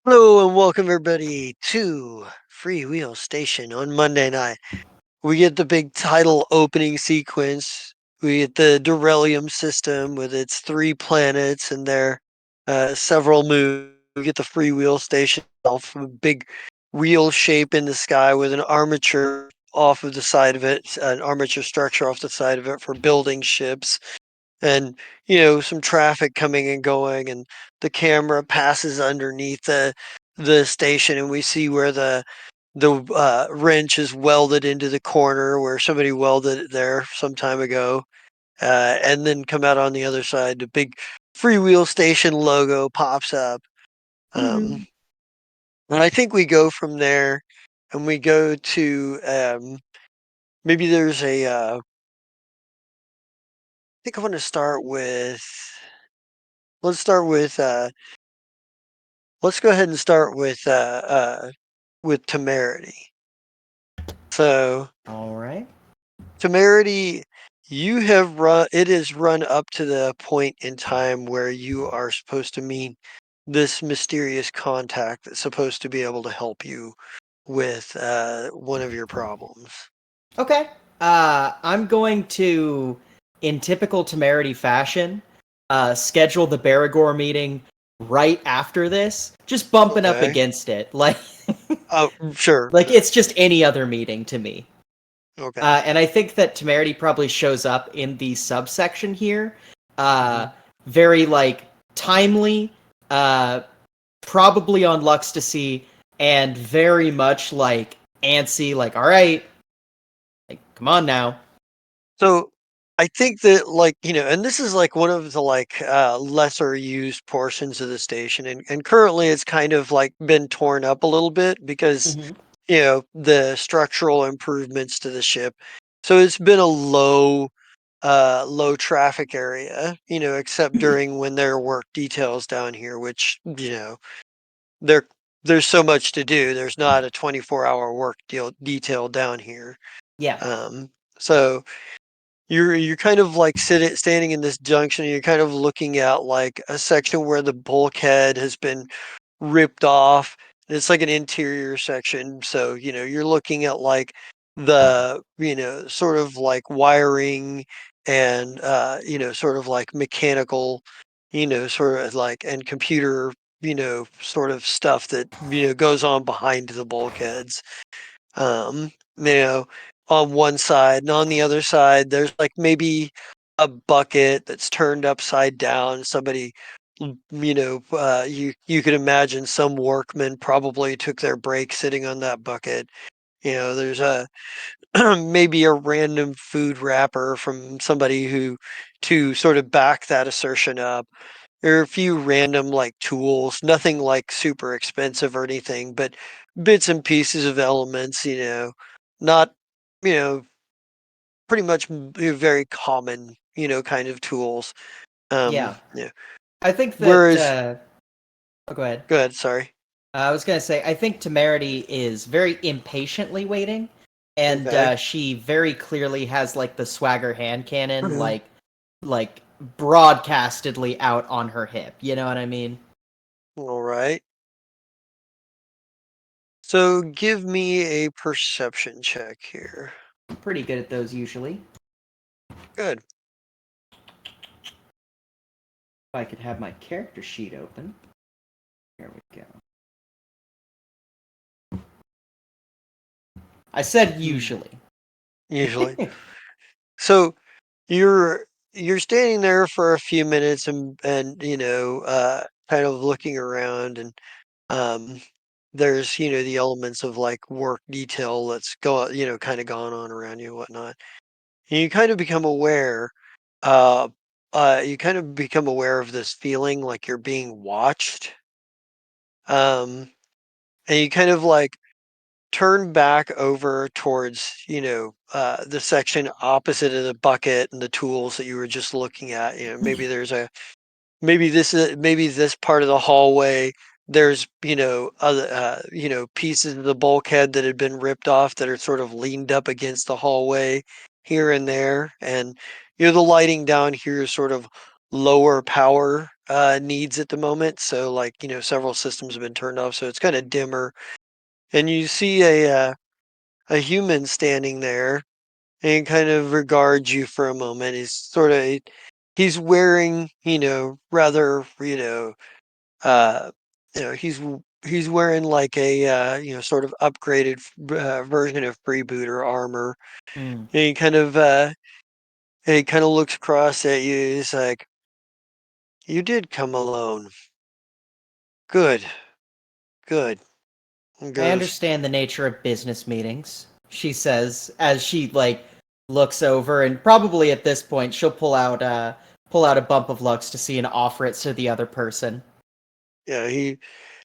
Hello and welcome everybody to Freewheel Station on Monday night. We get the big title opening sequence. We get the Durelium system with its 3 planets and their several moons. We get the Freewheel Station itself, a big wheel shape in the sky with an armature off of the side of it, an armature structure off the side of it for building ships and some traffic coming and going, and the camera passes underneath the station and we see where the wrench is welded into the corner where somebody welded it there some time ago, and then come out on the other side, the big Freewheel Station logo pops up. um, Mhm. and I think we go from there and we go to maybe there's I think I want to start with let's start with let's go ahead and start with temerity. So All right. temerity, you have run. It is run up to the point in time where you are supposed to meet this mysterious contact that's supposed to be able to help you with one of your problems. Okay. I'm going to, in typical temerity fashion, schedule the Baragor meeting right after this, just bumping up Okay. against it, like, Oh, sure. like it's just any other meeting to me. Okay. And I think that temerity probably shows up in the subsection here, Hmm. uh, very like timely, uh, probably on Luxtasy, and very much like antsy. Like, all right, like, come on now. So I think that, like, and this is like one of the like lesser used portions of the station, and currently it's kind of like been torn up a little bit because Mm-hmm. the structural improvements to the ship. So it's been a low traffic area, except during when there are work details down here, which, there there's so much to do. There's not a 24-hour work detail down here. Yeah. Um, so you're kind of like standing in this junction, and you're kind of looking at like a section where the bulkhead has been ripped off. It's like an interior section, so you're looking at like the sort of like wiring and sort of like mechanical, sort of like and computer, sort of stuff that goes on behind the bulkheads. You know, on one side, and on the other side, there's like maybe a bucket that's turned upside down. Somebody, you could imagine some workman probably took their break sitting on that bucket. There's a maybe a random food wrapper from somebody who to sort of back that assertion up. There are a few random like tools, nothing like super expensive or anything, but bits and pieces of elements, not, you know, pretty much very common, kind of tools. Yeah. Yeah. I think that. Whereas, Oh, go ahead. go ahead, sorry. I was gonna say I think Temerity is very impatiently waiting, and Okay. she very clearly has like the swagger hand cannon, Mhm. like broadcastedly out on her hip. You know what I mean? All right. So give me a perception check here. Pretty good at those usually. Good. If I could have my character sheet open. Here we go. I said Hmm. usually. Usually. So you're standing there for a few minutes and kind of looking around, and um there's the elements of like work detail that's kind of gone on around you and whatnot. And uh you kind of become aware of this feeling like you're being watched. um and you kind of like turn back over towards, the section opposite of the bucket and the tools that you were just looking at. Maybe there's a maybe this part of the hallway, there's, other, pieces of the bulkhead that had been ripped off that are sort of leaned up against the hallway here and there. And, the lighting down here is sort of lower power needs at the moment. So like, several systems have been turned off, so it's kind of dimmer. And you see a human standing there and kind of regards you for a moment. He's wearing, rather, uh, he's wearing like a, sort of upgraded version of freebooter armor. Hmm. And he kind of looks across at you. He's like, "You did come alone. Good, good." And I goes, understand the nature of business meetings, she says as she like looks over, and probably at this point she'll pull out a bump of Lux to see and offer it to the other person. yeah, he,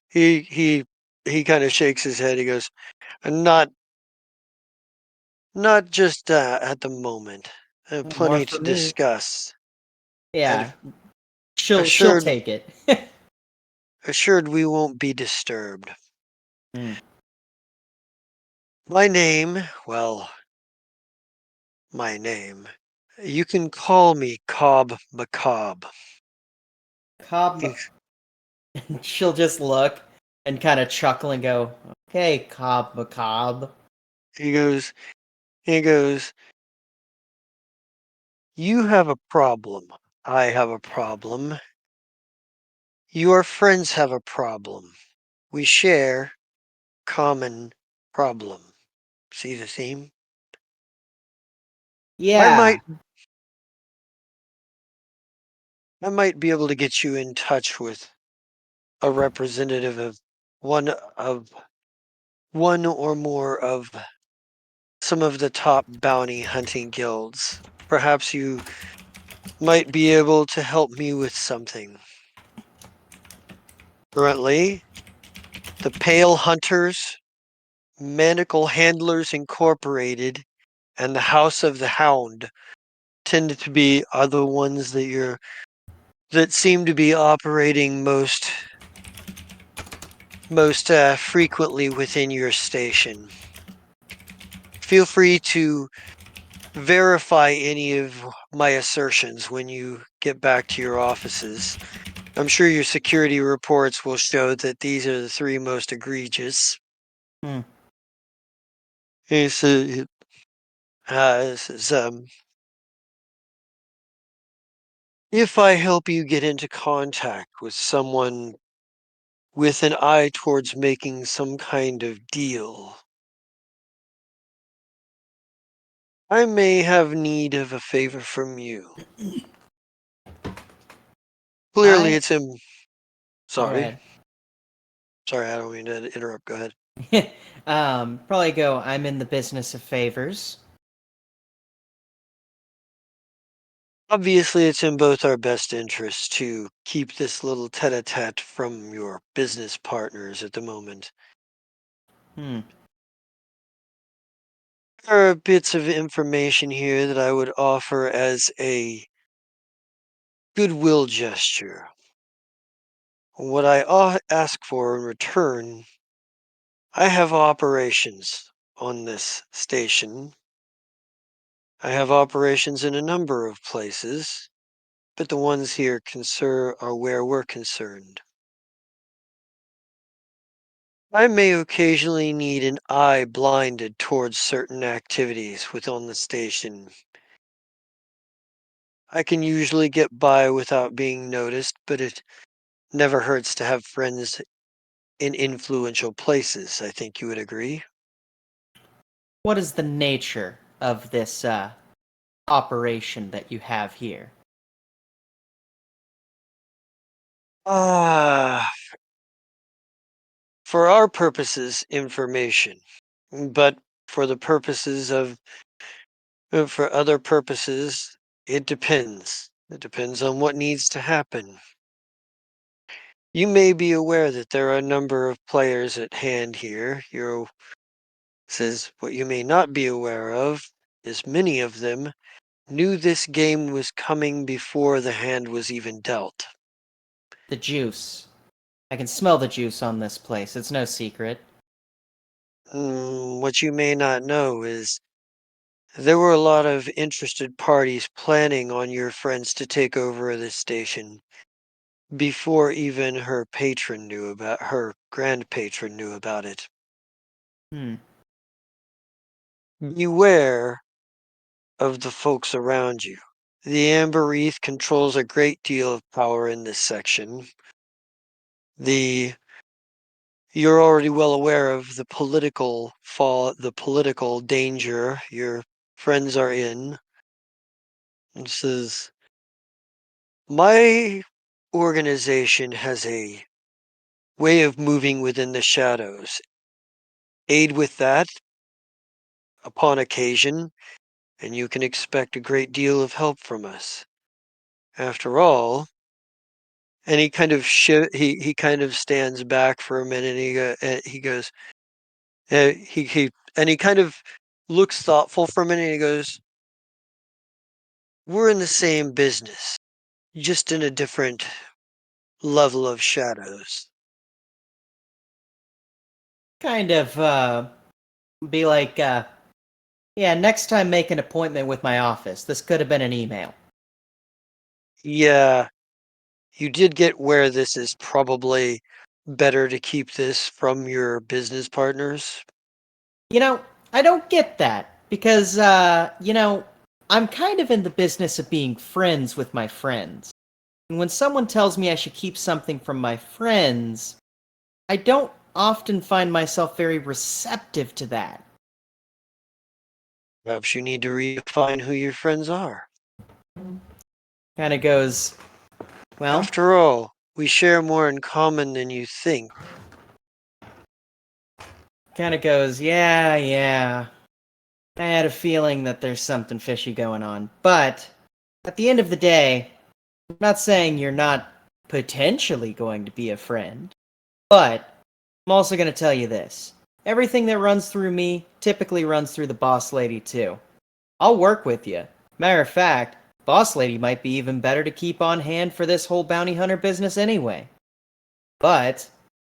he, he kind of shakes his head. He goes, "Not Not just at the moment. More Plenty for to me. discuss. And Yeah, she'll assured take it. assured we won't be disturbed. Hmm. My name, well, my name. You can call me Cobb Macabre." Cobb, He, she'll just look and kind of chuckle and go, "Okay, Cobb Macabre." he goes, he goes, "You have a problem. I have a problem. Your friends have a problem. We share common problem. See the theme? I Yeah, might I might be able to get you in touch with a representative of one or more of some of the top bounty hunting guilds. Perhaps you might be able to help me with something. Currently, the Pale Hunters, Manacle Handlers Incorporated, and the House of the Hound tend to be are the ones that seem to be operating most frequently within your station. Feel free to verify any of my assertions when you get back to your offices. I'm sure your security reports will show that these are the three most egregious. hmm. He says, says, if I help you get into contact with someone with an eye towards making some kind of deal, I may have need of a favor from you. Clearly, I it's him. Go Sorry. ahead. Sorry, I don't mean to interrupt. Go ahead. Probably go. I'm in the business of favors. Obviously, it's in both our best interests to keep this little tete-a-tete from your business partners at the moment. Hmm. There are bits of information here that I would offer as a goodwill gesture. What I ask for in return, I have operations on this station. I have operations in a number of places, but the ones here are where we're concerned. I may occasionally need an eye blinded towards certain activities within the station. I can usually get by without being noticed, but it never hurts to have friends in influential places. I think you would agree. What is the nature of this operation that you have here? Ah, for our purposes, information. But for the purposes for other purposes, it depends. It depends on what needs to happen. You may be aware that there are a number of players at hand here. Hero says what you may not be aware of is many of them knew this game was coming before the hand was even dealt. The juice. I can smell the juice on this place. It's no secret. What you may not know is there were a lot of interested parties planning on your friends to take over this station before even her grand patron knew about it. Hmm. Beware of the folks around you. The Amber Wreath controls a great deal of power in this section. The You're already well aware of the political danger your friends are in. This is my organization has a way of moving within the shadows. Aid with that upon occasion, and you can expect a great deal of help from us. After all, and he kind of stands back for a minute. He goes, he kind of looks thoughtful for a minute. And he goes, "We're in the same business, just in a different level of shadows." Kind of, be like, yeah, next time make an appointment with my office. This could have been an email. Yeah, you did get where this is probably better to keep this from your business partners. You know, I don't get that. Because, I'm kind of in the business of being friends with my friends. And when someone tells me I should keep something from my friends, I don't often find myself very receptive to that. Perhaps you need to redefine who your friends are. Kind of goes, well, After all, we share more in common than you think. kind of goes, yeah, yeah. I had a feeling that there's something fishy going on. But at the end of the day, I'm not saying you're not potentially going to be a friend. But I'm also going to tell you this. Everything that runs through me typically runs through the boss lady too. I'll work with you. Matter of fact, boss lady might be even better to keep on hand for this whole bounty hunter business anyway. But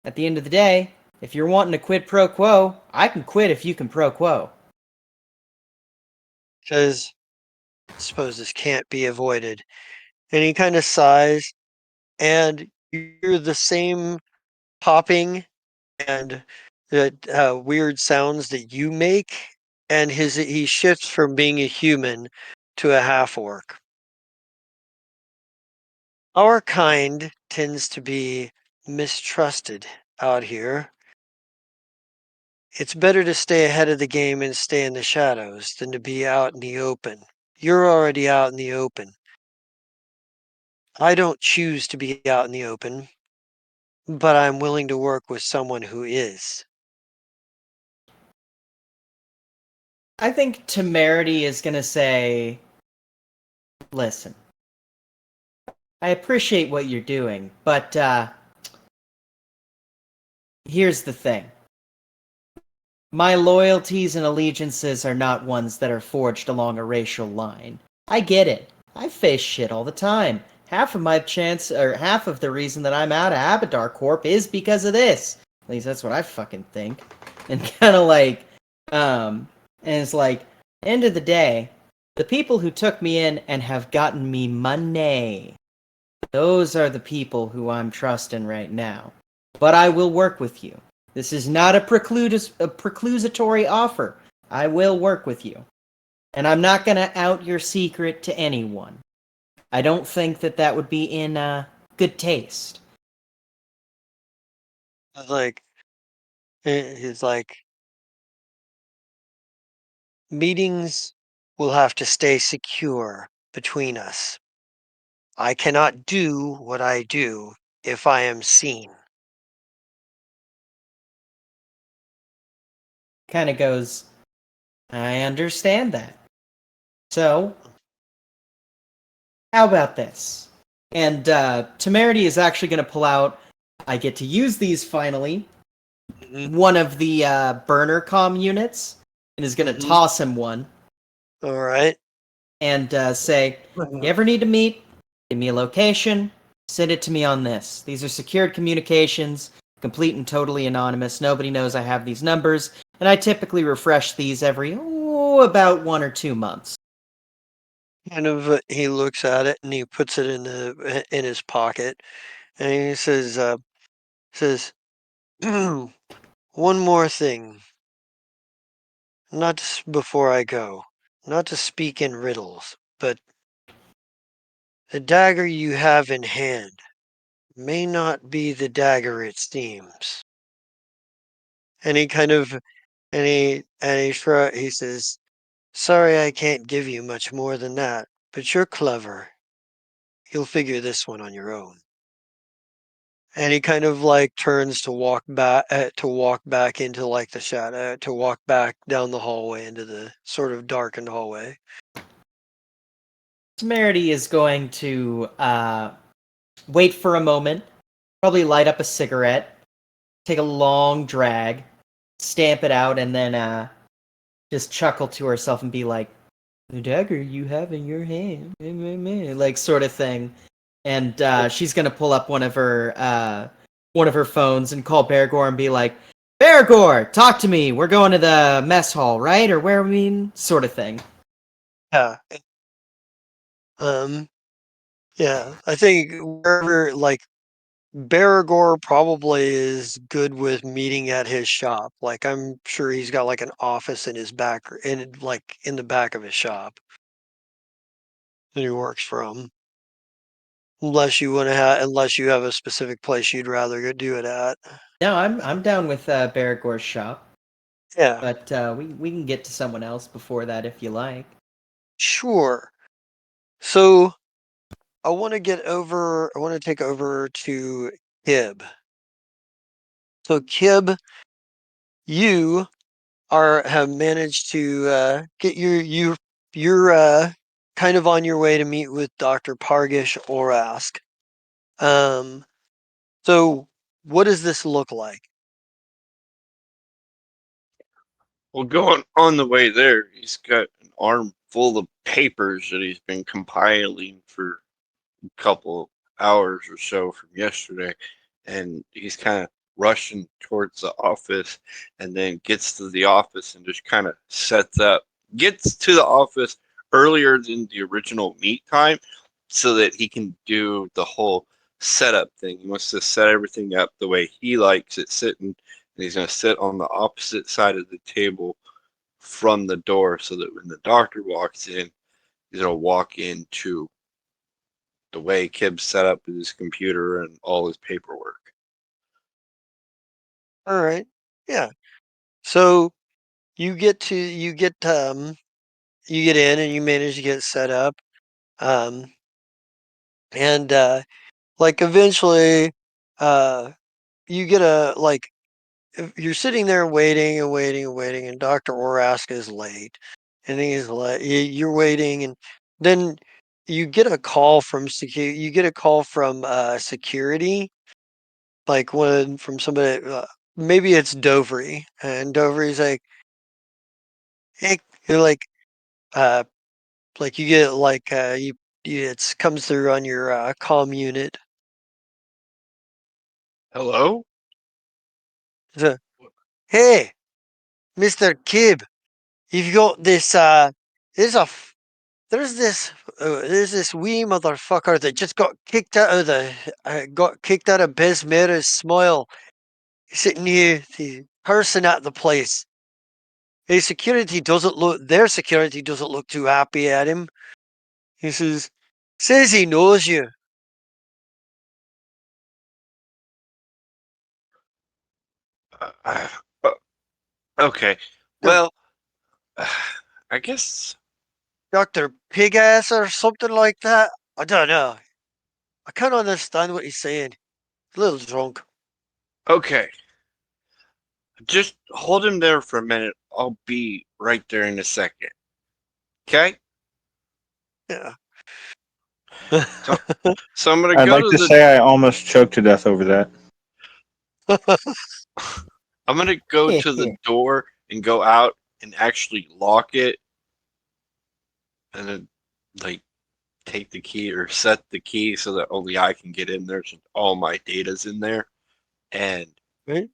at the end of the day, if you're wanting to quid pro quo, I can quit if you can pro quo. Because I suppose this can't be avoided. And he kind of sighs, and you hear the same popping and the weird sounds that you make. And he shifts from being a human to a half orc. Our kind tends to be mistrusted out here. It's better to stay ahead of the game and stay in the shadows than to be out in the open. You're already out in the open. I don't choose to be out in the open, but I'm willing to work with someone who is. I think Temerity is going to say, listen, I appreciate what you're doing, but here's the thing. My loyalties and allegiances are not ones that are forged along a racial line. I get it. I face shit all the time. Half of my chance, or half of the reason that I'm out of Abadar Corp is because of this. At least that's what I fucking think. And kind of like, and it's like, end of the day, the people who took me in and have gotten me money, those are the people who I'm trusting right now. But I will work with you. This is not a preclusatory offer. I will work with you. And I'm not going to out your secret to anyone. I don't think that that would be in good taste. Like he's like, meetings will have to stay secure between us. I cannot do what I do if I am seen. Kind of goes, I understand that. So, how about this? And Temerity is actually going to pull out I get to use these finally. Mhm. One of the burner comm units and is going to Mhm. toss him one All right. and say, "You ever need to meet? Give me a location. Send it to me on this. These are secured communications, complete and totally anonymous. Nobody knows I have these numbers, and I typically refresh these every about 1 or 2 months." Kind of, he looks at it and he puts it in his pocket, and he says, "One more thing, before I go, not to speak in riddles, but the dagger you have in hand may not be the dagger it seems." And he kind of he says, "Sorry, I can't give you much more than that, but you're clever. You'll figure this one on your own." And he kind of like turns to walk back into like the shadow, to walk back down the hallway into the sort of darkened hallway. Temerity is going to wait for a moment, probably light up a cigarette, take a long drag, stamp it out, and then just chuckle to herself and be like, "The dagger you have in your hand," like sort of thing. And she's gonna pull up one of her phones and call Beargor and be like, "Beargor, talk to me. We're going to the mess hall, right? Or where we mean, sort of thing." Yeah. Um, yeah. I think wherever like Baragor probably is good with meeting at his shop. Like I'm sure he's got like an office in his back in the back of his shop that he works from. Unless you have a specific place you'd rather go do it at. No, I'm down with Beargor's shop, Yeah, but we can get to someone else before that if you like. sure. So I want to take over to Kib. So Kib, you have managed to get you're kind of on your way to meet with Dr. Pargish Orask. Um, so what does this look like? Well, going on the way there, he's got an arm full of papers that he's been compiling for a couple hours or so from yesterday, and he's kind of rushing towards the office, and then gets to the office and just kind of sets up, gets to the office earlier than the original meet time, so that he can do the whole setup thing. He wants to set everything up the way he likes it sitting, and he's going to sit on the opposite side of the table from the door so that when the doctor walks in, he's going to walk into the way Kib's set up with his computer and all his paperwork. All right. Yeah. So you get in and you manage to get set up. Um, and like eventually uh you get a like if you're sitting there waiting and waiting and waiting, and Dr. Orask is late, and he's like, you're waiting, and then you get a call from security, like one from somebody, maybe it's Dovry, and Dovry's hey, you're uh, like you get it comes through on your comm unit. Hello? So, hey, Mr. Kib, you've got this there's a f- there's this wee motherfucker that just got kicked out of Besmera's Smile, sitting here, the person at the place. Their security doesn't look too happy at him. He says he knows you. Uh, uh, okay. The Well, I guess. Dr. Pig Ass or something like that. I don't know. I can't understand what he's saying. He's a little drunk. Okay. Just hold him there for a minute. I'll be right there in a second. Okay? Yeah. So, so I'm going to I'd go like to to the. say I almost choked to death over that. I'm gonna go to the door and go out and actually lock it, and then like take the key or set the key so that only I can get in there since all my data's in there, and Right?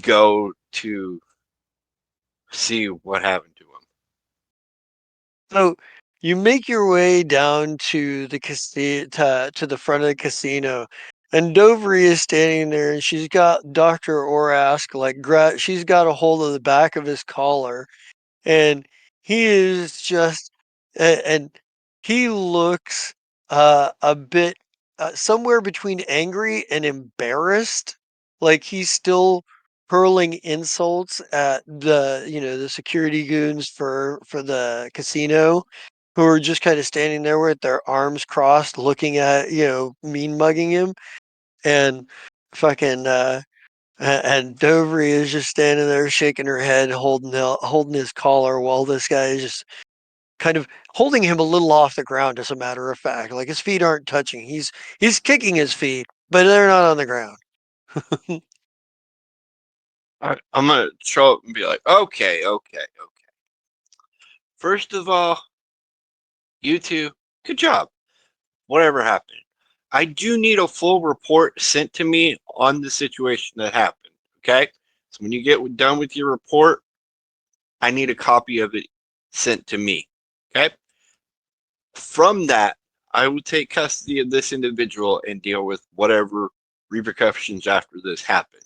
go to see what happened to him. So you make your way down to the casino, to the front of the casino, and Dovry is standing there, and she's got Doctor Orask like she's got a hold of the back of his collar, and he is just and he looks a bit somewhere between angry and embarrassed, like he's still hurling insults at the security goons for the casino, who are just kind of standing there with their arms crossed looking at mean mugging him. And fucking and Dovry is just standing there shaking her head, holding his collar, while this guy is just kind of holding him a little off the ground, as a matter of fact. Like his feet aren't touching. He's kicking his feet, but they're not on the ground. I'm gonna show up and be like, okay, okay, okay. First of all, you two, good job. Whatever happened. I do need a full report sent to me on the situation that happened. Okay? So when you get done with your report, I need a copy of it sent to me. Okay? From that, I will take custody of this individual and deal with whatever repercussions after this happens.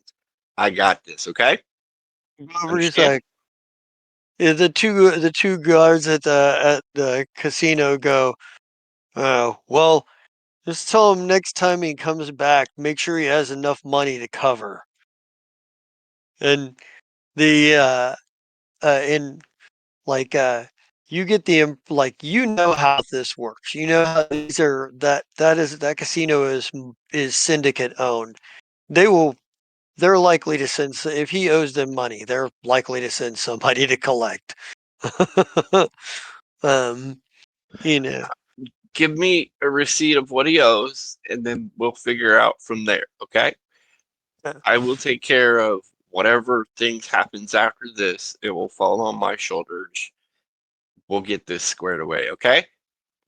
I got this, okay? Dovry's Understand? like, yeah, the two guards at the casino go, oh well, just tell him next time he comes back, make sure he has enough money to cover. And the in like you get like how this works. You know how these are that casino is syndicate owned. They will they're likely to send if he owes them money, they're likely to send somebody to collect. um, you know. Give me a receipt of what he owes, and then we'll figure out from there, okay? uh, I will take care of whatever things happens after this. It will fall on my shoulders. We'll get this squared away, okay?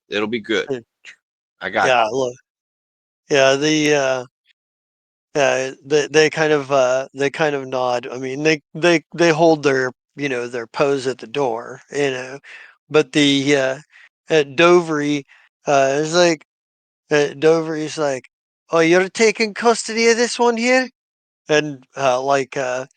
It'll be good. I got Yeah, this. look. Yeah, they kind of nod. I mean, they hold their their pose at the door, but the Dovry is like Dovry's like, oh, you're taking custody of this one here, and Doctor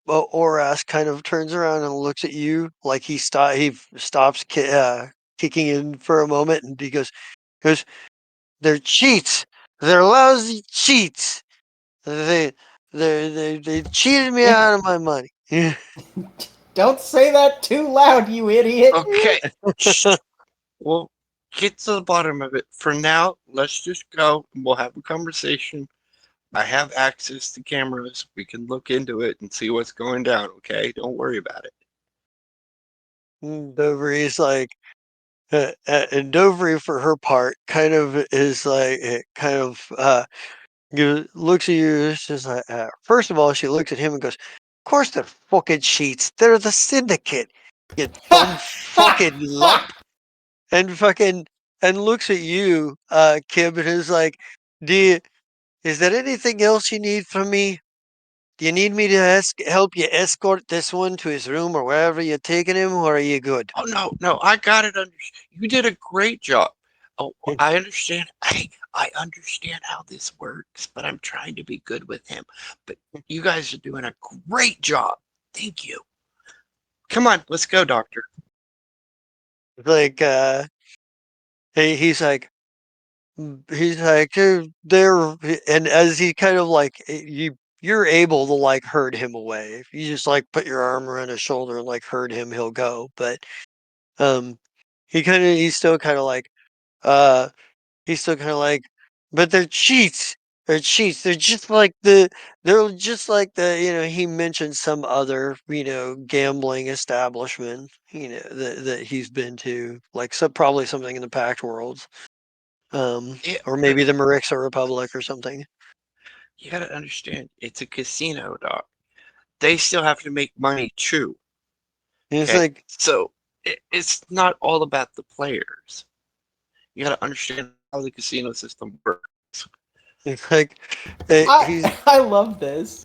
Oras kind of turns around and looks at you like he stops kicking in for a moment, and he goes, they're cheats. They're lousy cheats. They they cheated me out of my money. Don't say that too loud, you idiot. Okay. Shh. We'll get to the bottom of it. For now, let's just go and we'll have a conversation. I have access to cameras. We can look into it and see what's going down, okay? Don't worry about it. Dovery's like, and Dovry for her part kind of is like, looks at you. It's just like, first of all, she looks at him and goes, "Of course they're fucking cheats. They're the syndicate. You dumb fucking lump." And fucking and looks at you, Kim, and is like, "Do you, is there anything else you need from me? Do you need me to help you escort this one to his room or wherever you're taking him, or are you good?" Oh no, no, I got it. You did a great job. Oh, I understand. I understand how this works, but I'm trying to be good with him. But you guys are doing a great job. Thank you. Come on, let's go, Doctor. Like, he's like, they're, and as he kind of like, you're able to like herd him away. If you just like put your arm around his shoulder and like herd him, he'll go. But um, he's still kind of like, uh, he's still kind of like, but they're cheats. They're cheats. They're just like he mentioned some other, gambling establishment, that he's been to, like probably something in the Pact Worlds, Yeah, or maybe the Marixa Republic or something. You gotta understand, it's a casino, dog. They still have to make money too. And it's Okay, like so it's not all about the players. You gotta understand how the casino system works. it's like I he's I love this.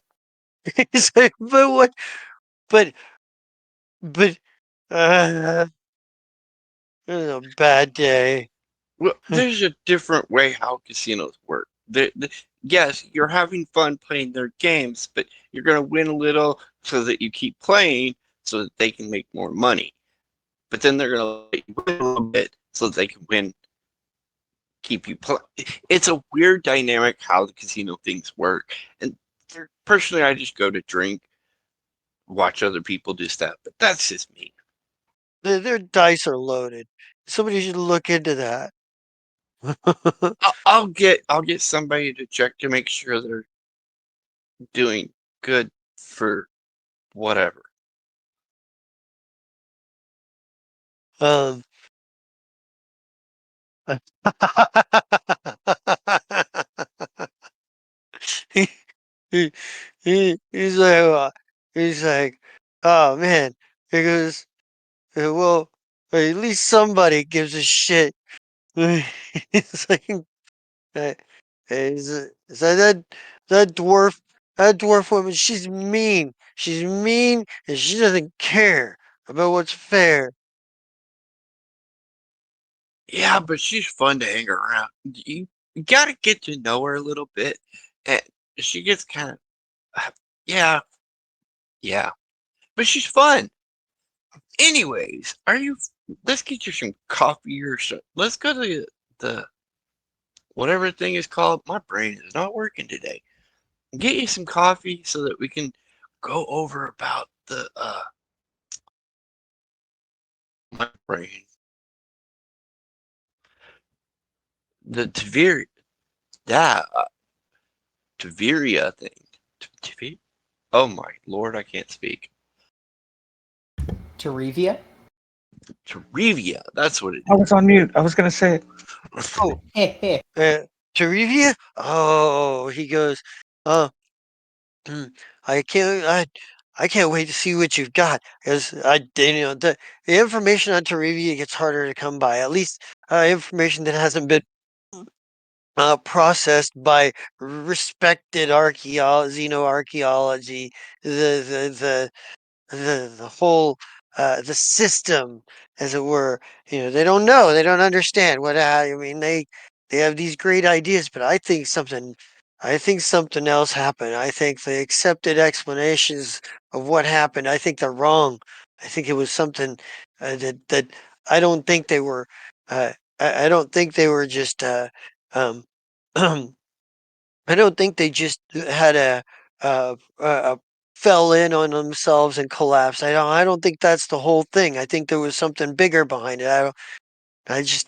he's like, but what? But but uh, it was a bad day. Well, there's a different way how casinos work. Yes, you're having fun playing their games, but you're gonna win a little so that you keep playing so that they can make more money. But then they're gonna let you win a little bit so that they can win, keep you play. It's a weird dynamic how the casino things work. And personally, I just go to drink, watch other people do stuff. But that's just me. Their dice are loaded. Somebody should look into that. I'll get somebody to check to make sure they're doing good for whatever. um, he, he, he's like, he's like, oh man. He goes, well, at least somebody gives a shit. It's like, uh, is that dwarf woman? She's mean. She's mean, and she doesn't care about what's fair. Yeah, but she's fun to hang around. You gotta get to know her a little bit. And she gets kind of, yeah, yeah. But she's fun. Anyways, let's get you some coffee or so. Let's go to the whatever thing is called. My brain is not working today. Get you some coffee so that we can go over about my brain, the that Taveria thing. Oh my lord, I can't speak. Terivia? Tarivia, that's what it I was on mute. I was gonna say it. is. Oh, uh, Tarivia? Oh, he goes, uh, Hmm, I can't I can't wait to see what you've got because the information on Tarivia gets harder to come by. At least information that hasn't been processed by respected xenoarchaeology, the the whole the system, as it were. They don't know, they don't understand what I mean. They have these great ideas, but I think something else happened. I think the accepted explanations of what happened, I think they're wrong. I think it was something that I don't think they were. Uh, I don't think they were just. Um, I don't think they just had fell in on themselves and collapsed. I don't think that's the whole thing. I think there was something bigger behind it. I just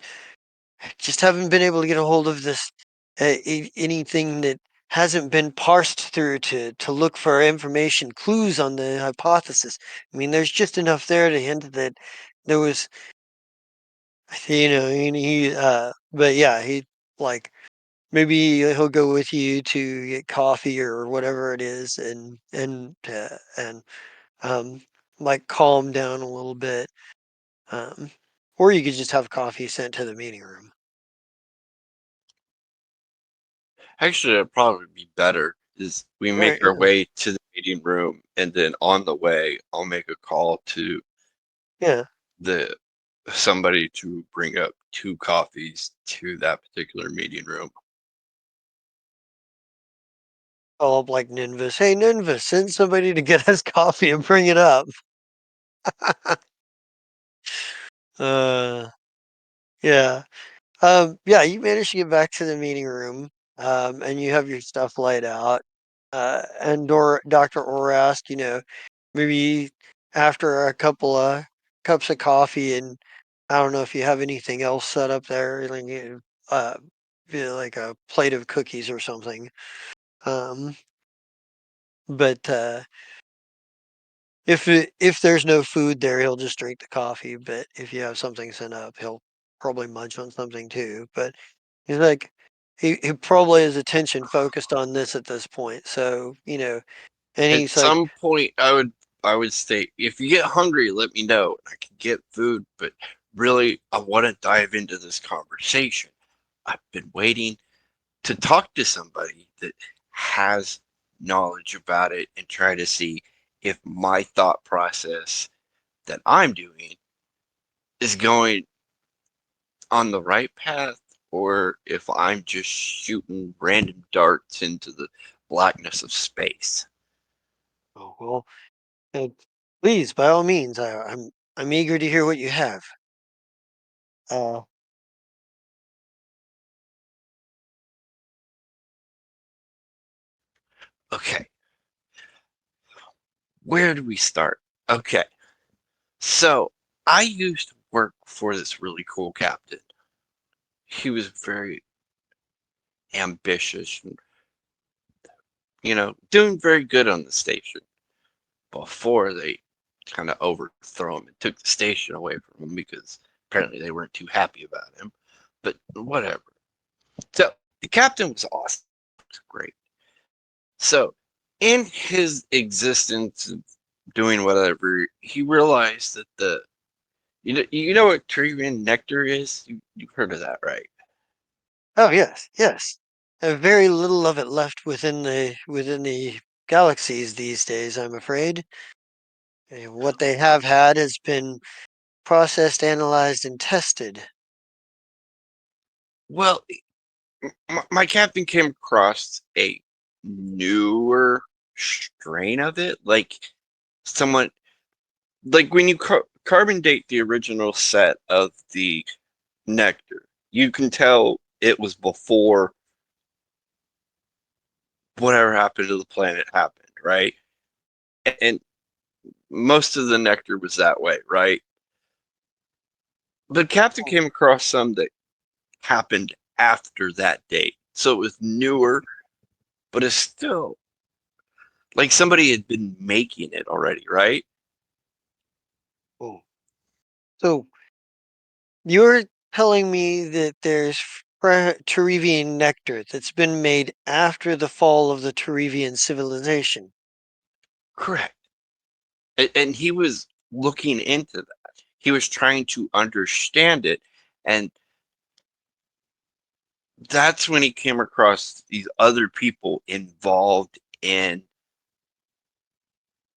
haven't been able to get a hold of this anything that hasn't been parsed through to look for information clues on the hypothesis. I mean, there's just enough there to hint that there was, but yeah, he like maybe he'll go with you to get coffee or whatever it is, and um, like calm down a little bit. Um, or you could just have coffee sent to the meeting room. Actually, it'd probably be better is we Right? make our way to the meeting room, and then on the way, I'll make a call to Yeah. the somebody to bring up 2 coffees to that particular meeting room. Call up like Ninvus. Hey, Ninvus, send somebody to get us coffee and bring it up. uh, yeah. Yeah, you managed to get back to the meeting room, and you have your stuff laid out. And Dr. Orast, maybe after a couple of cups of coffee, and I don't know if you have anything else set up there, like a plate of cookies or something. Um, but if there's no food there, he'll just drink the coffee. But if you have something set up, he'll probably munch on something too. But he's like, he probably has attention focused on this at this point. So, and At he's like, some point, I would say, if you get hungry, let me know. I can get food, but really, I want to dive into this conversation. I've been waiting to talk to somebody that has knowledge about it and try to see if my thought process that I'm doing is going on the right path or if I'm just shooting random darts into the blackness of space. oh well, uh, please, by all means, I'm eager to hear what you have. Uh, Okay, where do we start? Okay, so I used to work for this really cool captain. He was very ambitious and, doing very good on the station before they kind of overthrow him and took the station away from him because apparently they weren't too happy about him. But whatever. So the captain was awesome. It was great. So in his existence, doing whatever, he realized that you know what Trevian nectar is? You've heard of that, right? oh yes, yes. Very little of it left within the galaxies these days, I'm afraid. What they have had has been processed, analyzed, and tested. Well, my captain came across a newer strain of it, like someone like when you carbon date the original set of the nectar, you can tell it was before whatever happened to the planet happened, right? And most of the nectar was that way, right? But Captain came across some that happened after that date. So it was newer, but it's still like somebody had been making it already, right? Oh. So you're telling me that there's Turivian nectar that's been made after the fall of the Turivian civilization. Correct. And he was looking into that. He was trying to understand it. And that's when he came across these other people involved in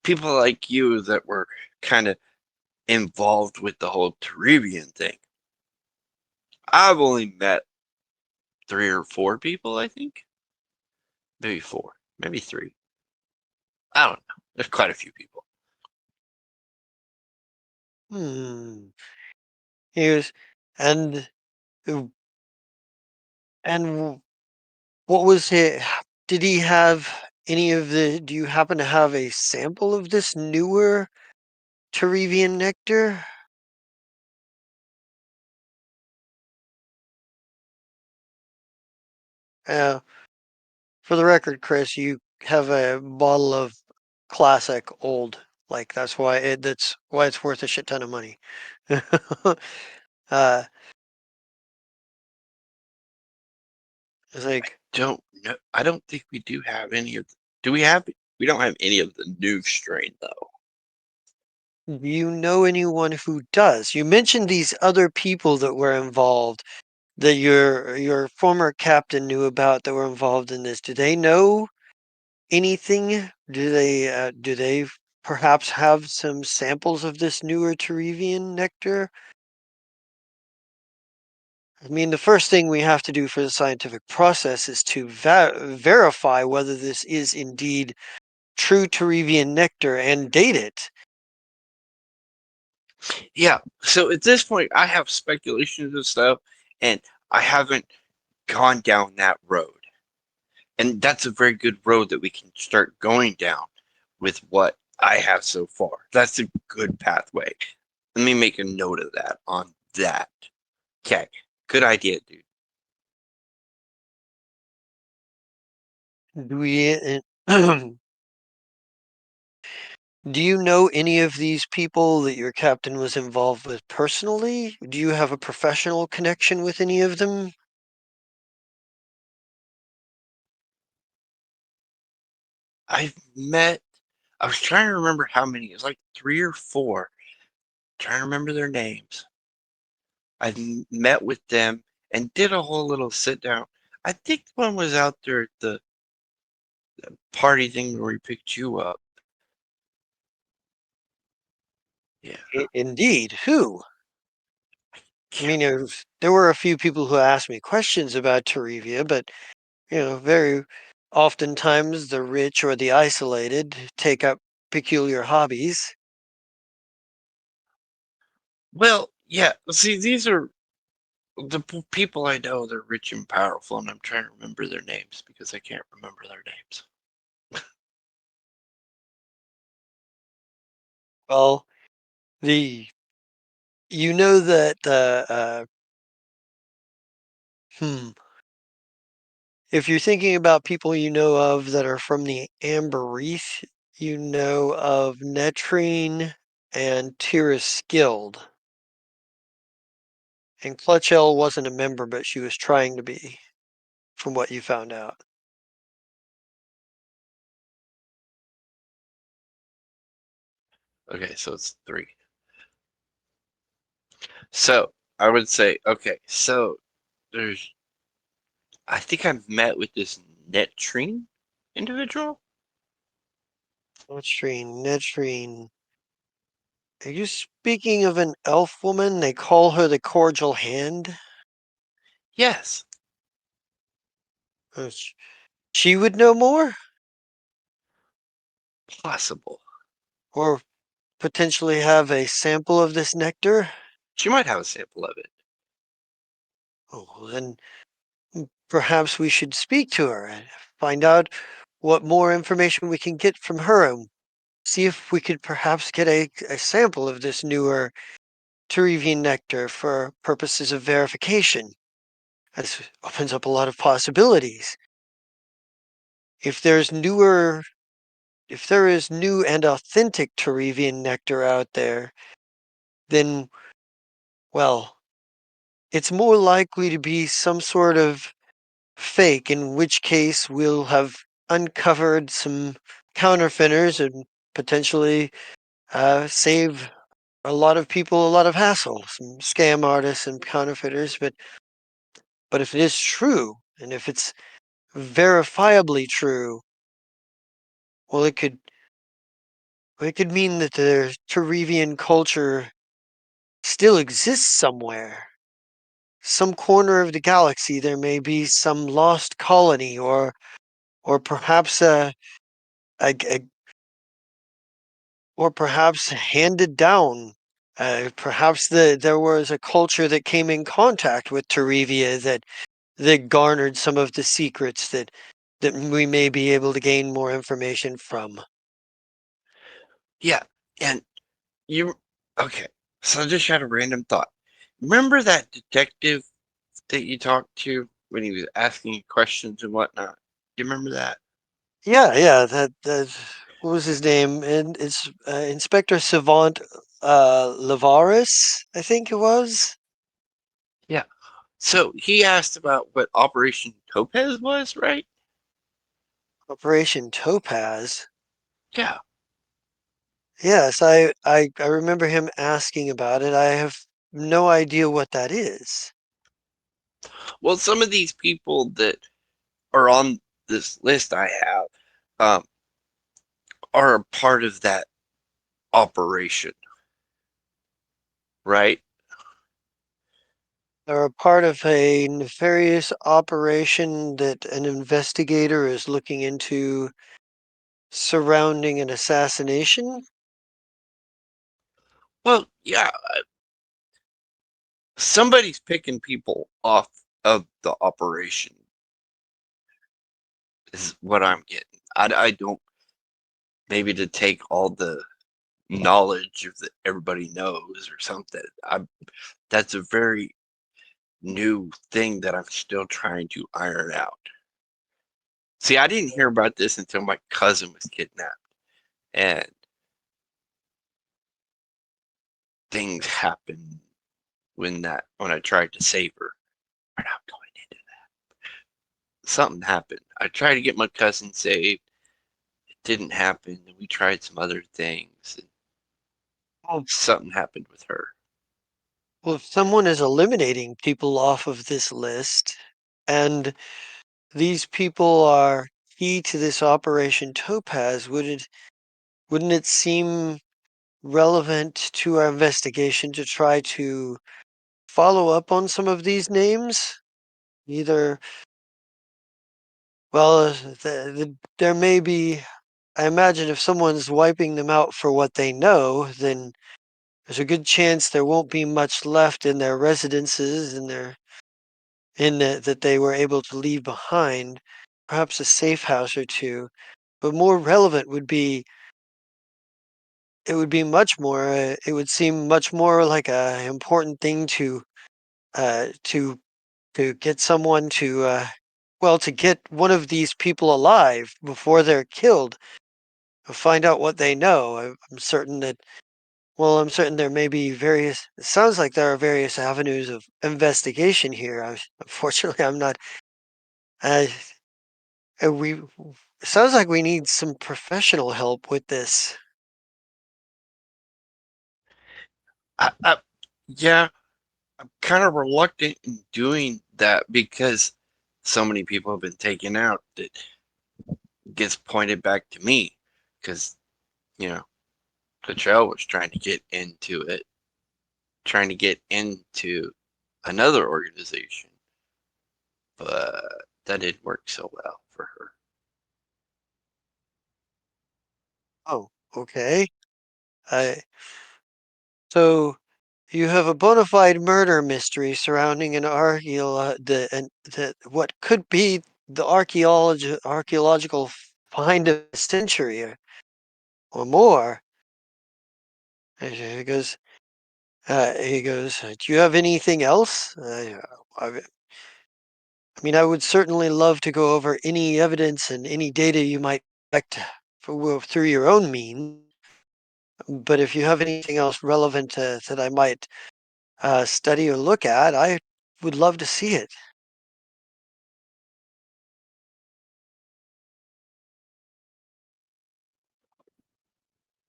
people like you that were kind of involved with the whole Caribbean thing. I've only met three or four people, I think. Maybe four, maybe three. I don't know. There's quite a few people. Hmm. Here's and uh, and what was it? Did he have any of the? Do you happen to have a sample of this newer Turivian nectar? Uh, for the record, Chris, you have a bottle of classic old. Like that's why it's worth a shit ton of money. uh, it's like, Don't know. I don't think we do have any of. Do we have? We don't have any of the new strain though. do you know anyone who does? You mentioned these other people that were involved that your former captain knew about that were involved in this. Do they know anything? Do they perhaps have some samples of this newer Terevian nectar? I mean, the first thing we have to do for the scientific process is to verify whether this is indeed true Terevian nectar and date it. Yeah. So at this point, I have speculations and stuff, and I haven't gone down that road. And that's a very good road that we can start going down with what I have so far. That's a good pathway. Let me make a note of that on that. Okay. Good idea, dude. Do we? Do you know any of these people that your captain was involved with personally? Do you have a professional connection with any of them? I've met. I was trying to remember how many. It was like 3 or 4. Trying to remember their names. I've met with them and did a whole little sit down. I think one was out there at the party thing where we picked you up. Yeah. Indeed, who? I mean, there were a few people who asked me questions about Tarivia, but very oftentimes the rich or the isolated take up peculiar hobbies. Well, yeah. See, these are the people I know. They're rich and powerful, and I'm trying to remember their names because I can't remember their names. Well, the you know that hmm, if you're thinking about people you know of that are from the Amber Wreath, you know of Netrine and Tira Skilled. And Clutchell wasn't a member, but she was trying to be, from what you found out. Okay, so it's 3. So I would say, okay, so there's. I think I've met with this Netrine individual. Netrine. Are you speaking of an elf woman? They call her the Cordial Hand. Yes, Uh, She would know more, possible. or potentially have a sample of this nectar. She might have a sample of it. Oh, then perhaps we should speak to her and find out what more information we can get from her and see if we could perhaps get a sample of this newer Turivian nectar for purposes of verification. This opens up a lot of possibilities. If there's newer, if there is new and authentic Turivian nectar out there, then, well, it's more likely to be some sort of fake, in which case we'll have uncovered some counterfeiters and potentially save a lot of people a lot of hassle, some scam artists and counterfeiters. But if it is true, and if it's verifiably true, well, it could mean that the Turivian culture still exists somewhere. Some corner of the galaxy, there may be some lost colony, or perhaps a or perhaps handed down. Perhaps there was a culture that came in contact with Terivia that garnered some of the secrets that we may be able to gain more information from. Yeah, and you. Okay, so I just had a random thought. Remember that detective that you talked to when he was asking you questions and whatnot? Do you remember that? Yeah, that what was his name? And it's Inspector Savant Lavaris, I think it was. Yeah. So he asked about what Operation Topaz was, right? Operation Topaz. Yeah. Yes, I remember him asking about it. I have no idea what that is. Well, some of these people that are on this list I have um, are a part of that operation, right? They're a part of a nefarious operation that an investigator is looking into surrounding an assassination. Well, yeah, somebody's picking people off of the operation, is what I'm getting. I don't, maybe to take all the knowledge of that everybody knows or something. That's a very new thing that I'm still trying to iron out. See, I didn't hear about this until my cousin was kidnapped and things happened when I tried to save her. We're not going into that. Something happened. I tried to get my cousin saved. It didn't happen, and we tried some other things, and Well, something happened with her. well, if someone is eliminating people off of this list, and these people are key to this Operation Topaz, wouldn't it seem relevant to our investigation to try to follow up on some of these names? Either, well, there may be, I imagine if someone's wiping them out for what they know, then there's a good chance there won't be much left in their residences and that they were able to leave behind, perhaps a safe house or two. But more relevant would be it would be much more it would seem much more like a important thing to uh to to get someone to well, to get one of these people alive before they're killed, find out what they know. I'm certain that, well, I'm certain there may be various, it sounds like there are various avenues of investigation here. Unfortunately, I'm not, uh, it sounds like we need some professional help with this. Yeah, I'm kind of reluctant in doing that because so many people have been taken out that gets pointed back to me because, you know, Cottrell was trying to get into it, trying to get into another organization, but that didn't work so well for her. Oh, okay. I So you have a bona fide murder mystery surrounding an what could be the archaeological find of a century or more. And he goes, do you have anything else? I mean, I would certainly love to go over any evidence and any data you might collect through your own means. But if you have anything else relevant that I might study or look at, I would love to see it.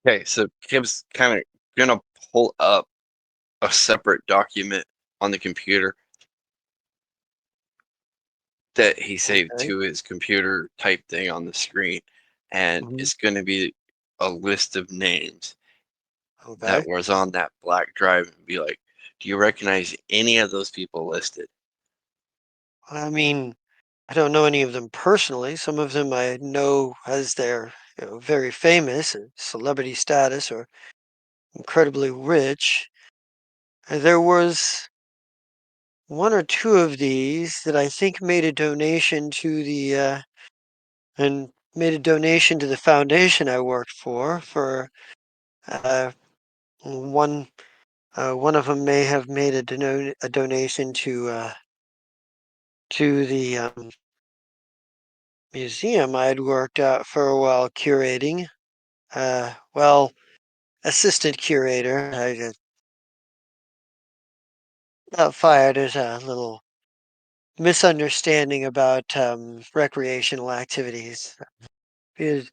Okay, so Kim's kind of gonna pull up a separate document on the computer that he saved Okay. to his computer type thing on the screen, and Mhm. it's gonna be a list of names Okay. that was on that black drive and be like, do you recognize any of those people listed? I mean, I don't know any of them personally. Some of them I know as they're very famous, celebrity status, or incredibly rich. There was one or two of these that I think made a donation to the foundation I worked for uh, one one of them may have made a donation to the museum I'd worked out for a while curating. Well, assistant curator. I got fired. There's a little misunderstanding about recreational activities. It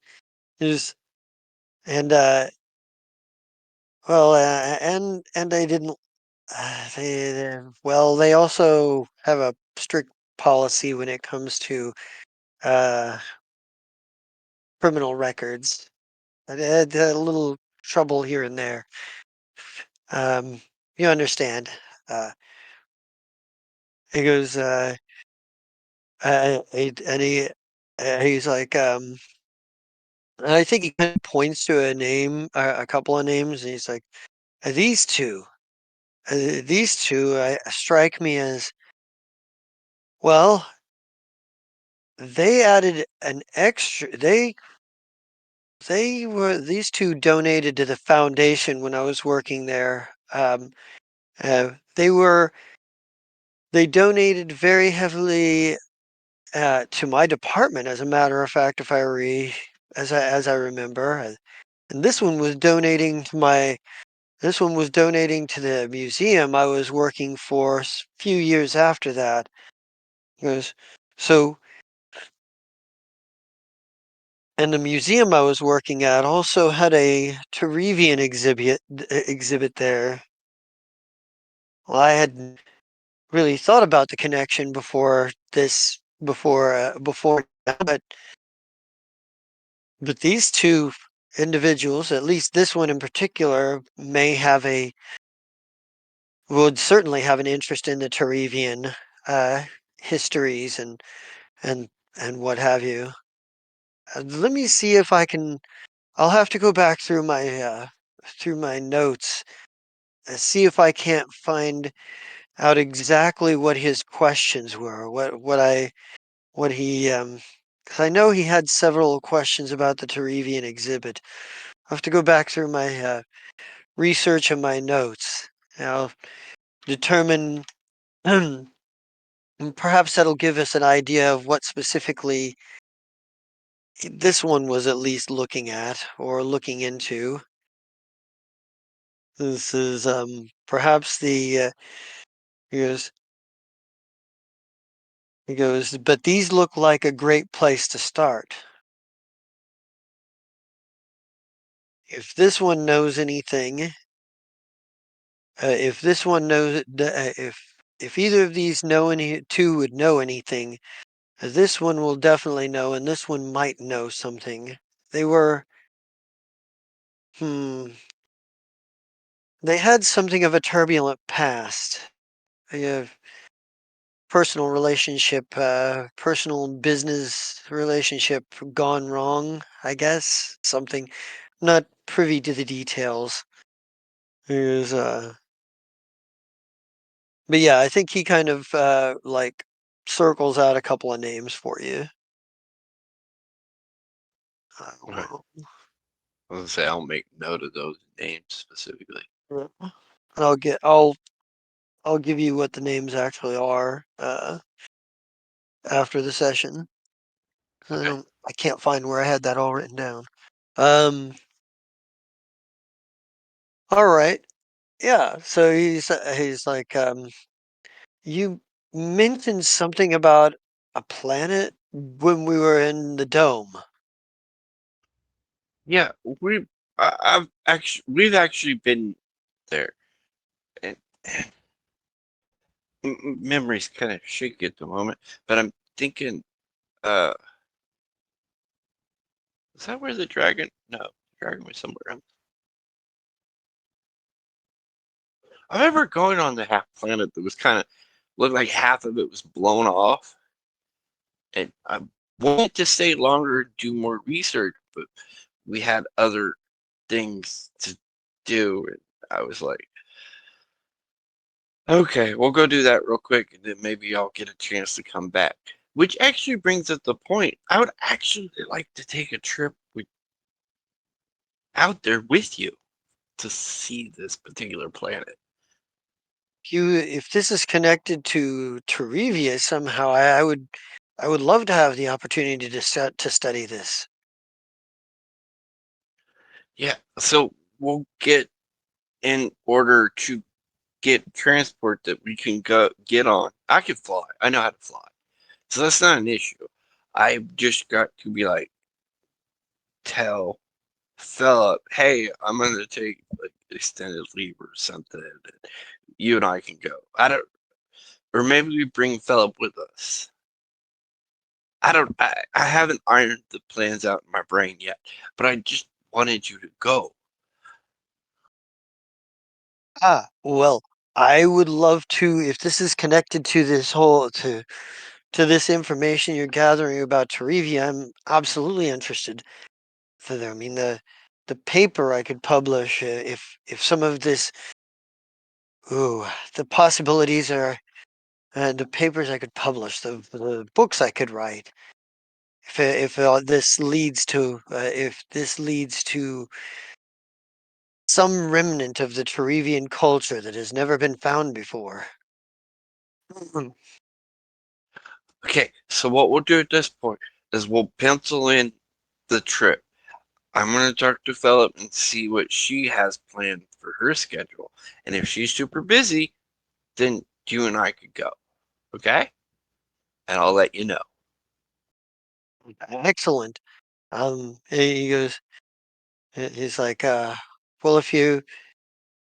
is, and well, and they didn't. Well, they also have a strict policy when it comes to uh, criminal records. I had a little trouble here and there. Um, you understand. Uh, he goes, and he's like, and I think he kind of points to a name, a couple of names, and he's like, these two, these two strike me as, well, they added an extra, these two donated to the foundation when I was working there. Uh, they were, they donated very heavily to my department, as a matter of fact, if I as I remember, and this one was donating to the museum I was working for a few years after that. He goes, so And the museum I was working at also had a Terevian exhibit there. Well, I hadn't really thought about the connection before now, but these two individuals, at least this one in particular, would certainly have an interest in the Terevian histories and and what have you. Let me see if I can. I'll have to go back through my notes, see if I can't find out exactly what his questions were. What he 'cause I know he had several questions about the Terevian exhibit. I'll have to go back through my research and my notes. And I'll determine. Perhaps that'll give us an idea of what specifically this one was at least looking at or looking into. This is perhaps he goes he goes, but these look like a great place to start. If this one knows anything, if this one knows, if either of these know any two would know anything, this one will definitely know, and this one might know something. They were, hmm, they had something of a turbulent past. A personal relationship, personal business relationship gone wrong, I guess. Something, not privy to the details. There's, but yeah, I think he kind of like circles out a couple of names for you. Okay. Well, I was gonna say I'll make note of those names specifically. I'll get, I'll give you what the names actually are after the session. Okay. I can't find where I had that all written down. Um, all right. Yeah. So he's like, you mentioned something about a planet when we were in the dome. Yeah, we've actually been there, and, and memory's kind of shaky at the moment. But I'm thinking, uh, is that where the dragon? No, the dragon was somewhere else. I remember going on the half planet that was kind of looked like half of it was blown off, and I wanted to stay longer and do more research, but we had other things to do, and I was like, okay, we'll go do that real quick, and then maybe I'll get a chance to come back. Which actually brings up the point. I would actually like to take a trip out there with you to see this particular planet. If this is connected to Terevia somehow, I would love to have the opportunity to study this. Yeah, so we'll get in order to get transport that we can go get on. I can fly. I know how to fly. So that's not an issue. I just got to be like, tell Philip, hey, I'm gonna take like extended leave or something. And you and I can go. I don't, or maybe we bring Philip with us. I don't. I haven't ironed the plans out in my brain yet, but I just wanted you to go. Well, I would love to, if this is connected to to this information you're gathering about Terevia, I'm absolutely interested. Further, I mean the paper I could publish if some of this, ooh, the possibilities are the papers I could publish, the books I could write. If this leads to if this leads to some remnant of the Terevian culture that has never been found before. Okay, so what we'll do at this point is we'll pencil in the trip. I'm gonna talk to Philip and see what she has planned for her schedule, and if she's super busy, then you and I could go. Okay, and I'll let you know. Excellent. He goes, he's like, well, if you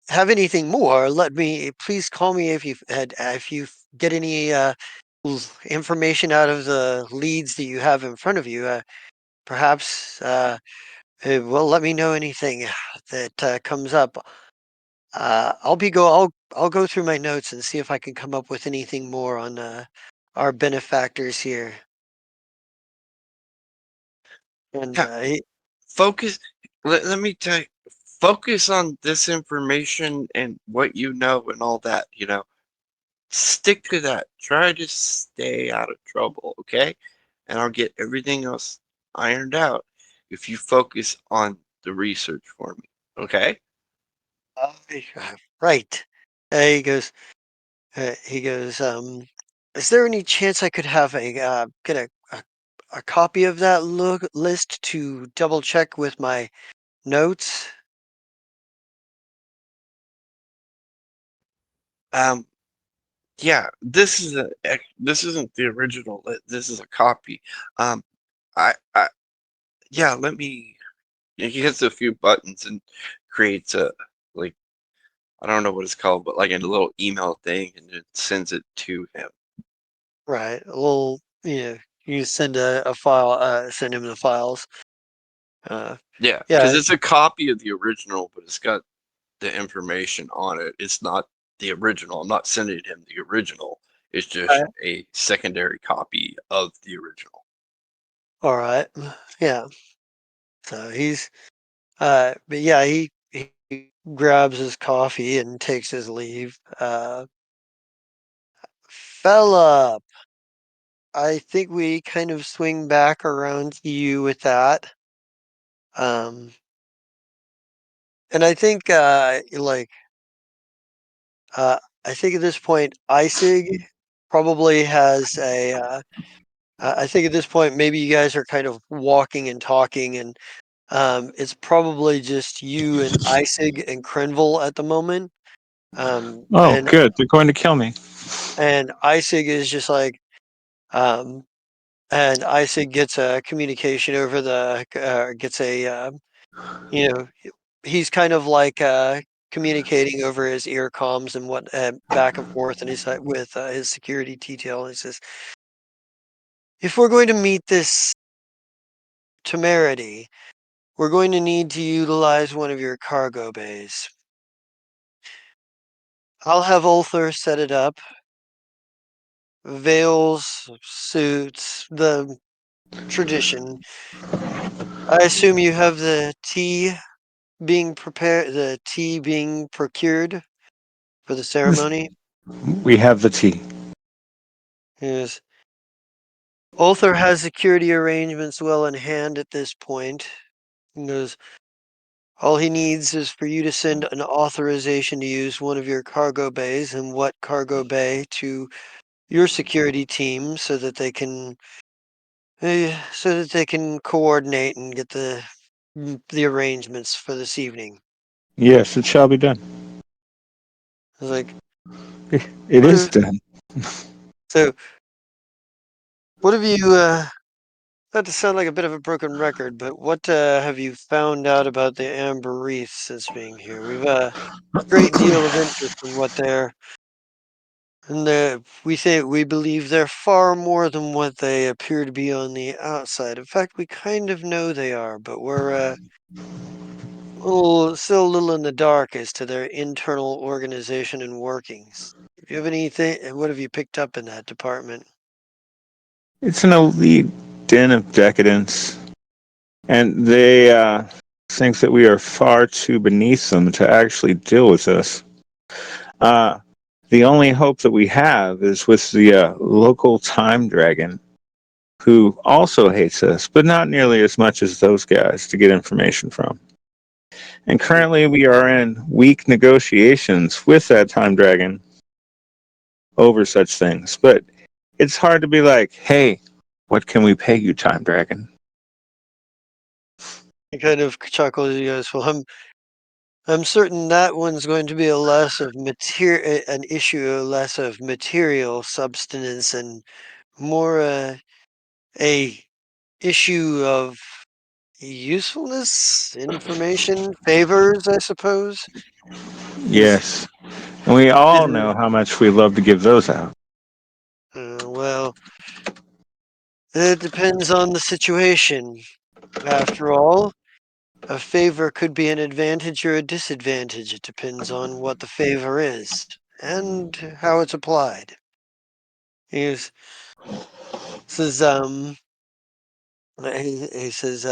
have anything more, please call me if you get any information out of the leads that you have in front of you. Perhaps, well, let me know anything that comes up. I'll go through my notes and see if I can come up with anything more on our benefactors here. And Yeah, focus. Let me tell you, focus on this information and what you know and all that. Stick to that. Try to stay out of trouble, okay? And I'll get everything else ironed out if you focus on the research for me, okay? uh, right. He goes. He goes. Is there any chance I could have get a copy of that list to double check with my notes? Um, yeah, this isn't the original. This is a copy. Um, I yeah, let me. He hits a few buttons and creates a like I don't know what it's called, but like a little email thing, and it sends it to him. Right. Well, you send a file. Send him the files. Uh, Yeah, because yeah. it's a copy of the original, but it's got the information on it. It's not the original. I'm not sending him the original. It's just a secondary copy of the original. All right. Yeah. So but yeah, he grabs his coffee and takes his leave. Fella, I think we kind of swing back around to you with that. Um, and I think, I think at this point, ISIG probably has I think at this point, maybe you guys are kind of walking and talking, and it's probably just you and ISIG and Krenville at the moment. Um, Oh, and good. They're going to kill me. and ISIG is just like, um, and ISIG gets a communication over gets a, you know, he's kind of like communicating over his ear comms and what back and forth, and he's like with his security detail. And he says, if we're going to meet this temerity, we're going to need to utilize one of your cargo bays. I'll have Ulthar set it up. Veils, suits, the tradition. I assume you have the tea being procured for the ceremony. We have the tea. Yes. Ulthar has security arrangements well in hand at this point. He goes, all he needs is for you to send an authorization to use one of your cargo bays and what cargo bay to your security team so that they can coordinate and get the arrangements for this evening. Yes, it shall be done. I was like, It what is have, done. so what have you not to sound like a bit of a broken record, but what have you found out about the Amber Wreath since being here? We've a great deal of interest in what they're and we believe they're far more than what they appear to be on the outside. In fact, we kind of know they are, but we're still a little in the dark as to their internal organization and workings. If you have anything, what have you picked up in that department? It's an elite den of decadence, and they think that we are far too beneath them to actually deal with us. Uh, the only hope that we have is with the local time dragon, who also hates us, but not nearly as much as those guys to get information from. And currently, we are in weak negotiations with that time dragon over such things. But it's hard to be like, hey, what can we pay you, time dragon? He kind of chuckles. He goes, "Well, I'm certain that one's going to be an issue less of material substance and more a issue of usefulness, information, favors, I suppose. Is Yes. And we all know how much we love to give those out. well, it depends on the situation. After all, a favor could be an advantage or a disadvantage. It depends on what the favor is and how it's applied. He says, he says,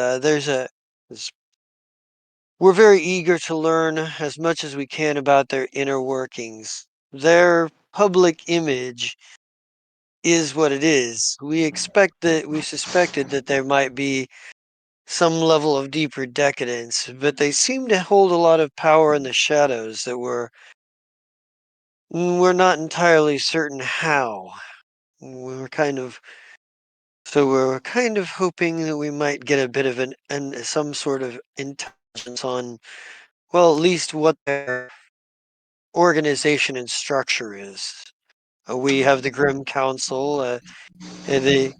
we're very eager to learn as much as we can about their inner workings. Their public image is what it is. We suspected that there might be some level of deeper decadence, but they seem to hold a lot of power in the shadows that we're not entirely certain how. We're kind of we're kind of hoping that we might get a bit of some sort of intelligence on, well, at least what their organization and structure is. We have the Grim Council, and a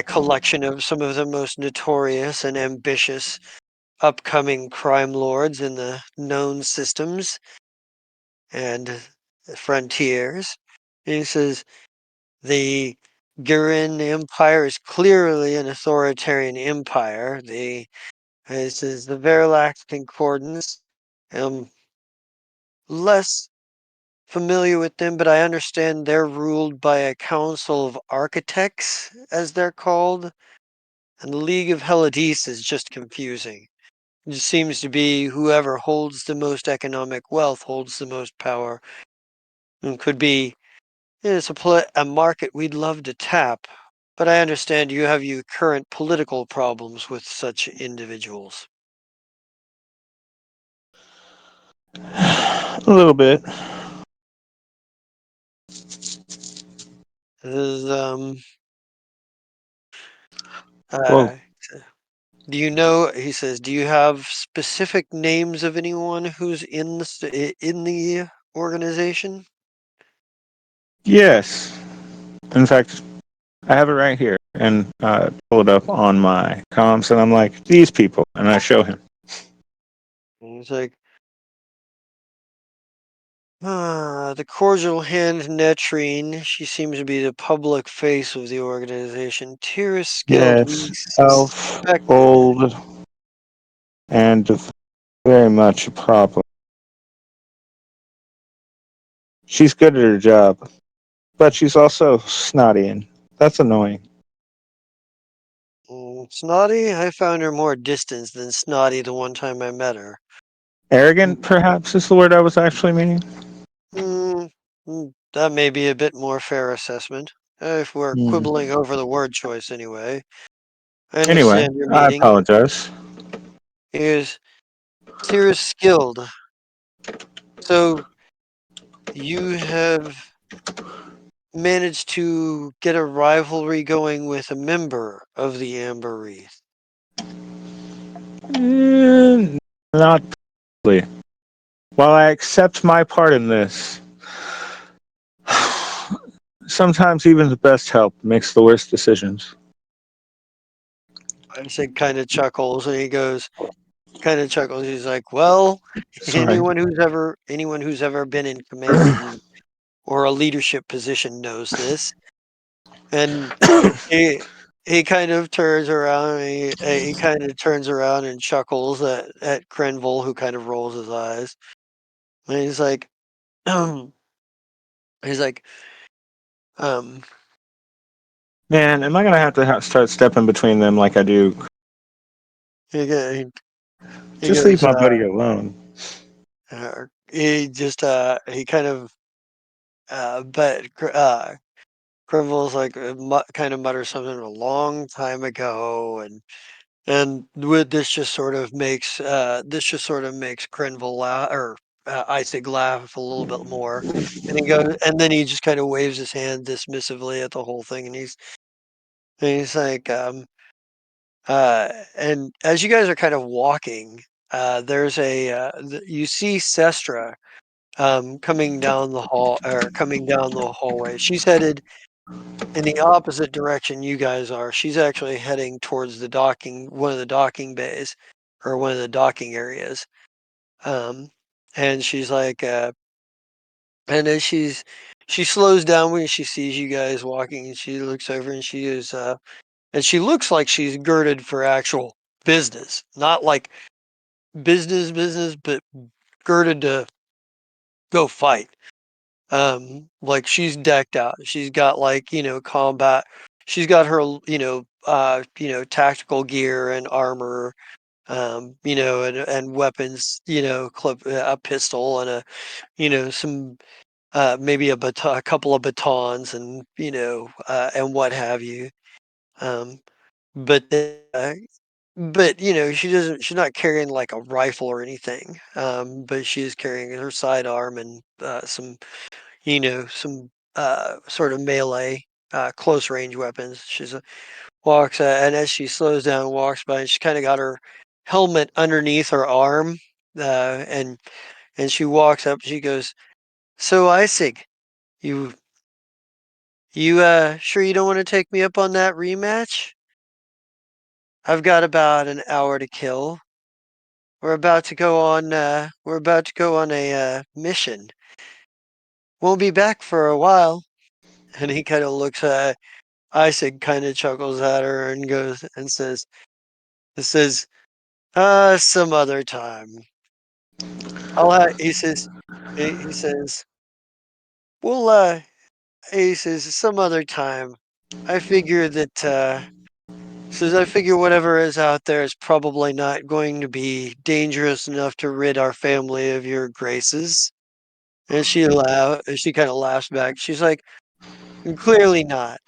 collection of some of the most notorious and ambitious upcoming crime lords in the known systems and frontiers. And he says the Gurin Empire is clearly an authoritarian empire. This is the Verlax Concordance. I'm less familiar with them, but I understand they're ruled by a council of architects, as they're called. And the League of Helladis is just confusing. It just seems to be whoever holds the most economic wealth holds the most power. And could be it's a market we'd love to tap, but I understand you have your current political problems with such individuals. A little bit. Is, Well, uh, do you know? He says, "Do you have specific names of anyone who's in the organization?" yes. In fact, I have it right here and pull it up on my comms, and I'm like, these people, and I show him. And he's like, the cordial hand Netrine. She seems to be the public face of the organization. Tyrus Skilled, we Yes, elf, suspected. old, and very much a problem. She's good at her job, but she's also snotty, and that's annoying. Snotty? I found her more distant than snotty the one time I met her. Arrogant, perhaps, is the word I was actually meaning. Mm, that may be a bit more fair assessment. If we're Hmm. quibbling over the word choice anyway. I Anyway, understand your I meaning. apologize. Here's Tyrus Skilled. So you have managed to get a rivalry going with a member of the Amber Wreath. Not really. While I accept my part in this, sometimes even the best help makes the worst decisions. Isaac kind of chuckles and he goes, kind of chuckles. He's like, "Well, Sorry. anyone who's ever been in command or a leadership position knows this." And he he kind of turns around. He kind of turns around and chuckles at Krenville, who kind of rolls his eyes. And he's like, he's like, um, Man, am I gonna have to start stepping between them like I do? he, go- he Just leave goes, my buddy alone. he just he kind of but Krenville's like kind of mutters something a long time ago, and with this just sort of makes Krenville laugh or Isaac laugh a little bit more, and then he just kind of waves his hand dismissively at the whole thing, and he's like, and as you guys are kind of walking, there's you see Sestra coming down the hallway. She's headed in the opposite direction you guys are. She's actually heading towards one of the docking bays, or one of the docking areas. And she's like, and then she slows down when she sees you guys walking, and she looks over and and she looks like she's girded for actual business, not like business, but girded to go fight. Like she's decked out. She's got like, combat. She's got her, tactical gear and armor, and weapons, a pistol and some, maybe a couple of batons and, and what have you. Um, but, but she's not carrying like a rifle or anything. But she is carrying her sidearm and, some sort of melee, close range weapons. Walks, and as she slows down, walks by, and she kind of got her helmet underneath her arm, and she walks up. She goes, "So Isig, you sure you don't want to take me up on that rematch? I've got about an hour to kill. We're about to go on a mission. Won't be back for a while." And he kind of looks at Isaac, kind of chuckles at her and goes and says, some other time. He says, he says, well, he says, some other time. I figure that, I figure whatever is out there is probably not going to be dangerous enough to rid our family of your graces. And she kind of laughs back. She's like, clearly not.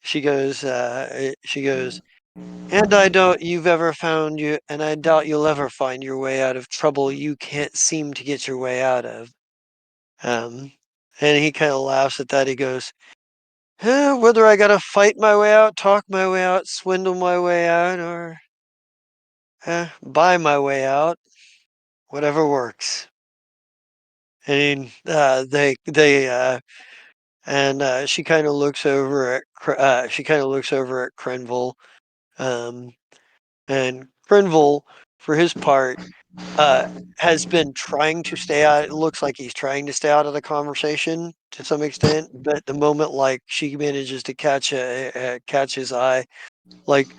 She goes, and I doubt you'll ever find your way out of trouble you can't seem to get your way out of. Um, and he kind of laughs at that. He goes, whether I gotta fight my way out, talk my way out, swindle my way out, or buy my way out, whatever works. And she kind of looks over at Krenville, um, and Krenville, for his part, uh, has been trying to stay out. It looks like he's trying to stay out of the conversation to some extent, but the moment like she manages to catch his eye, like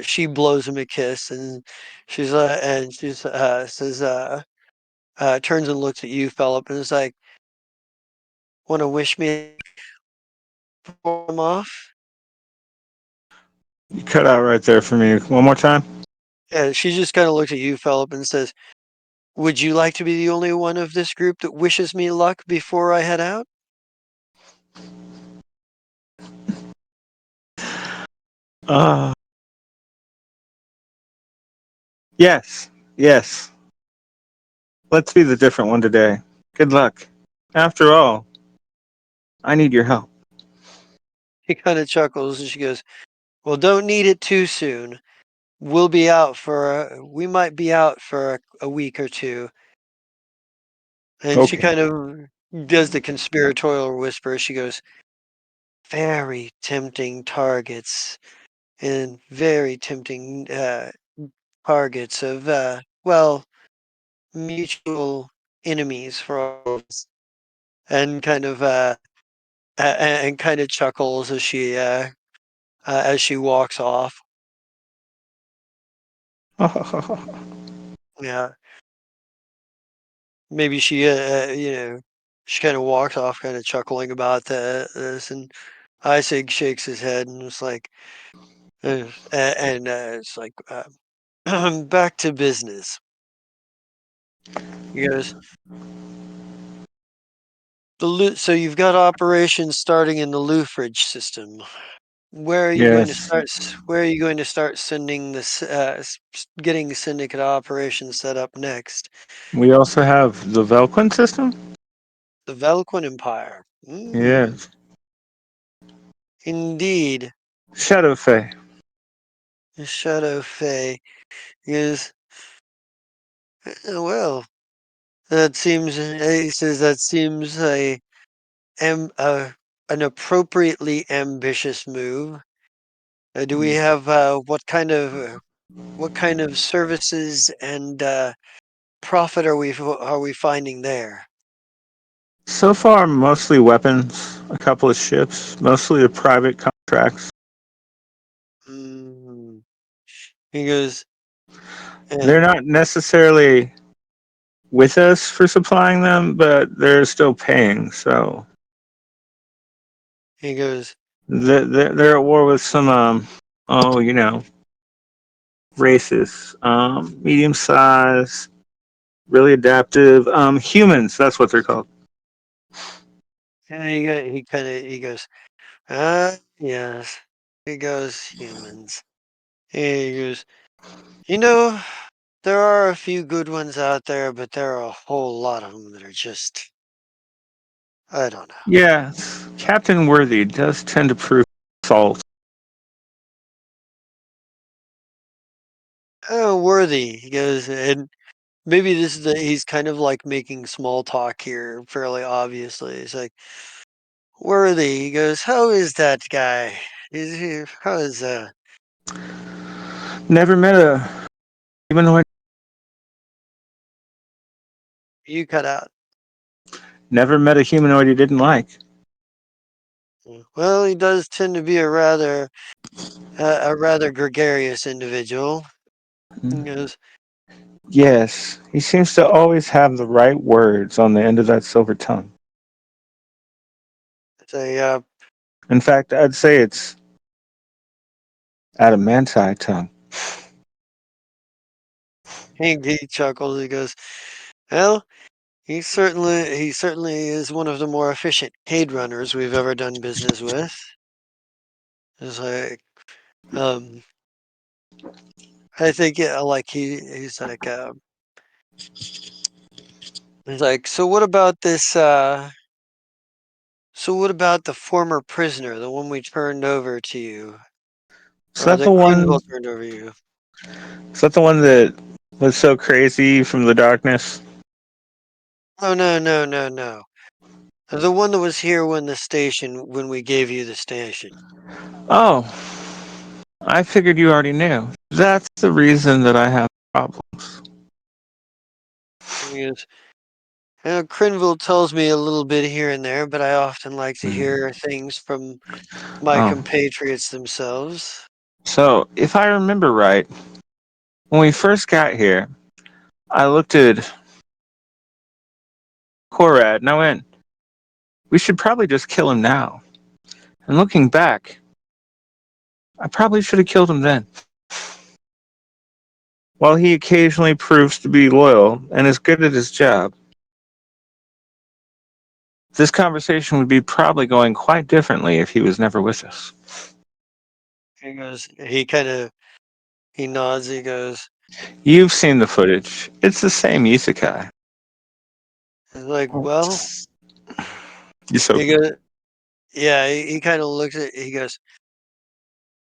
she blows him a kiss, and she's says turns and looks at you, Philip, and is like, "Want to wish me before I'm off?" You cut out right there for me. One more time. And she just kind of looks at you, Philip, and says, "Would you like to be the only one of this group that wishes me luck before I head out?" Uh, yes, yes. Let's be the different one today. Good luck. After all, I need your help. He kind of chuckles, and she goes, "Well, don't need it too soon. We might be out for a week or two." And she Okay. kind of does the conspiratorial whisper. She goes, "Very tempting targets, and very tempting targets of, mutual enemies for all of us." And kind of, and kind of chuckles as she walks off. Yeah. Maybe she kind of walks off, kind of chuckling about this, and Isaac shakes his head and was like, it's like, back to business. He goes, so you've got operations starting in the Loofridge system. Where are you going to Yes. start? Where are you going to start sending getting syndicate operations set up next? We also have the Velquin system. The Velquin Empire. Yes. Indeed. Shadowfey. The Shadow Fae is, well, he says that seems an appropriately ambitious move. Do we have what kind of services and profit are we finding there? So far, mostly weapons, a couple of ships, mostly the private contracts. Mm. He goes, They're and not necessarily with us for supplying them, but they're still paying. So he goes, they're at war with some, oh, races, medium size, really adaptive, humans. That's what they're called. and he goes, yes. He goes, humans. He goes, you know, there are a few good ones out there, but there are a whole lot of them that are just, I don't know. Yeah, Captain Worthy does tend to prove salt. Oh, worthy. He goes, and maybe he's kind of like making small talk here, fairly obviously. He's like, worthy. He goes, how is that guy? How is, Never met a humanoid. you cut out? Never met a humanoid he didn't like. Well, he does tend to be a rather gregarious individual. He goes, Yes, he seems to always have the right words on the end of that silver tongue. say, In fact, I'd say it's adamantine tongue. he chuckles. He goes, well, he certainly is one of the more efficient cade runners we've ever done business with. It's like, um, I think yeah, like he's like, so what about this? So what about the former prisoner, the one we turned over to you, Is or that that the one? Crinville turned over to you? Is that the one that was so crazy from the darkness? Oh no, no, no, no. The one that was here when we gave you the station. Oh, I figured you already knew. That's the reason that I have problems. He goes, Crinville tells me a little bit here and there, but I often like to Hmm. hear things from my Oh, compatriots themselves. so if I remember right, when we first got here, I looked at Korad and I went, we should probably just kill him now. And looking back, I probably should have killed him then. While he occasionally proves to be loyal and is good at his job, this conversation would be probably going quite differently if he was never with us. He goes, he nods, he goes, You've seen the footage. It's the same isekai. he's like, well, You're so he goes, yeah, he kind of looks at, he goes,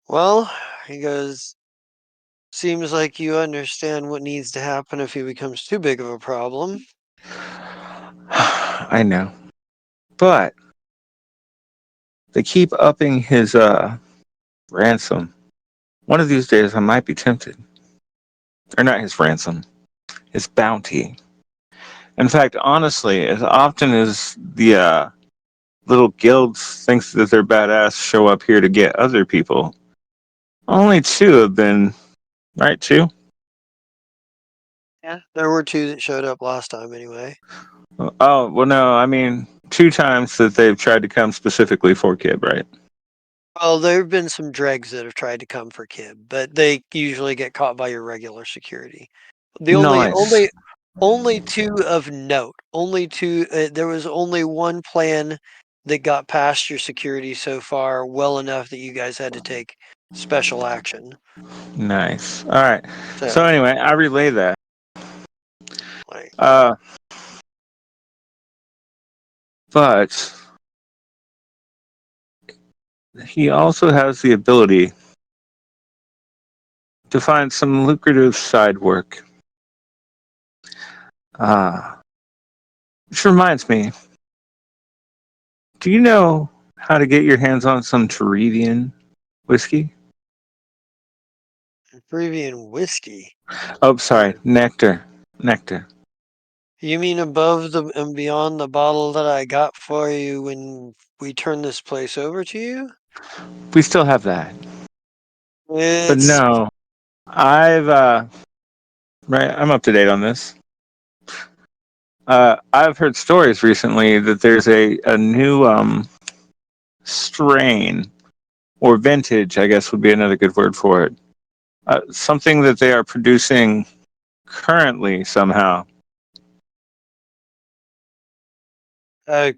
well, he goes, seems like you understand what needs to happen if he becomes too big of a problem. I know. But they keep upping his ransom. One of these days I might be tempted. Or not his ransom, his bounty. In fact, honestly, as often as the little guilds thinks that they're badass show up here to get other people, only two have been right two. Yeah. There were two that showed up last time anyway. Oh well, no, I mean 2 times that they've tried to come specifically for Kib, right? Well, there have been some dregs that have tried to come for Kib, but they usually get caught by your regular security. The only Nice. only only two of note. Only two. There was only one plan that got past your security so far, well enough that you guys had to take special action. Nice. All right. So So, anyway, I relay that. like, Uh, but he also has the ability to find some lucrative side work. Which reminds me, do you know how to get your hands on some Terevian whiskey. Peruvian whiskey. Oh, sorry, nectar. Nectar. You mean above the and beyond the bottle that I got for you when we turned this place over to you? We still have that. But It's no, I've right. I'm up to date on this. I've heard stories recently that there's a new strain or vintage, I guess would be another good word for it. Something that they are producing currently somehow. a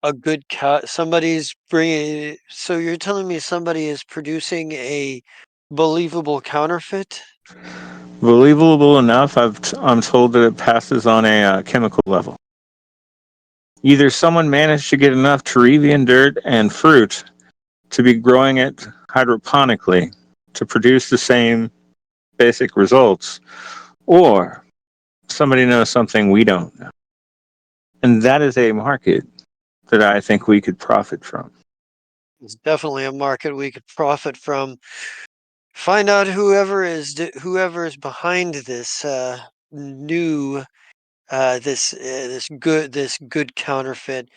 a good cut. Somebody's bringing. So you're telling me somebody is producing a believable counterfeit? Believable enough, I'm told that it passes on a chemical level. Either someone managed to get enough Terevian dirt and fruit to be growing it hydroponically to produce the same basic results, or somebody knows something we don't know. And that is a market that I think we could profit from. It's definitely a market we could profit from. Find out whoever is behind this new this good counterfeit.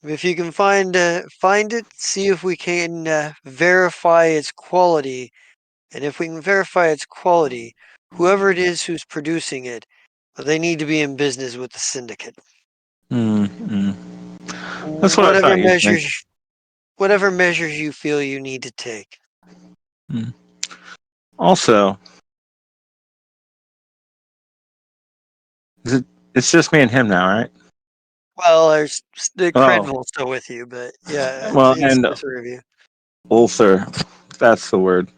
If you can find it, see if we can verify its quality. And if we can verify its quality, whoever it is who's producing it, they need to be in business with the syndicate. Mm-hmm. That's what I Whatever thought you'd think. measures, whatever measures you feel you need to take. Mm. Also, it's just me and him now, right? Well, there's the Oh, Crenville's still with you, but yeah, well, it's and the three of you. Ulcer. That's the word.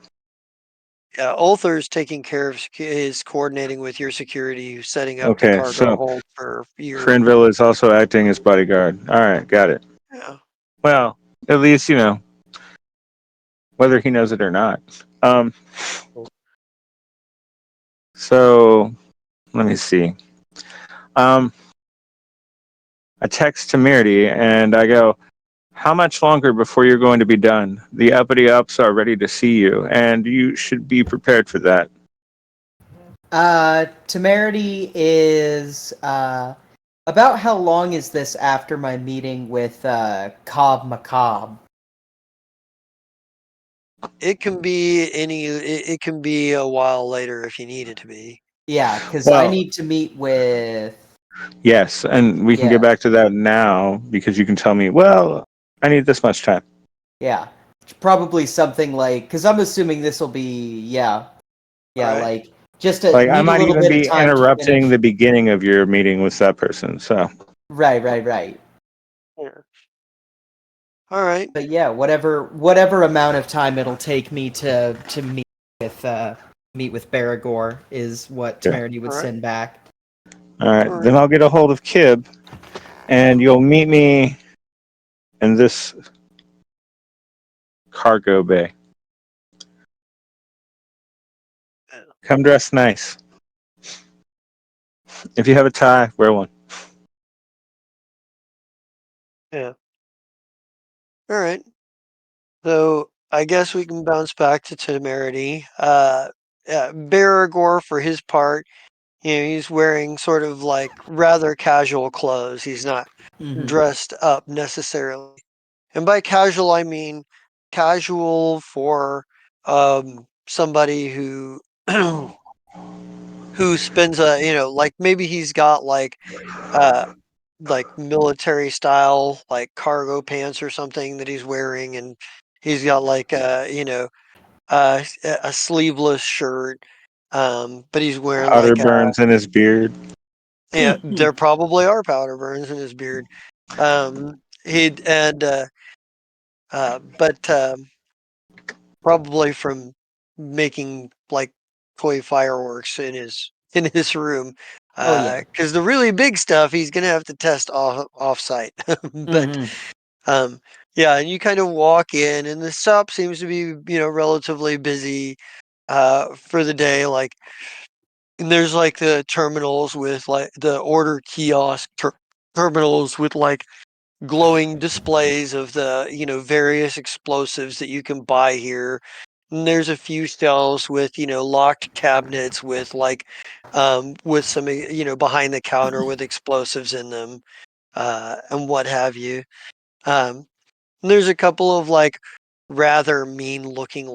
Yeah, Ulther's taking care of is coordinating with your security, setting up the Okay, cargo so hold for your. Crinville is also acting as bodyguard. All right, got it. Yeah. Well, at least you know whether he knows it or not. So let me see. Um, I text to Mirdy and I go, "How much longer before you're going to be done? The uppity ups are ready to see you, and you should be prepared for that." Temerity is about how long is this after my meeting with Cobb Macabre? It can be it can be a while later if you need it to be. Yeah, because I Well, need to meet with. yes, and we can Yeah, get back to that now because you can tell me, well, I need this much time. yeah. Probably something like, because I'm assuming this will be, All yeah, right. like just to Like, I need a might little even bit of be time to interrupting finish. the beginning of your meeting with that person. So, Right. Yeah. All right. But yeah, whatever amount of time it'll take me to meet with Baragor is what yeah. Temerity would All right. send back. All right. All Then right. I'll get a hold of Kib, and you'll meet me in this cargo bay. Come dressed nice. If you have a tie, wear one. Yeah. All right. So I guess we can bounce back to Temerity. Baragor, for his part, he's wearing sort of like rather casual clothes. He's not Mm-hmm. dressed up necessarily. And by casual, I mean casual for somebody who who spends like maybe he's got uh like military style like cargo pants or something that he's wearing, and he's got like a sleeveless shirt, but he's wearing Powder like burns in his beard. yeah, there probably are powder burns in his beard. He'd and but probably from making like toy fireworks in his room. Oh yeah. Because the really big stuff he's gonna have to test off site. But Mm-hmm. um, yeah, and you kind of walk in, and the shop seems to be relatively busy for the day. Like, and there's like the terminals with like the order kiosk terminals with like glowing displays of the various explosives that you can buy here. And there's a few shelves with locked cabinets with with some behind the counter with explosives in them, and what have you. And there's a couple of rather mean looking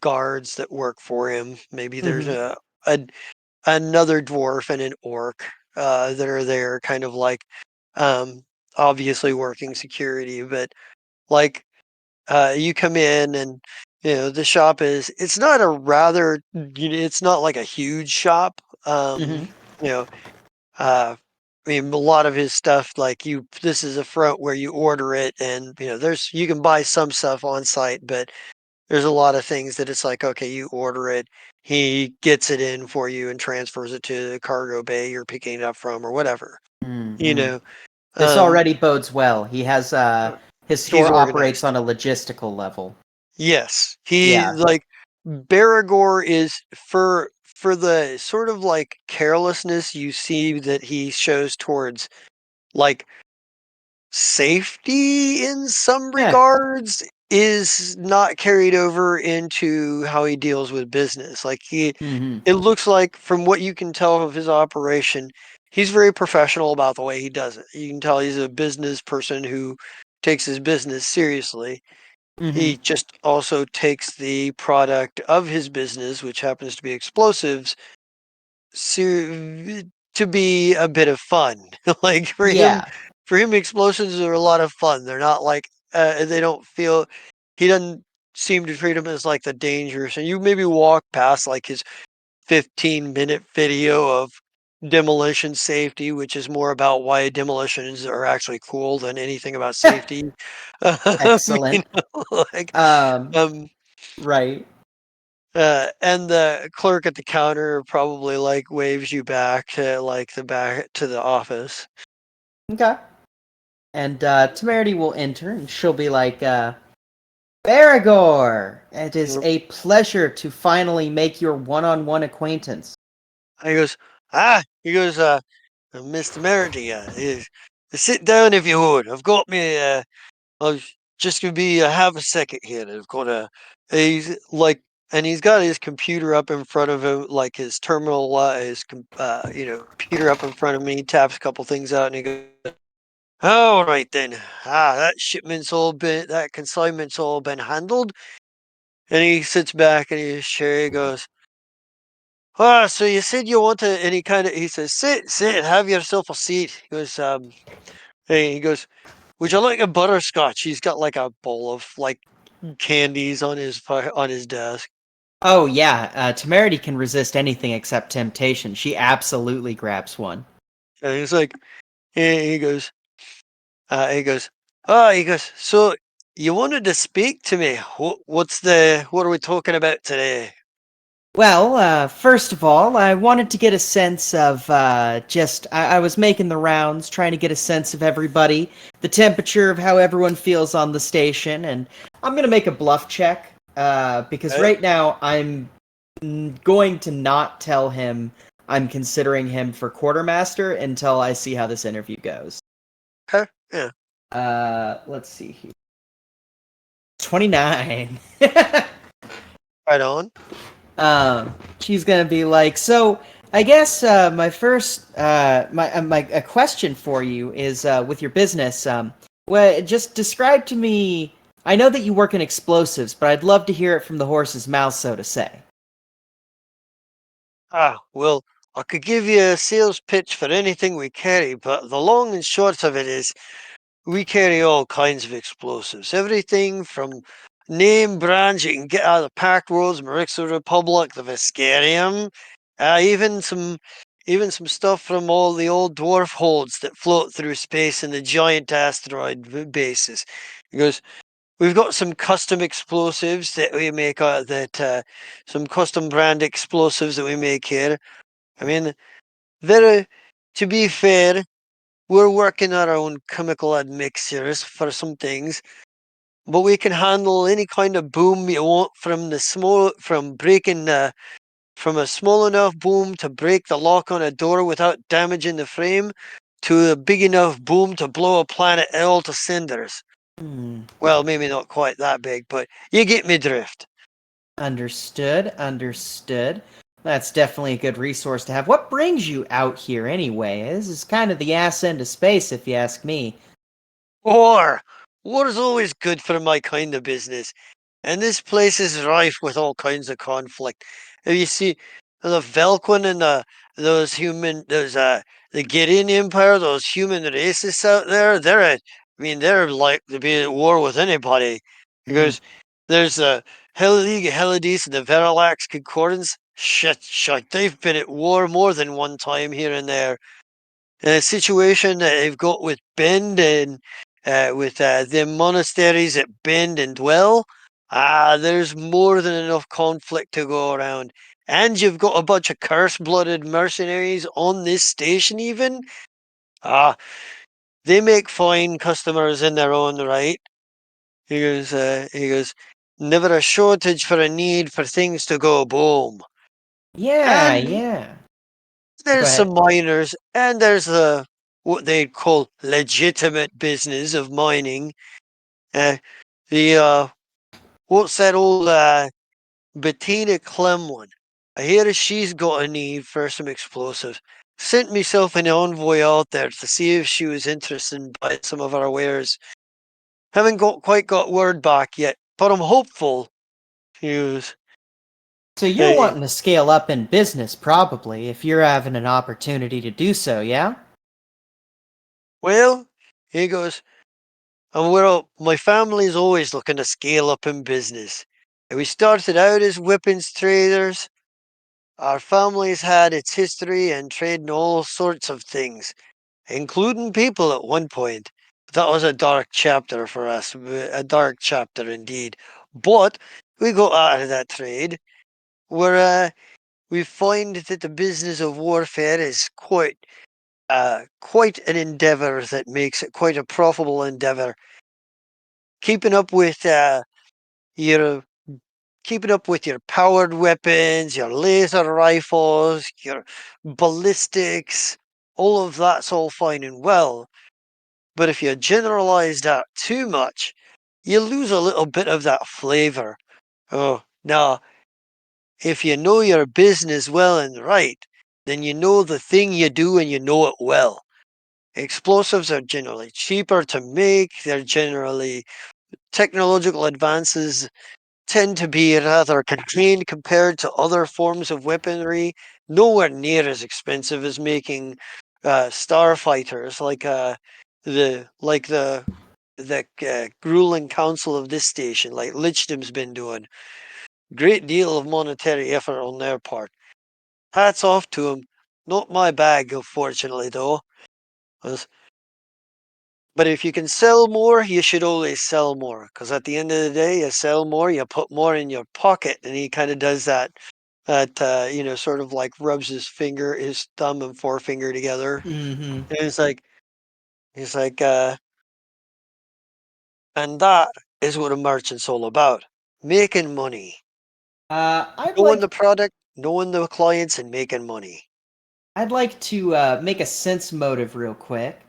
guards that work for him. Maybe there's a another dwarf and an orc that are there, kind of um, obviously working security. But like you come in and the shop it's not a rather it's not like a huge shop. Mm-hmm. You know, uh, I mean, a lot of his stuff, this is a front where you order it, and you can buy some stuff on site, but there's a lot of things that it's like, okay, you order it, he gets it in for you and transfers it to the cargo bay you're picking it up from, or whatever. You Mm-hmm. know, This um, already bodes well. He has his he's store operates organized. on a logistical level. Yes, Yeah. Baragor is for the sort of carelessness you see that he shows towards like safety in some Yeah. regards is not carried over into how he deals with business. Mm-hmm. It looks like from what you can tell of his operation, he's very professional about the way he does it. You can tell he's a business person who takes his business seriously. Mm-hmm. He just also takes the product of his business, which happens to be explosives, to be a bit of fun. Like Yeah. for him, explosives are a lot of fun. They're not they don't feel. He doesn't seem to treat them as the dangerous. And you maybe walk past his 15-minute video of demolition safety, which is more about why demolitions are actually cool than anything about safety. Excellent. Like, Um, um, right. and the clerk at the counter probably waves you back to the back to the office. Okay. And Temerity will enter, and she'll be like, Baragor! It is And a pleasure to finally make your one-on-one acquaintance. he goes, Mr. Merity, sit down if you would. I've got me, I was just gonna be have a second here. I've got he's and he's got his computer up in front of him, like his terminal, computer up in front of me. He taps a couple things out, and he goes, "All right then. That consignment's all been handled." And he sits back in his chair. He goes, "Ah, so you said you want to," and he says, sit, have yourself a seat. He goes, hey, he goes, "Would you like a butterscotch?" He's got a bowl of candies on on his desk. Oh, yeah, Temerity can resist anything except temptation. She absolutely grabs one. And he's like, he goes, he goes, oh, he goes, "So you wanted to speak to me? What are we talking about today?" Well, first of all, I wanted to get a sense of I was making the rounds, trying to get a sense of everybody, the temperature of how everyone feels on the station, and I'm going to make a bluff check because Okay, right now I'm going to not tell him I'm considering him for quartermaster until I see how this interview goes. okay, yeah, Let's see here. 29. right on. She's gonna be like, so I guess my first my a question for you is with your business. Well, just describe to me. I know that you work in explosives, but I'd love to hear it from the horse's mouth, so to say. Well, I could give you a sales pitch for anything we carry, but the long and short of it is we carry all kinds of explosives. Everything from name brands you can get out of the packed roads, Marixa Republic, the Viscarium, even some stuff from all the old dwarf holds that float through space in the giant asteroid bases. Because we've got some custom explosives that we make some custom brand explosives that we make here. I mean, they're to be fair, we're working on our own chemical admixtures for some things, but we can handle any kind of boom you want from a small enough boom to break the lock on a door without damaging the frame, to a big enough boom to blow a planet all to cinders. Hmm. Well, maybe not quite that big, but you get me drift. Understood. Understood. That's definitely a good resource to have. What brings you out here anyway? This is kind of the ass end of space, if you ask me. War! War is always good for my kind of business. And this place is rife with all kinds of conflict. If you see the Velquin and the Gideon Empire, those human racists out there, they're like to be at war with anybody. Mm. Because there's the Hell League of Helidis and the Verilax Concordance. Shit, they've been at war more than one time here and there. And the situation that they've got with Bend and with the monasteries at Bend and Dwell, there's more than enough conflict to go around. And you've got a bunch of curse-blooded mercenaries on this station even. Ah, they make fine customers in their own right. He goes, never a shortage for a need for things to go boom. Yeah, And yeah. Go there's ahead. some miners, and there's the what they'd call legitimate business of mining. Uh, the what's that old Bettina Clem one? I hear she's got a need for some explosives. Sent myself an envoy out there to see if she was interested in buying some of our wares. Haven't quite got word back yet, but I'm hopeful. He was, So you're hey, wanting to scale up in business, probably, if you're having an opportunity to do so, yeah? well, he goes, and my family's always looking to scale up in business. And we started out as weapons traders. Our family's had its history and trading all sorts of things, including people at one point. That was a dark chapter for us, a dark chapter indeed. But we got out of that trade. Where we find that the business of warfare is quite an endeavor that makes it quite a profitable endeavor. Keeping up with your keeping up with your powered weapons, your laser rifles, your ballistics, all of that's all fine and well. But if you generalize that too much, you lose a little bit of that flavor. Oh, now, if you know your business well and right, then you know the thing you do and you know it well. Explosives are generally cheaper to make, they're generally technological advances tend to be rather contained compared to other forms of weaponry, nowhere near as expensive as making starfighters like the grueling council of this station, like Lichdim's been doing. Great deal of monetary effort on their part. Hats off to 'em. Not my bag, unfortunately, though. As- But if you can sell more, you should always sell more. Because at the end of the day, you sell more, you put more in your pocket. And he kind of does that. Sort of like rubs his thumb and forefinger together. Mm-hmm. And he's like, and that is what a merchant's all about. Making money. I'd Knowing like the product, knowing the clients, and making money. I'd like to make a sense motive real quick.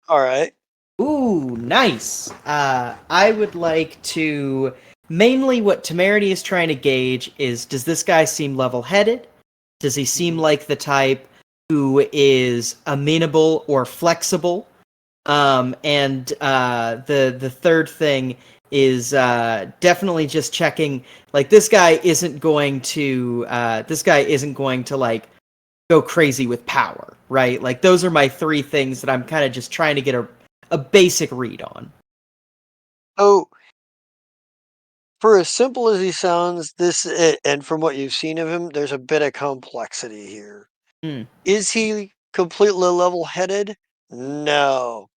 All right. Ooh, nice. I would like to mainly what Temerity is trying to gauge is does this guy seem level-headed? Does he seem like the type who is amenable or flexible? And the third thing is definitely just checking like this guy isn't going to like go crazy with power, right? Like those are my three things that I'm kind of just trying to get a basic read on. So, for as simple as he sounds, and from what you've seen of him, there's a bit of complexity here. Hmm. Is he completely level-headed? No,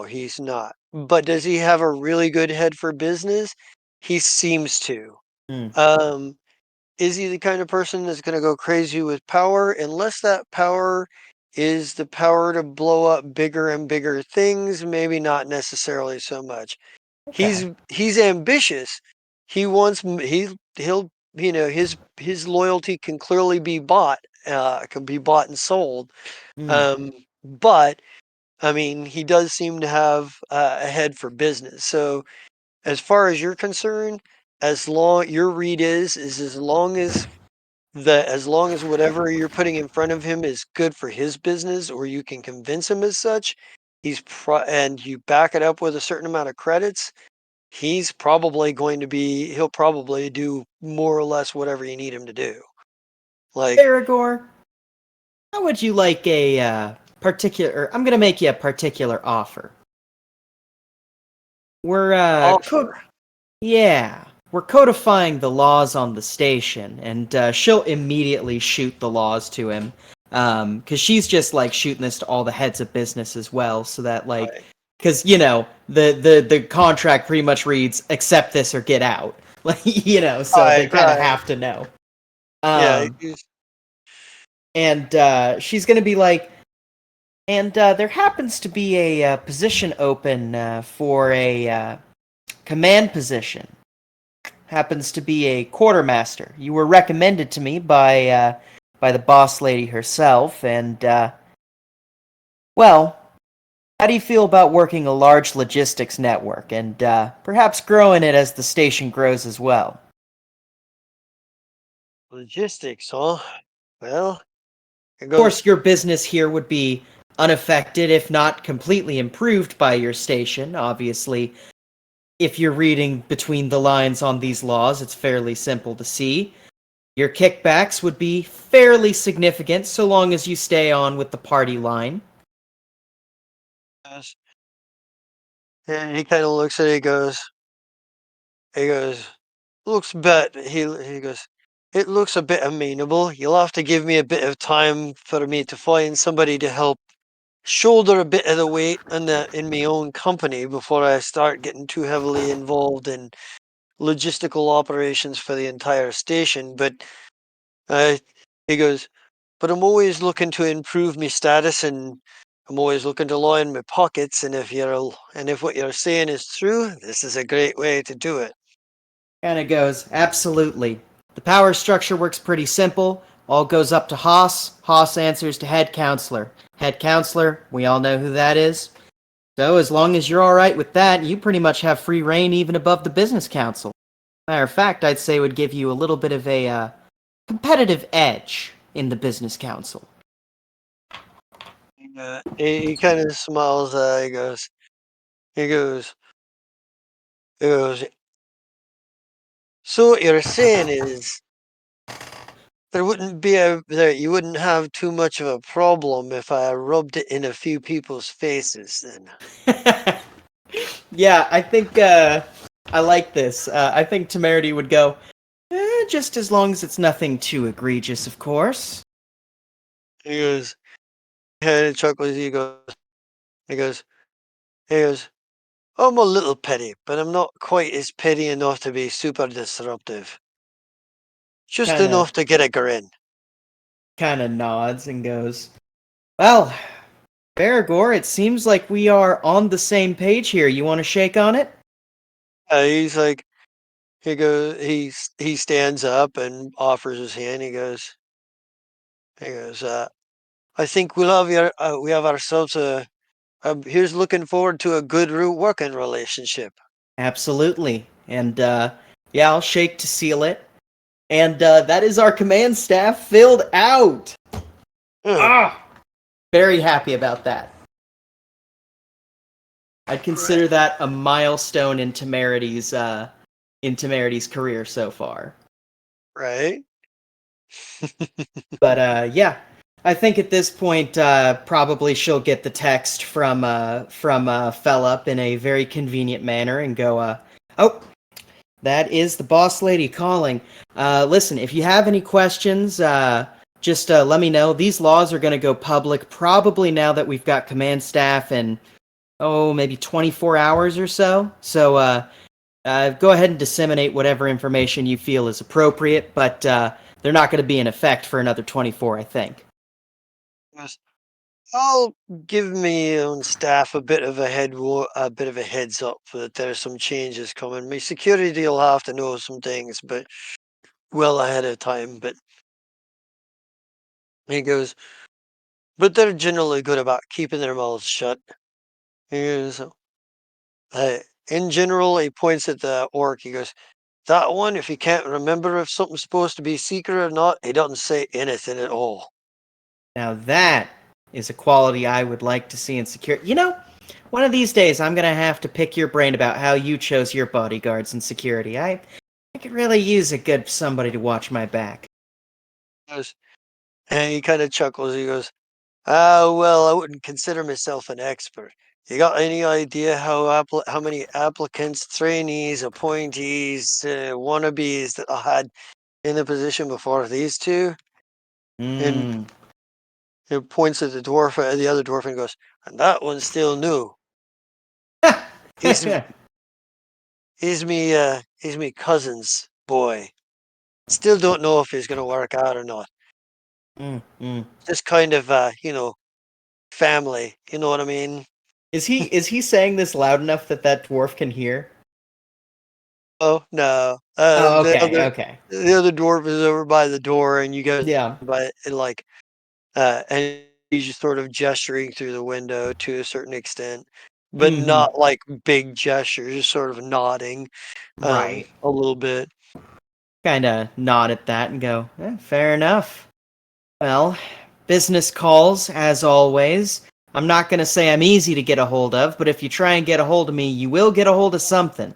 he's not. But does he have a really good head for business? He seems to. Hmm. Um, is he the kind of person that's going to go crazy with power? Unless that power is the power to blow up bigger and bigger things, maybe not necessarily so much. Okay. He's ambitious. He wants he'll his loyalty can clearly be bought. Can be bought and sold. Hmm. Um, but I mean, he does seem to have a head for business. So, as far as you're concerned, as long your read is as long as whatever you're putting in front of him is good for his business, or you can convince him as such, and you back it up with a certain amount of credits, he'll probably do more or less whatever you need him to do. Like, Aragorn, how would you like a particular? I'm gonna make you a particular offer. We're offer. yeah, we're codifying the laws on the station, and she'll immediately shoot the laws to him, because she's just like shooting this to all the heads of business as well, so that like, Right. because you know the contract pretty much reads accept this or get out, like so they kind of Right. have to know. Yeah. And she's gonna be like, and there happens to be a position open for a command position. Happens to be a quartermaster. You were recommended to me by the boss lady herself, and well, how do you feel about working a large logistics network and perhaps growing it as the station grows as well? Logistics, huh? Well, it Of course, goes. your business here would be unaffected, if not completely improved by your station. Obviously, if you're reading between the lines on these laws, it's fairly simple to see. Your kickbacks would be fairly significant so long as you stay on with the party line. Yes. And he kind of looks at it. He goes, looks bit. He goes, it looks a bit amenable. You'll have to give me a bit of time for me to find somebody to help shoulder a bit of the weight in my own company before I start getting too heavily involved in logistical operations for the entire station. But uh, he goes, but I'm always looking to improve my status, and I'm always looking to line my pockets. And if what you're saying is true, this is a great way to do it. And it goes, absolutely. The power structure works pretty simple. All goes up to Haas. Haas answers to head counselor. Head counselor, we all know who that is. So as long as you're alright with that, you pretty much have free reign even above the business council. Matter of fact, I'd say would give you a little bit of a competitive edge in the business council. He kind of smiles. He goes, he goes. So what you're saying is you wouldn't have too much of a problem if I rubbed it in a few people's faces then. Yeah, I think I like this. I think Temerity would go, just as long as it's nothing too egregious, of course. He goes, and chuckles. He goes, he goes. I'm a little petty, but I'm not quite as petty enough to be super disruptive. Just Kind of enough to get a grin. kind of nods and goes, well, Baragor, it seems like we are on the same page here. You want to shake on it? He's like, he stands up and offers his hand. He goes, I think we have ourselves here's looking forward to a good working relationship. Absolutely. And yeah, I'll shake to seal it. And that is our command staff filled out. Huh. Ah, very happy about that. I'd consider that a milestone in Temerity's career so far. Right? But yeah, I think at this point, probably she'll get the text from Fellup in a very convenient manner and go, "Oh, that is the boss lady calling. Listen, if you have any questions, just let me know. These laws are going to go public probably now that we've got command staff and maybe 24 hours or so. So go ahead and disseminate whatever information you feel is appropriate, but they're not going to be in effect for another 24, I think." Yes. I'll give me own staff a bit of a heads up that there's some changes coming. My security will have to know some things, but well ahead of time. But he goes, but they're generally good about keeping their mouths shut. He goes, in general, he points at the orc. He goes, that one, if he can't remember if something's supposed to be secret or not, he doesn't say anything at all. Now that is a quality I would like to see in security. You know, one of these days I'm gonna have to pick your brain about how you chose your bodyguards in security. I could really use a good somebody to watch my back. He goes, and he kind of chuckles. He goes, ah, well, I wouldn't consider myself an expert. You got any idea how many applicants, trainees, appointees, wannabes that I had in the position before these two? And Hmm. he points at the other dwarf, and goes, and that one's still new. He's he's me cousin's boy. Still don't know if he's gonna work out or not. Mm. Just kind of family. You know what I mean? Is he saying this loud enough that that dwarf can hear? Oh no. Oh, okay, okay. The other dwarf is over by the door, and you guys Yeah. by and like and he's just sort of gesturing through the window to a certain extent, but Mm-hmm. not like big gestures, just sort of nodding Right. a little bit. Kind of nod at that and go, fair enough. Well, business calls, as always. I'm not going to say I'm easy to get a hold of, but if you try and get a hold of me, you will get a hold of something.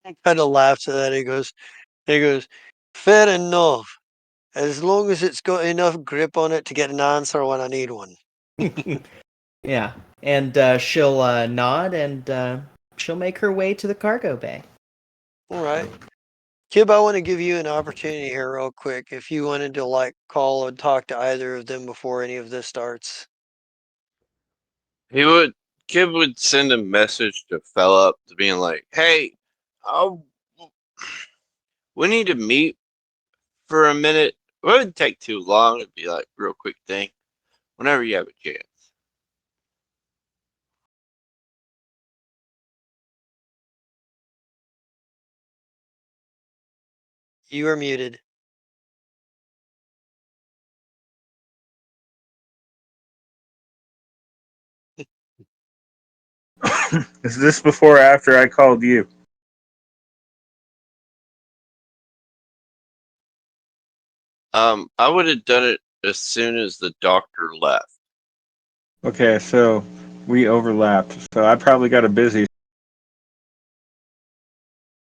He kind of laughs at that. He goes, fair enough. As long as it's got enough grip on it to get an answer when I need one. Yeah. And she'll nod and she'll make her way to the cargo bay. All right. Kib, I want to give you an opportunity here real quick if you wanted to like call and talk to either of them before any of this starts. He would Kid would send a message to Philip to being like, "Hey, oh, we need to meet for a minute. It wouldn't take too long. It'd be like real quick thing. Whenever you have a chance." You are muted. Is this before or after I called you? I would have done it as soon as the doctor left. Okay, so we overlapped. So I probably got a busy.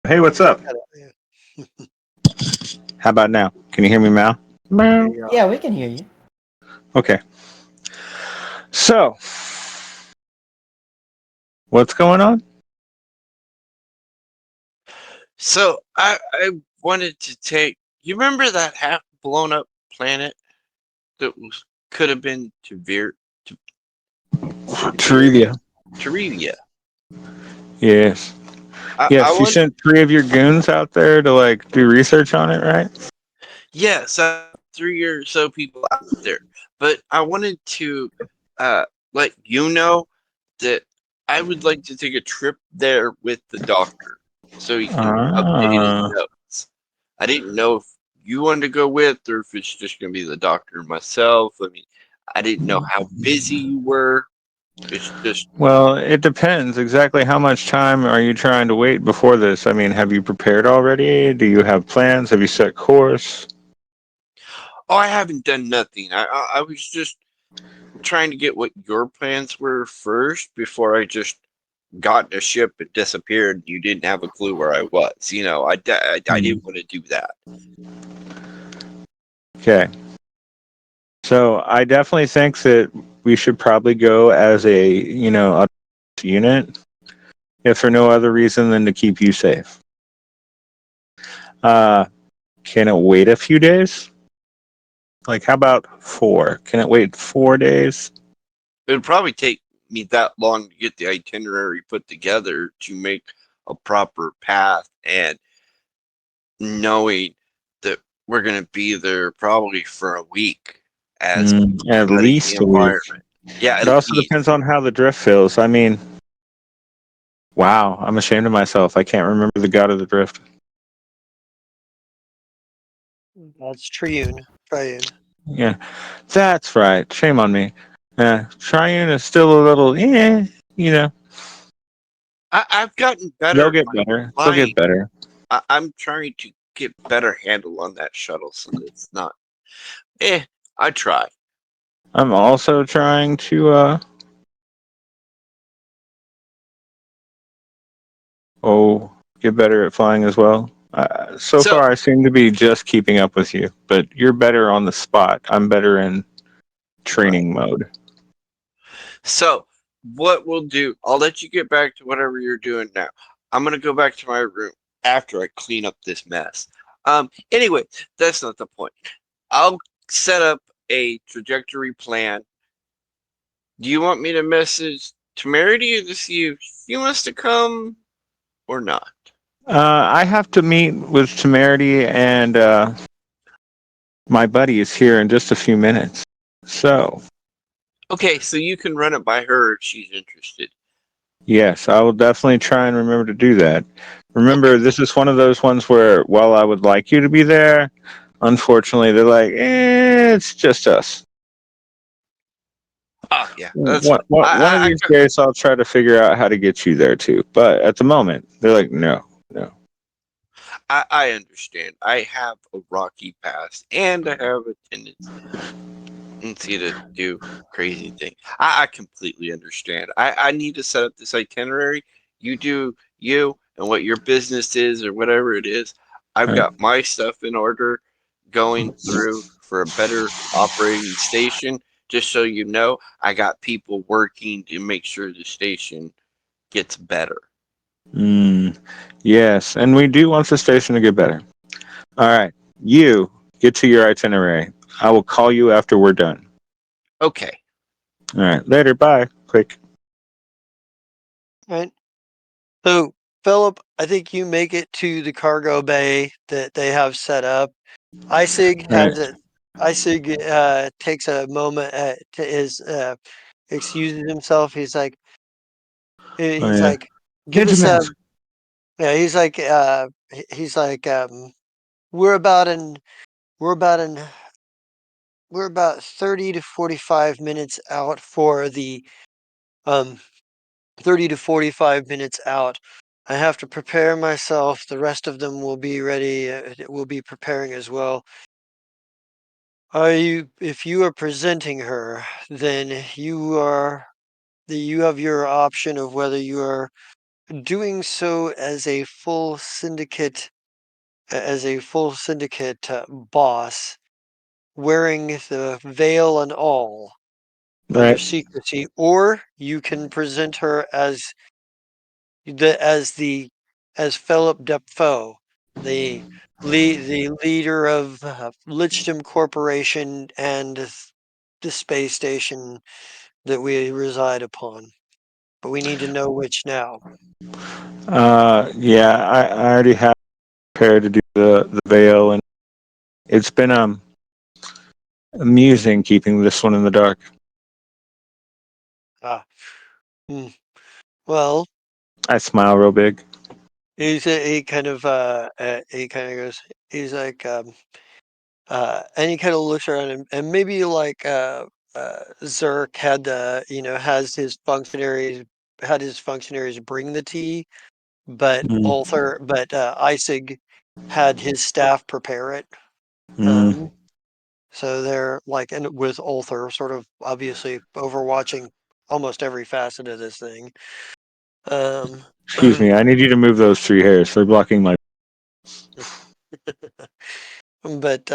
Hey, what's up? Yeah. How about now? Can you hear me, Mal? There you go. Yeah, we can hear you. Okay. So, what's going on? So I wanted to take. You remember that half blown up planet that could have been to Trivia. Terivia? Yes. I Yes, you want. sent 3 of your goons out there to like do research on it, right? Yes, 3 or so people out there, but I wanted to uh, let you know that I would like to take a trip there with the doctor so he can update his Ah. notes. I didn't know if you wanted to go with or if it's just going to be the doctor and myself. I mean, I didn't know how busy you were. It's just, Well, it depends. Exactly how much time are you trying to wait before this? I mean, have you prepared already? Do you have plans? Have you set course? oh, I haven't done nothing. I was just trying to get what your plans were first before I just got in a ship and disappeared. You didn't have a clue where I was. I didn't want to do that. Okay. So I definitely think that we should probably go as a unit, if for no other reason than to keep you safe. Uh, can it wait a few days? Like, how about 4? Can it wait 4 days? It would probably take me that long to get the itinerary put together to make a proper path and knowing that we're going to be there probably for a week as At studying the least a week. environment. Yeah, It at also least. depends on how the drift feels. I mean, wow, I'm ashamed of myself. I can't remember the god of the drift. That's Triune. Triune. Yeah, that's right. Shame on me. Triune is still a little, you know. I've gotten They'll better. get better. They'll My get better. I'm trying to get better handle on that shuttle so that it's not. Eh, I try. I'm also trying to get better at flying as well. So So far, I seem to be just keeping up with you, but you're better on the spot. I'm better in right. training mode. So what we'll do, I'll let you get back to whatever you're doing now. I'm gonna go back to my room after I clean up this mess. Anyway, that's not the point. I'll set up a trajectory plan. Do you want me to message Temerity to see if he wants to come or not? I have to meet with Temerity, and my buddy is here in just a few minutes. So, Okay, so you can run it by her if she's interested. yes, I will definitely try and remember to do that. Okay. Remember, this is one of those ones where, while I would like you to be there, unfortunately, they're like, it's just us. Oh yeah, that's fine. One of these days, I'll try to figure out how to get you there too. But at the moment, they're like, no, no. I understand. I have a rocky past and I have a tendency to do crazy things. I completely understand. I need to set up this itinerary. You do you and what your business is or whatever it is. I've Right. got my stuff in order going through for a better operating station. Just so you know, I got people working to make sure the station gets better. Mm, yes, and we do want the station to get better. All right, you get to your itinerary. I will call you after we're done. Okay. All right, later. Bye. Quick. Right. So, Philip, I think you make it to the cargo bay that they have set up. Isig All right. has it. Isig takes a moment to his excuses himself. Oh He's yeah. like, give Ninja us a mask. yeah. He's like we're about an we're about an we're about 30 to 45 minutes out for the um 30 to 45 minutes out. I have to prepare myself. The rest of them will be ready. Will be preparing as well. If you are presenting her, then you have your option of whether you are doing so as a full syndicate boss, wearing the veil and all under Right. secrecy, or you can present her the as Philip Defoe, the the leader of Lichdom Corporation and the space station that we reside upon. But we need to know which now. Yeah. I already have prepared to do the veil, and it's been amusing keeping this one in the dark. Ah, hmm. Well, I smile real big. he kind of goes. He's like and he kind of looks around and maybe like Zerk had had his functionaries bring the tea, but Mm, Isig had his staff prepare it. mm. Um, so they're like, and with Ulthar sort of obviously overwatching almost every facet of this thing. Um, Excuse me. I need you to move those 3 hairs. They're blocking my. but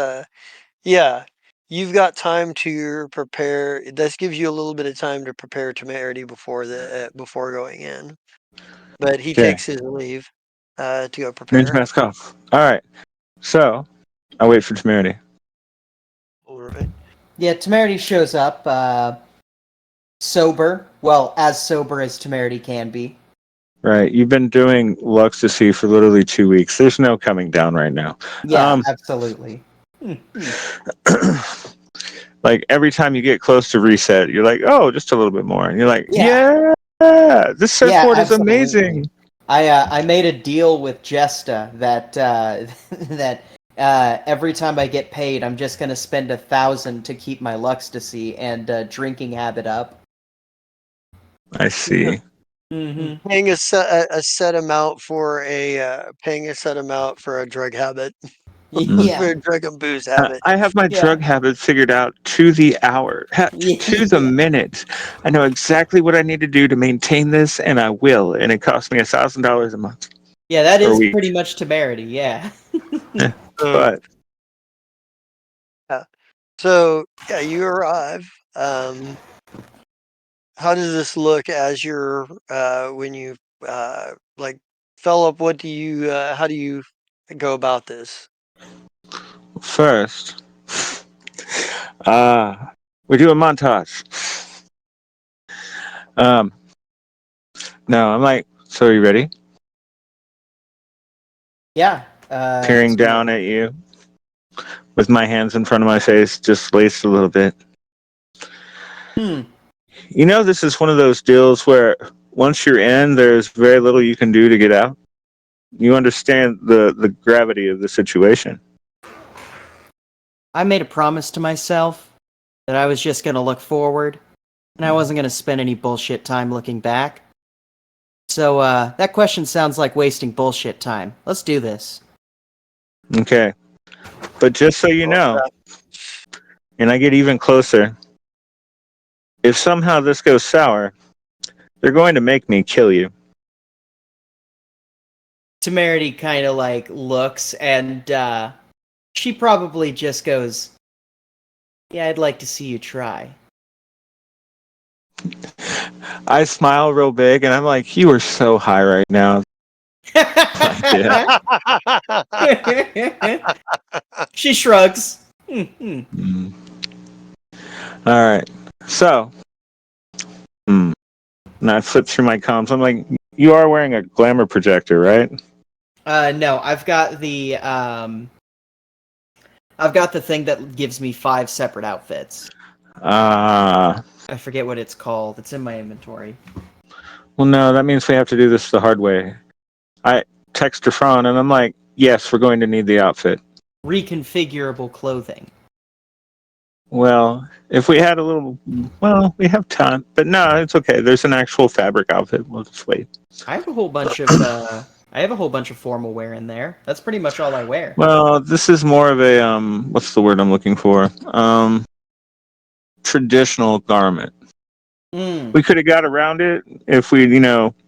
yeah, you've got time to prepare. This gives you a little bit of time to prepare Temerity before going in. But he Okay. takes his leave to go Ninja prepare. mask off. All right. So I wait for temerity. All right. Yeah, Temerity shows up, sober. Well, as sober as Temerity can be. Right. You've been doing Luxusy for literally 2 weeks. There's no coming down right now. Yeah, absolutely. Like every time you get close to reset, you're like, oh, just a little bit more. And you're like, Yeah, this yeah, surfboard is absolutely. amazing. I made a deal with Jesta that that every time I get paid, I'm just gonna spend 1,000 to keep my Luxtasy and drinking habit up. I see. Mm-hmm. Paying a set amount for a drug habit, for Yeah. a drug and booze habit. I have my Yeah. drug habit figured out to the hour, to the Yeah. minute. I know exactly what I need to do to maintain this, and I will. And it costs me $1,000 a month Yeah, that or a is pretty week. much temerity. Yeah. Yeah. Uh, But yeah. So yeah, you arrive. Um, how does this look as you're when you like Philip? What do you how do you go about this? first, uh, we do a montage. Um, no, I'm like, so are you ready? Yeah. Peering So, down at you with my hands in front of my face, just laced a little bit. hmm. You know, this is one of those deals where once you're in, there's very little you can do to get out. You understand the gravity of the situation. I made a promise to myself that I was just gonna look forward, and I wasn't gonna spend any bullshit time looking back. So, that question sounds like wasting bullshit time. Let's do this. Okay. But just so you Well, know, and I get even closer, if somehow this goes sour, they're going to make me kill you. Temerity kind of like looks, and she probably just goes, "Yeah, I'd like to see you try." I smile real big and I'm like, you are so high right now. Like, yeah. She shrugs. Hmm. Mm. All right. So, and I flip through my comms. I'm like, you are wearing a glamour projector, right? No, I've got the thing that gives me 5 separate outfits. Uh, I forget what it's called. It's in my inventory. well, no, that means we have to do this the hard way. I text Stefan and I'm like, yes, we're going to need the outfit. Reconfigurable clothing. Well, if we had a little, well, we have time, but no, it's okay. There's an actual fabric outfit. We'll just wait. I have a whole bunch of formal wear in there. That's pretty much all I wear. Well, this is more of a what's the word I'm looking for? Traditional garment. Mm. We could have got around it if we,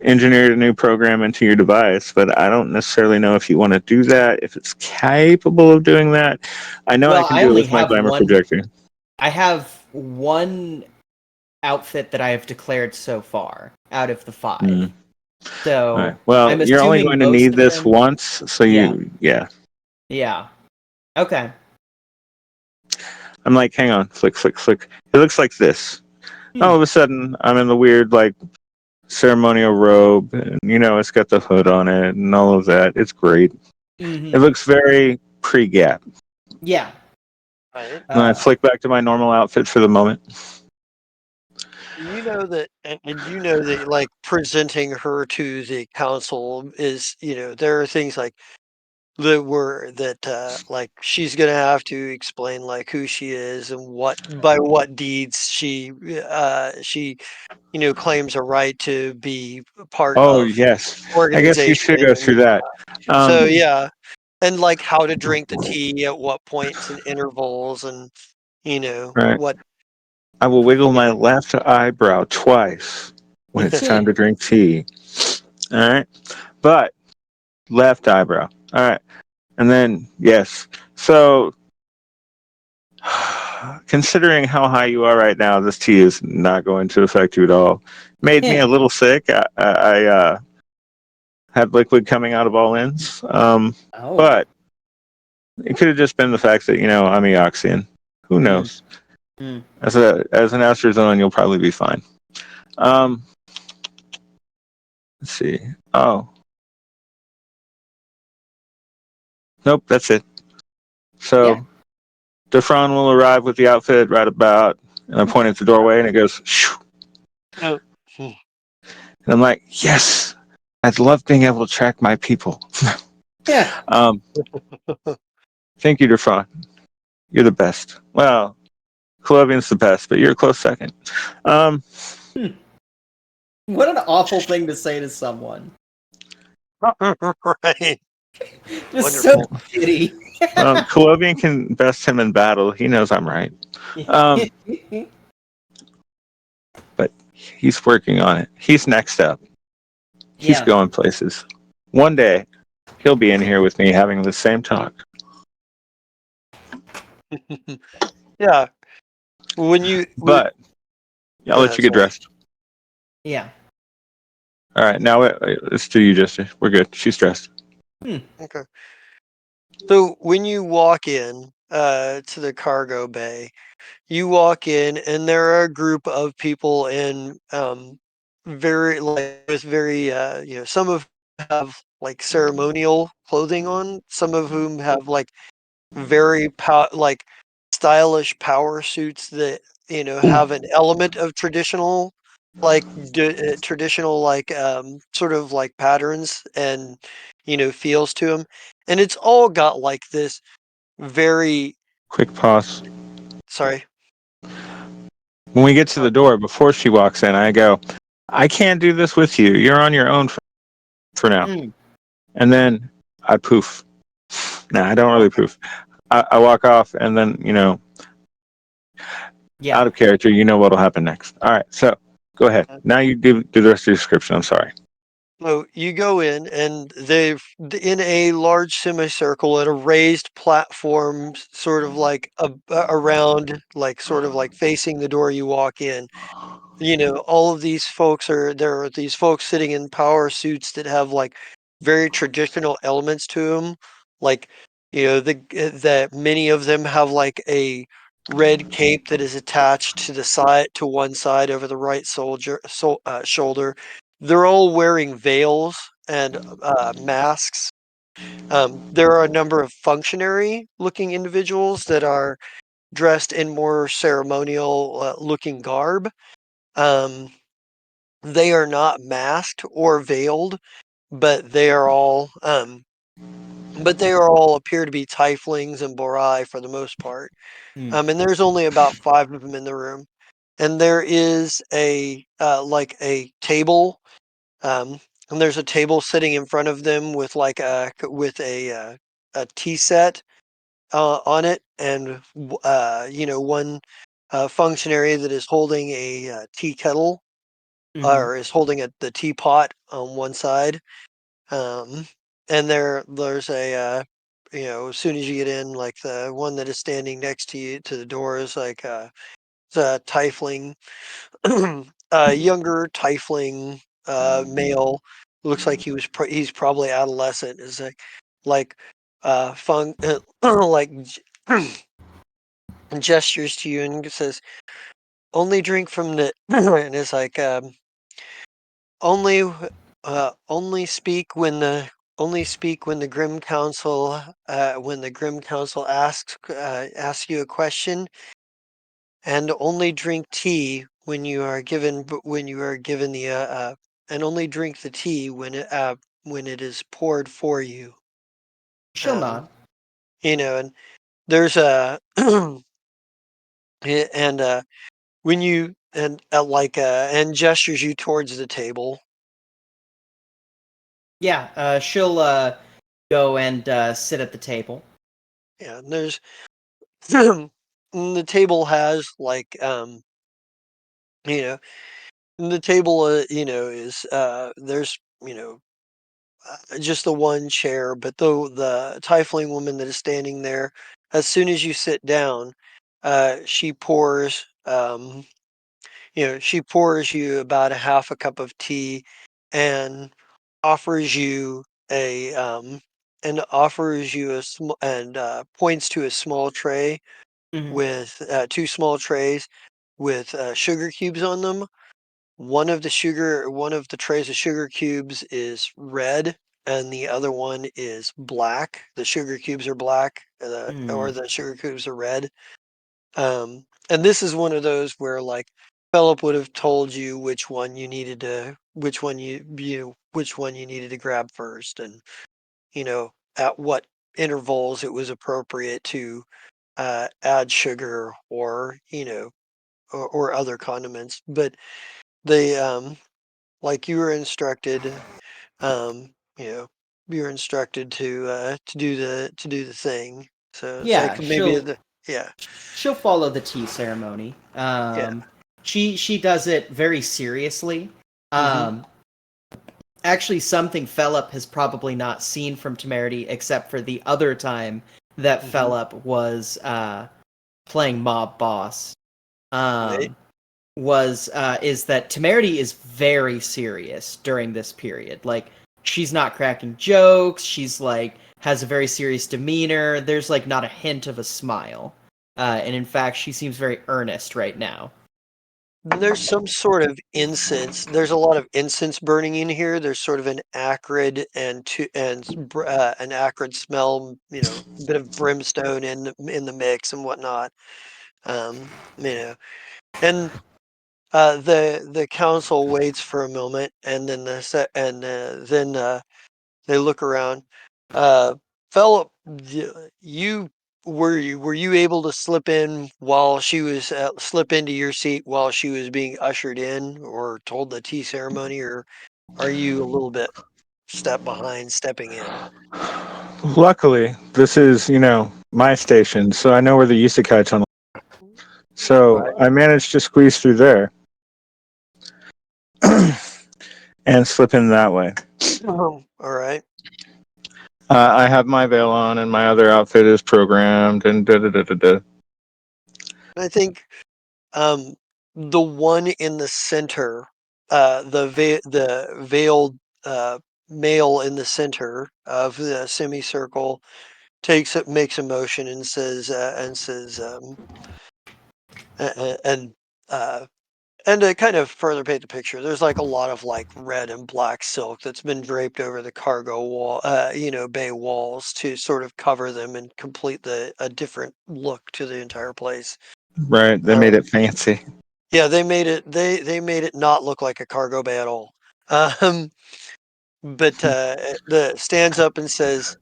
engineered a new program into your device, but I don't necessarily know if you want to do that, if it's capable of doing that. I know I Well, can do it with my glamour projector. I have one outfit that I have declared so far out of the 5. Mm. So All right. Well, I'm you're only assuming going to most need of this them. once, so Yeah. Yeah. Okay. I'm like, hang on, flick, flick, flick. It looks like this. All of a sudden, I'm in the weird, like, ceremonial robe, and, it's got the hood on it and all of that. It's great. Mm-hmm. It looks very pre-Gap. Yeah. right. And I flick back to my normal outfit for the moment. You know that, and you know that, like presenting her to the council is, there are things like like she's gonna have to explain like who she is and what deeds she claims a right to be part Oh, of yes. I guess you organization. should go through that. So Um, yeah, and like how to drink the tea at what points and intervals, and right. what. I will wiggle my left eyebrow twice when it's time to drink tea. All right. But left eyebrow. All right. And then, yes. So, considering how high you are right now, this tea is not going to affect you at all. Made me a little sick. I had liquid coming out of all ends. Oh. But it could have just been the fact that, I'm Eoxian. Who knows? Mm. As an Astrazone, you'll probably be fine. Um, let's see. Oh, nope, that's it. So, Yeah. Defron will arrive with the outfit right about, and I point at the doorway, and it goes, shoo. Oh. And I'm like, yes, I'd love being able to track my people. Yeah. um, Thank you, Defron. You're the best. Well, Colovian's the best, but you're a close second. Um, What an awful thing to say to someone. Right. Just so Wonderful. shitty. Colovian can best him in battle. He knows I'm right. But he's working on it. He's next up. He's Yeah. going places. One day, he'll be in here with me having the same talk. Yeah. When you But I'll go let ahead, you get sorry. dressed. Yeah. All right, now let's do you, Jesse. We're good. She's dressed. Okay. So when you walk in to the cargo bay, you walk in and there are a group of people in very like with very some of have like ceremonial clothing on, some of whom have like very like stylish power suits that have an element of traditional like traditional like sort of like patterns and feels to them, and it's all got like this very Quick pause. sorry. When we get to the door, before she walks in, I go, I can't do this with you. You're on your own for now. Mm. And then I poof. Nah, I don't really poof. I walk off, and then, Yeah. out of character, you know what'll happen next. All right, so go ahead. Now you do the rest of your description. I'm sorry. So you go in, and they've in a large semicircle at a raised platform, sort of like around, like sort of like facing the door you walk in. All of these folks there are these folks sitting in power suits that have like very traditional elements to them, like that many of them have like a red cape that is attached to the side to one side over the right shoulder. They're all wearing veils and masks. There are a number of functionary looking individuals that are dressed in more ceremonial looking garb. um, they are not masked or veiled, but they are all appear to be tieflings and borai for the most part. Mm. And there's only about 5 of them in the room. And there is like a table, and there's a table sitting in front of them with like a tea set on it, and one functionary that is holding a tea kettle, Mhm. or is holding the teapot on one side. Um, and there's as soon as you get in, like the one that is standing next to you to the door is like it's a tiefling, a younger tiefling male. Looks like he's probably adolescent. Is like fun like gestures to you and says, "Only drink from the," and it's like only only speak when the Grim Council asks you a question, and only drink tea when you are given the and only drink the tea when it is poured for you. She'll Um, nod. and there's a and when you and gestures you towards the table. Yeah. She'll go and sit at the table. Yeah, and there's and the table has like you know the table is there's just the one chair, but though the tiefling woman that is standing there, as soon as you sit down, she pours she pours you about a half a cup of tea, and offers you a points to a small tray Mhm. with two small trays with sugar cubes on them. One of the trays of sugar cubes is red, and the other one is black. The sugar cubes are black, or Mm. the sugar cubes are red. And this is one of those where like Philip would have told you which one you needed to grab first, and at what intervals it was appropriate to add sugar or or other condiments. But they like you were instructed, um, you know, you're instructed to do the thing. So it's Yeah, like maybe she'll the yeah she'll follow the tea ceremony. yeah. She does it very seriously. Hmm. Um, Actually, something Philip has probably not seen from Temerity, except for the other time that Hmm. Philip was playing mob boss. Right. Um, was is that Temerity is very serious during this period. Like, she's not cracking jokes. She's like has a very serious demeanor. There's like not a hint of a smile. And in fact, she seems very earnest right now. There's some sort of incense. There's a lot of incense burning in here. There's sort of an acrid an acrid smell. A bit of brimstone in the mix and whatnot. Um, you know, and the council waits for a moment, and then they look around. Uh, Philip, were you able to slip in while she was slip into your seat while she was being ushered in, or told the tea ceremony, or are you a little bit step behind stepping in? Luckily, this is, my station, so I know where the Isekai tunnel. So Right. I managed to squeeze through there and slip in that way. All right. I have my veil on, and my other outfit is programmed, and da da da da da. I think um, the one in the center, the veiled male in the center of the semicircle makes a motion and says and uh and to kind of further paint the picture, there's like a lot of like red and black silk that's been draped over the cargo wall, bay walls to sort of cover them and complete a different look to the entire place. Right, they made Um, it fancy. yeah, they made it not look like a cargo bay at all. Um, but the stands up and says,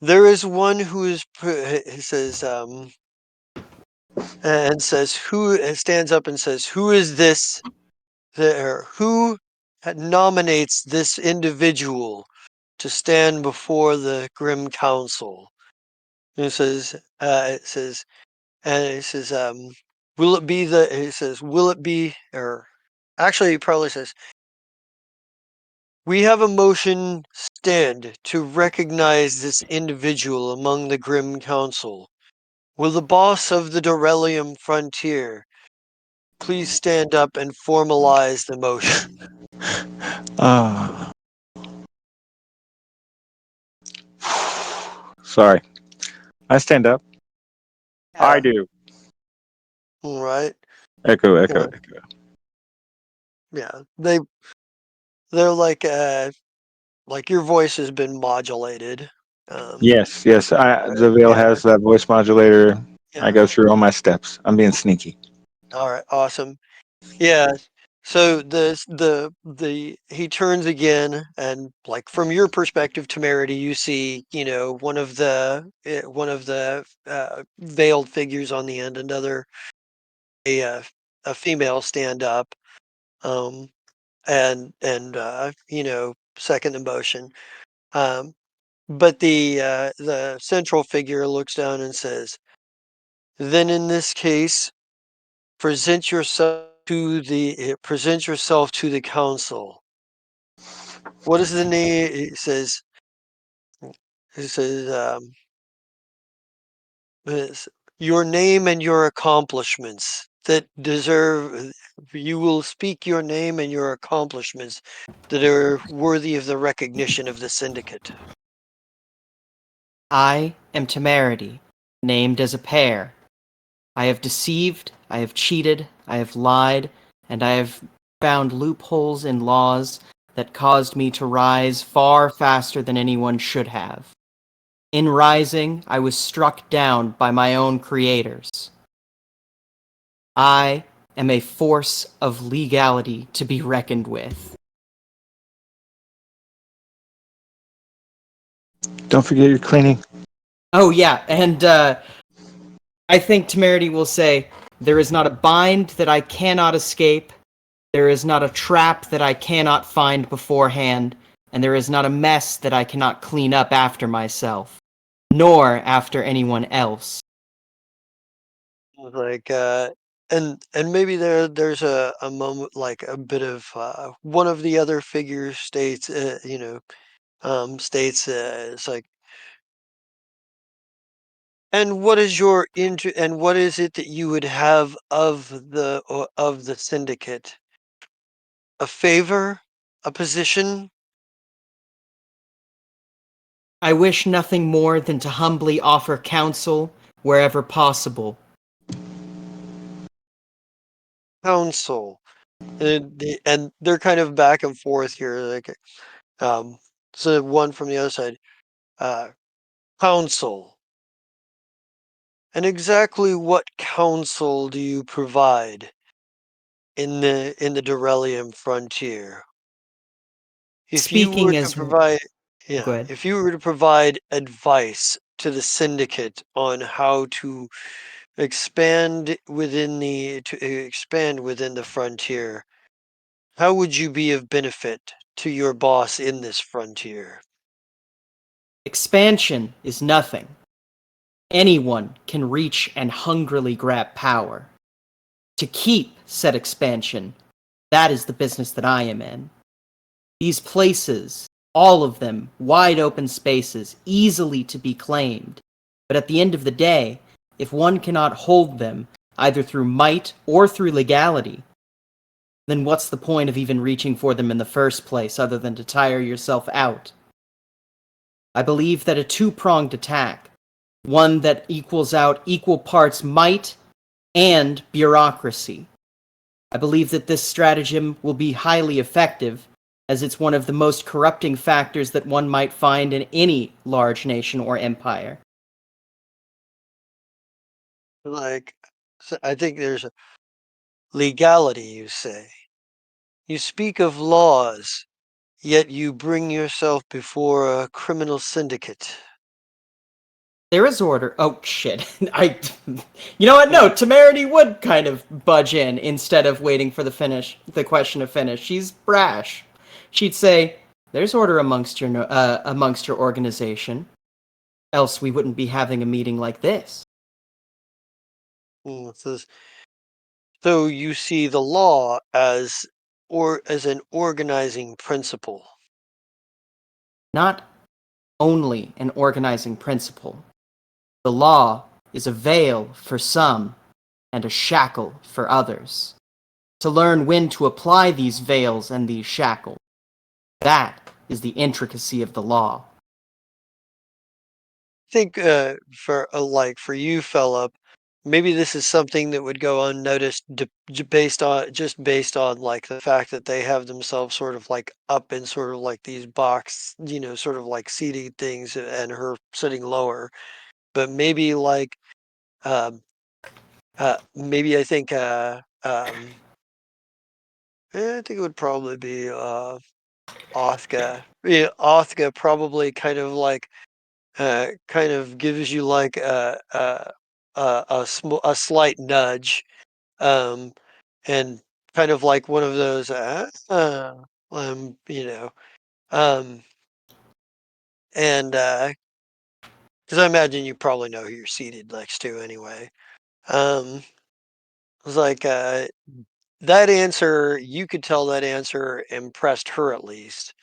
"There is one who is," he says, and says, "Who," stands up and says, "Who is this? Who nominates this individual to stand before the Grim Council?" And it says, and it says, "Will it be the?" It says, "Will it be?" Or actually, he probably says, "We have a motion stand to recognize this individual among the Grim Council. Will the boss of the Dorelium frontier please stand up and formalize the motion?" Ah, sorry. I stand up. I Yeah. do. All right. Echo, echo, Yeah. echo. Yeah. They're like your voice has been modulated. Um, Yes, yes. The veil yeah. has that voice modulator. I Yeah. go through all my steps. I'm being sneaky. All right. Awesome. Yeah. So the he turns again, and like from your perspective, Temerity, you see, one of the veiled figures on the end, another a uh, a female stand up, um, and second emotion. Um, but the central figure looks down and says, "Then in this case, present yourself to the council." What is the name? It says, it's your name and your accomplishments that deserve. You will speak your name and your accomplishments that are worthy of the recognition of the syndicate. I am Temerity, named as a pair. I have deceived, I have cheated, I have lied, and I have found loopholes in laws that caused me to rise far faster than anyone should have. In rising, I was struck down by my own creators. I am a force of legality to be reckoned with. Don't forget your cleaning. Oh yeah, and I think Temerity will say, "There is not a bind that I cannot escape. There is not a trap that I cannot find beforehand, and there is not a mess that I cannot clean up after myself, nor after anyone else." Like and maybe there's a moment like a bit of one of the other figures states states it's like, and what is your and what is it that you would have of the syndicate? A favor? A position? I wish nothing more than to humbly offer counsel wherever possible. Counsel? And they're kind of back and forth here, like um so one from the other side. Uh counsel. And exactly what counsel do you provide in the Durelium frontier? If you were Speaking to as... provide Go Yeah, ahead. if you were to provide advice to the syndicate on how to expand within the frontier, how would you be of benefit to your boss in this frontier? Expansion is nothing. Anyone can reach and hungrily grab power. To keep said expansion, that is the business that I am in. These places, all of them wide open spaces, easily to be claimed. But at the end of the day, if one cannot hold them, either through might or through legality, then what's the point of even reaching for them in the first place other than to tire yourself out? I believe that a two-pronged attack, one that equals out equal parts might and bureaucracy. I believe that this stratagem will be highly effective, as it's one of the most corrupting factors that one might find in any large nation or empire. Like, I think there's a legality, you say. You speak of laws, yet you bring yourself before a criminal syndicate. There is order. Oh shit! You know what? No, Temerity would kind of budge in instead of waiting for the question to finish. She's brash. She'd say, "There's order amongst your organization. Else we wouldn't be having a meeting like this." It says, so you see the law as an organizing principle. Not only an organizing principle. The law is a veil for some and a shackle for others. To learn when to apply these veils and these shackles, that is the intricacy of the law. I think for you, Philip, maybe this is something that would go unnoticed based on like the fact that they have themselves sort of like up in sort of like these box, sort of like seating things and her sitting lower. But maybe like maybe I think it would probably be Othka. Yeah, Othka probably kind of gives you like a slight nudge, um, and kind of like one of those, you know, um, and because I imagine you probably know who you're seated next to anyway. It was like that answer, you could tell that answer impressed her at least.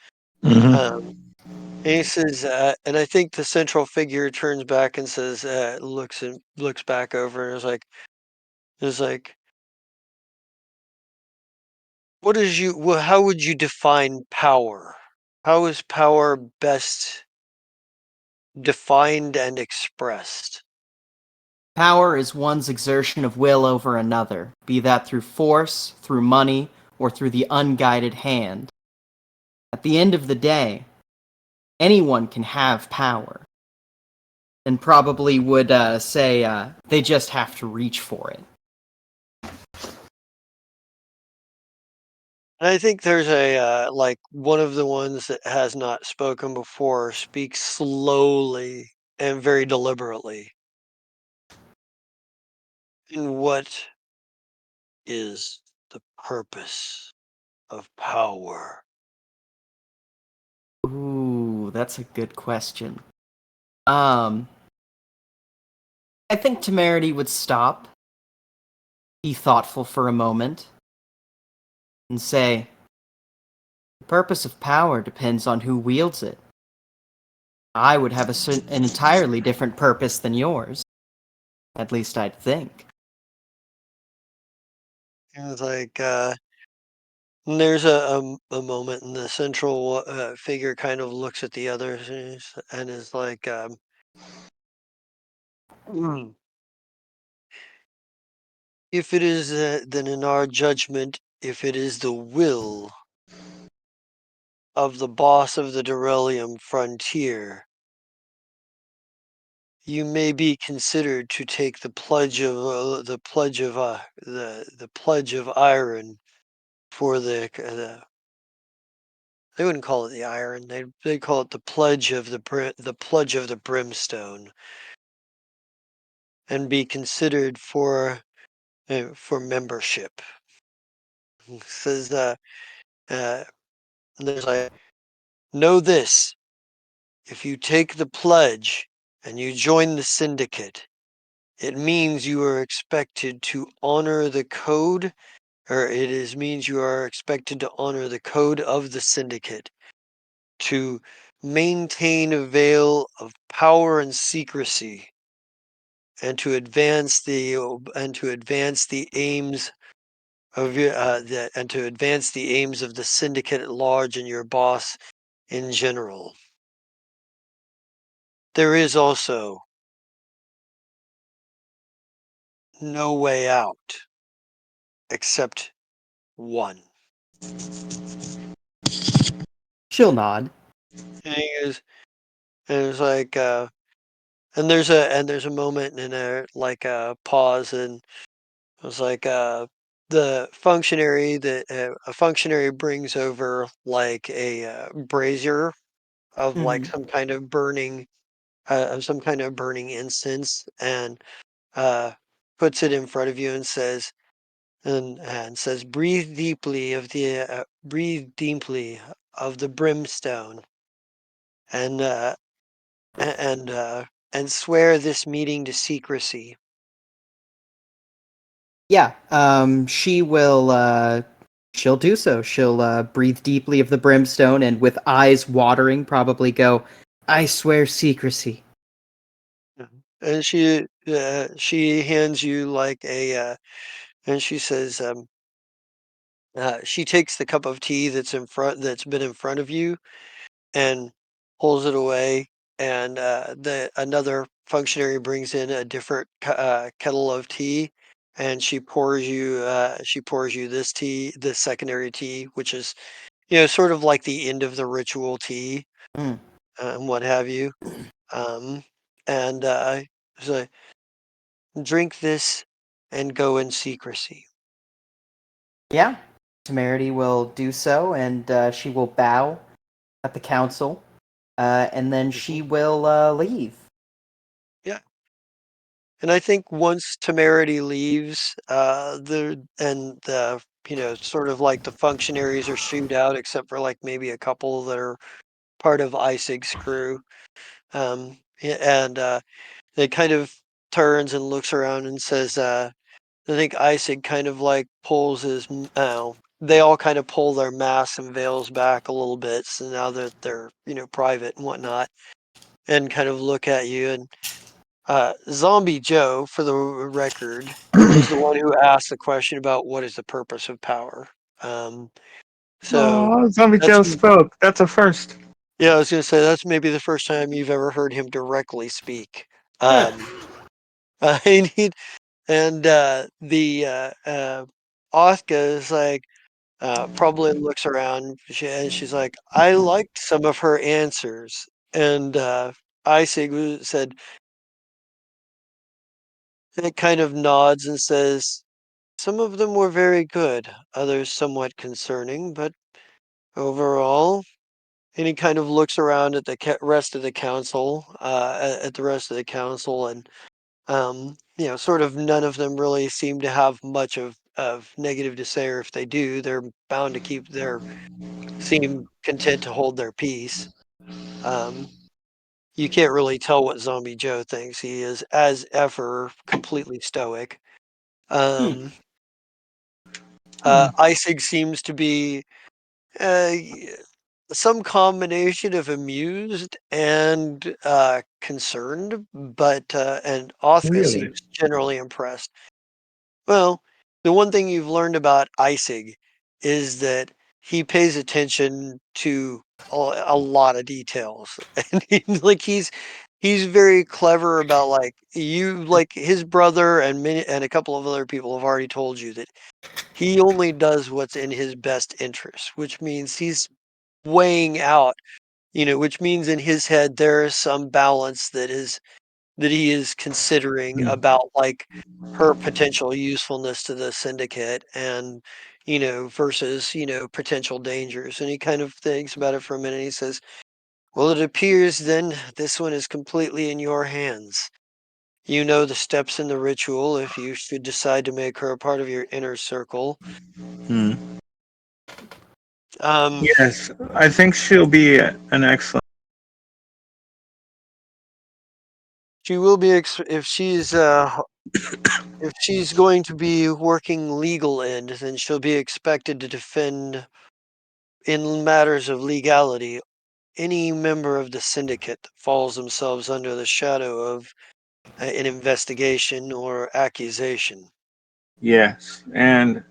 Um, Mm-hmm. and he says, and I think the central figure turns back and says, looks back over and is like, how would you define power? How is power best defined and expressed? Power is one's exertion of will over another, be that through force, through money, or through the unguided hand. At the end of the day, anyone can have power, and probably would say they just have to reach for it. And I think there's like one of the ones that has not spoken before speaks slowly and very deliberately. And what is the purpose of power? Ooh, that's a good question. I think Temerity would stop, be thoughtful for a moment, and say, the purpose of power depends on who wields it. I would have an entirely different purpose than yours. At least I'd think. And it's like, and there's a moment and the central figure kind of looks at the others and is like, "Hmm, if it is, then in our judgment, if it is the will of the boss of the Durelium frontier, you may be considered to take the pledge of the pledge of iron for the they wouldn't call it the iron, they call it the pledge of the pledge of the brimstone, and be considered for membership. It says uh there's like, know this, if you take the pledge and you join the syndicate, it means you are expected to honor the code, or means you are expected to honor the code of the syndicate, to maintain a veil of power and secrecy, and to advance the aims of and to advance the aims of the syndicate at large and your boss in general. There is also no way out except one. She'll nod. And he goes, and it's like, and there's a moment and like a pause, and it was like the functionary that a functionary brings over like a brazier of like Mhm. some kind of burning incense, and uh, puts it in front of you and says, and says, breathe deeply of the brimstone, and and and swear this meeting to secrecy. Yeah, she'll do so. She'll breathe deeply of the brimstone and with eyes watering probably go, I swear secrecy. Mhm. And she hands you like and she says, she takes the cup of tea that's been in front of you, and pulls it away, and the another functionary brings in a different kettle of tea, and she pours you this secondary tea, which is, sort of like the end of the ritual tea, Mm. and what have you. Um, and so drink this and go in secrecy. Yeah, Temerity will do so, and she will bow at the council, and then Mhm. she will leave. Yeah. And I think once Temerity leaves, sort of like the functionaries are shooed out, except for like maybe a couple that are part of Isig's crew. And It kind of turns and looks around and says, I think Isig kind of like pulls they all kind of pull their masks and veils back a little bit. So now that they're, private and whatnot, and kind of look at you. And Zombie Joe, for the record, was the one who asked the question about what is the purpose of power. Um, so Oh, Zombie that's Joe spoke. That's a first. yeah, I was gonna say that's maybe the first time you've ever heard him directly speak. Huh. Um, I need and the Othka is like probably looks around and she's like, I liked some of her answers, and Isig said, it kind of nods and says, Some of them were very good, others somewhat concerning, but overall, and he kind of looks around at the rest of the council, at the rest of the council, and sort of none of them really seem to have much of negative to say, or if they do, they're bound to seem content to hold their peace. Um, you can't really tell what Zombie Joe thinks. He is, as ever, completely stoic. Um, Isig seems to be uh, some combination of amused and concerned, but and Othka Really? seems generally impressed. Well, the one thing you've learned about Isig is that he pays attention to a lot of details, and he's very clever about like his brother and a couple of other people have already told you that he only does what's in his best interest, which means he's weighing out, which means in his head there is some balance that he is considering Hmm. about like her potential usefulness to the syndicate and versus potential dangers, and he kind of thinks about it for a minute and he says, well, it appears then this one is completely in your hands. You know the steps in the ritual if you should decide to make her a part of your inner circle. Hmm. um Yes, I think she'll be an excellent. she will be if she's going to be working legal end, then she'll be expected to defend in matters of legality any member of the syndicate that falls themselves under the shadow of an investigation or accusation. Yes, and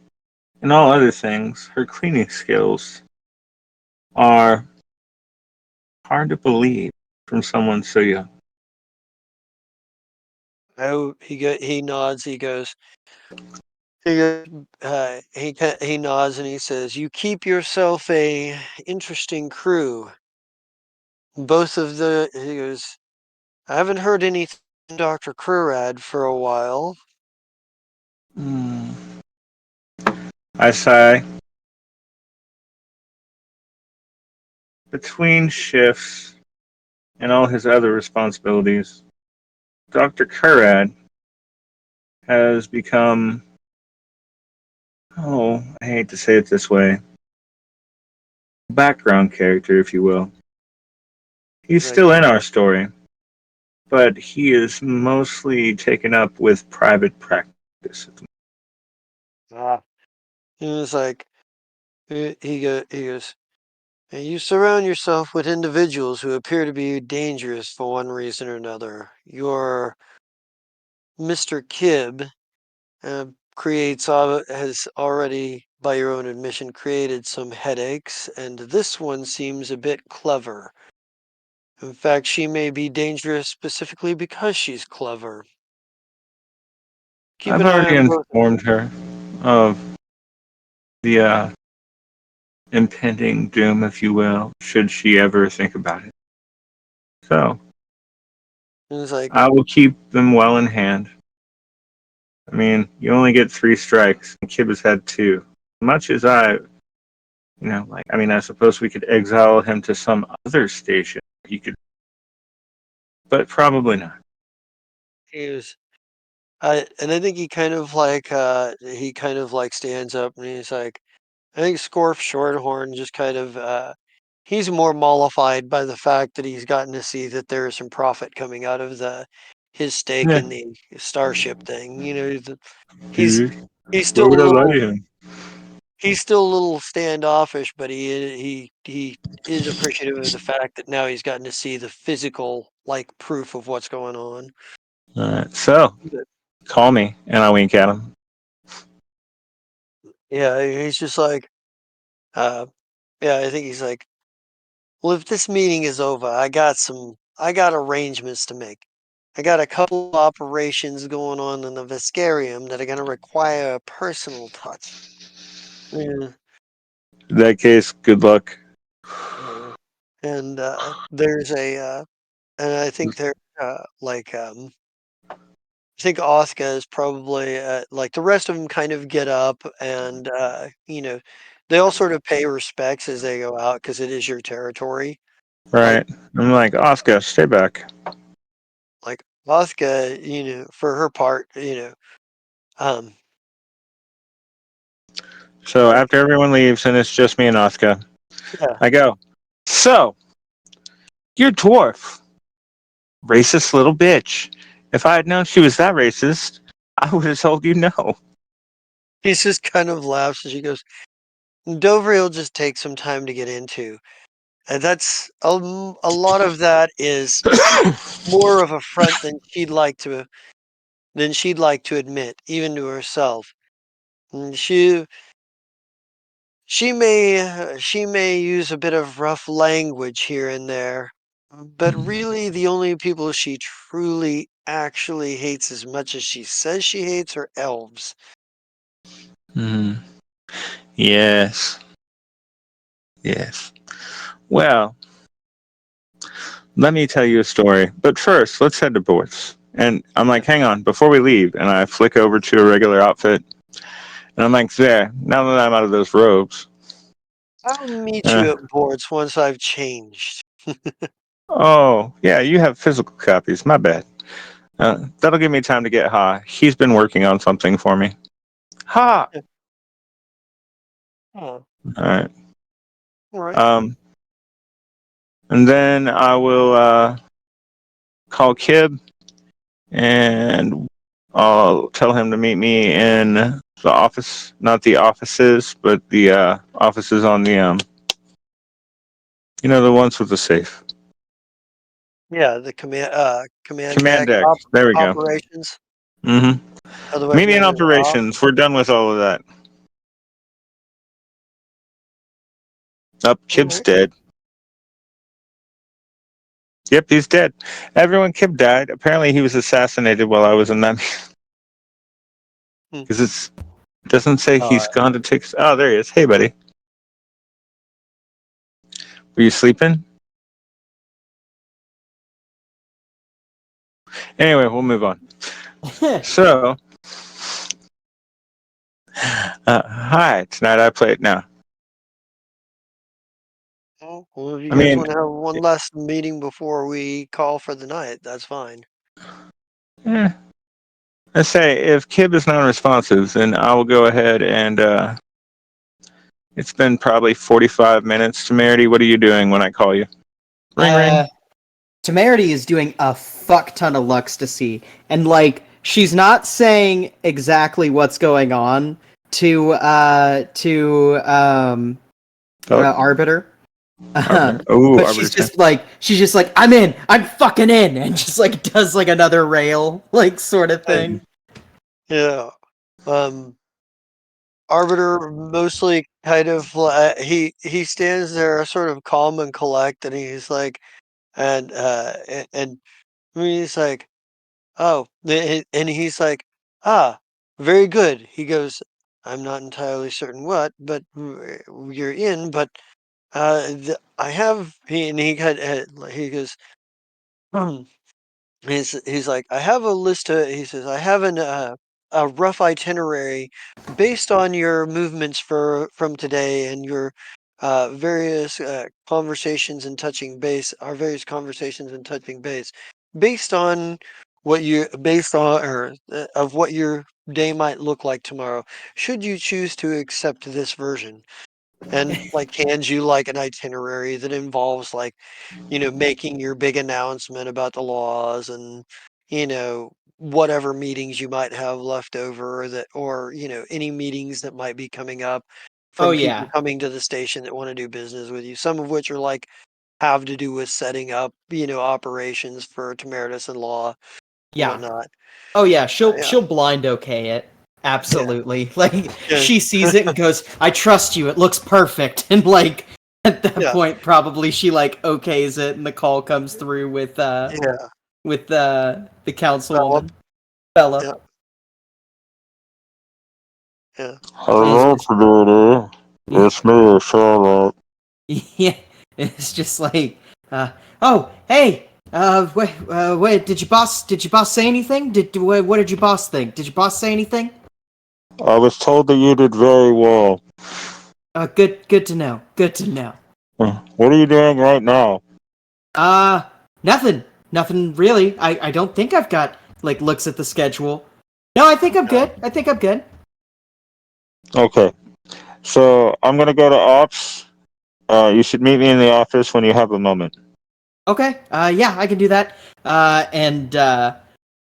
in all other things, her cleaning skills are hard to believe from someone so young. Oh, he nods. He nods and he says, "You keep yourself a interesting crew. Both of the." He goes, "I haven't heard anything from Dr. Crurad for a while." Hmm. I sigh. Between shifts and all his other responsibilities, Dr. Kurad has become, oh, I hate to say it this way, a background character, if you will. He's Like, still in our story, but he is mostly taken up with private practice. ah, he was like, he goes, "And you surround yourself with individuals who appear to be dangerous for one reason or another. Your Mr. Kibb has already, by your own admission, created some headaches, and this one seems a bit clever. In fact, she may be dangerous specifically because she's clever. Keep I've an eye already on both of informed them." her of the impending doom, if you will, should she ever think about it. So And it's like, I will keep them well in hand. I mean, you only get 3 strikes, and Kib has had 2. Much as I suppose we could exile him to some other station. He could, but probably not. he was, and I think he kind of like stands up and he's like, I think Scorf Shorthorn just kind of he's more mollified by the fact that he's gotten to see that there is some profit coming out of the his stake Yeah, in the Starship thing. He's dude. he's Why still a would I lie little to him? he's still a little standoffish, but he is appreciative of the fact that now he's gotten to see the physical like proof of what's going on. So, But call me, and I wink at him. yeah, he's just like uh yeah, I think he's like, well, if this meeting is over, I got arrangements to make. I got a couple of operations going on in the Viscarium that are going to require a personal touch. Yeah, In that case, good luck. yeah. And there's and I think they're think Asuka is probably like the rest of them kind of get up and they all sort of pay respects as they go out because it is your territory. Like Right. I'm like, Oscar, stay back. like Asuka, for her part, um, So like after everyone leaves and it's just me and Oscar, yeah, I go, so, you're dwarf. Racist little bitch. If I had known she was that racist, I would have told you no. he just kind of laughs as she goes. Dover will just take some time to get into. And that's a lot of that is more of a front than she'd like to admit, even to herself. And she may use a bit of rough language here and there, but really the only people she truly actually hates as much as she says she hates are elves. Hmm. Yes. Yes. Well, let me tell you a story. But first, let's head to Boards. And I'm like, hang on, before we leave. And I flick over to a regular outfit. And I'm like, there, now that I'm out of those robes. I'll meet Uh, you at boards once I've changed. oh, yeah, you have physical copies. My bad. That'll give me time to get Ha. He's been working on something for me. Ha! Oh, Alright. all right. Um, and then I will call Kib and I'll tell him to meet me in the office, not the offices, but the offices on the the ones with the safe. Yeah, the command Command deck deck. There we go. operations, Mm-hmm. otherwise Meet me in known as off. operations. We're done with all of that. Up, All Kib's right. dead. Yep, he's dead. Everyone, Kib died. Apparently, he was assassinated while I was in that. Hmm. Because it doesn't say Uh, he's gone to take. Oh, there he is. Hey, buddy. Were you sleeping? Anyway, we'll move on. So, hi. Tonight I played. Now, well, if you I guys mean, want to have one last meeting before we call for the night, that's fine. eh, I say if Kib is non-responsive, then I will go ahead and. It's been probably 45 minutes. Temerity, what are you doing when I call you? Ring, ring. Temerity is doing a fuck ton of Luxtasy, and like she's not saying exactly what's going on to Oh, Arbiter. Arbiter. Oh, But Arbiter 10. she's just like, I'm in, I'm fucking in, and just like does like another rail like sort of thing. Yeah. Arbiter mostly kind of he stands there sort of calm and collect, and he's like, and he's like, oh, and he's like, ah, very good. He goes, I'm not entirely certain what, but you're in, but I have he goes. He's like, I have a list of, he says, I have a rough itinerary based on your movements from today and your various conversations and touching base, our various conversations and touching base, based on based on, or of what your day might look like tomorrow, should you choose to accept this version. And like hands you like an itinerary that involves like making your big announcement about the laws and, whatever meetings you might have left over or, any meetings that might be coming up Oh from people yeah, coming to the station that want to do business with you. Some of which are like have to do with setting up, operations for Temeritus and law and yeah. whatnot. Oh yeah, she'll Yeah. she'll blind okay it. Yeah. Absolutely. Like Yeah. she sees it and goes, "I trust you. It looks perfect." And like at that Yeah. point probably she like okays it and the call comes through Yeah. with the Philip. councilwoman, Bella. Yeah. Yeah. And it's Hello, just Fedora. It's me, Charlotte. yeah, it's just like oh, hey, Wait. Did your boss say anything? What did your boss think? Did your boss say anything? I was told that you did very well. Good to know. Good to know. What are you doing right now? Nothing. Nothing really. I don't think I've got, like, looks at the schedule. No, I think I'm good. I think I'm good. Okay. So I'm gonna go to ops. You should meet me in the office when you have a moment. Okay. Yeah, I can do that.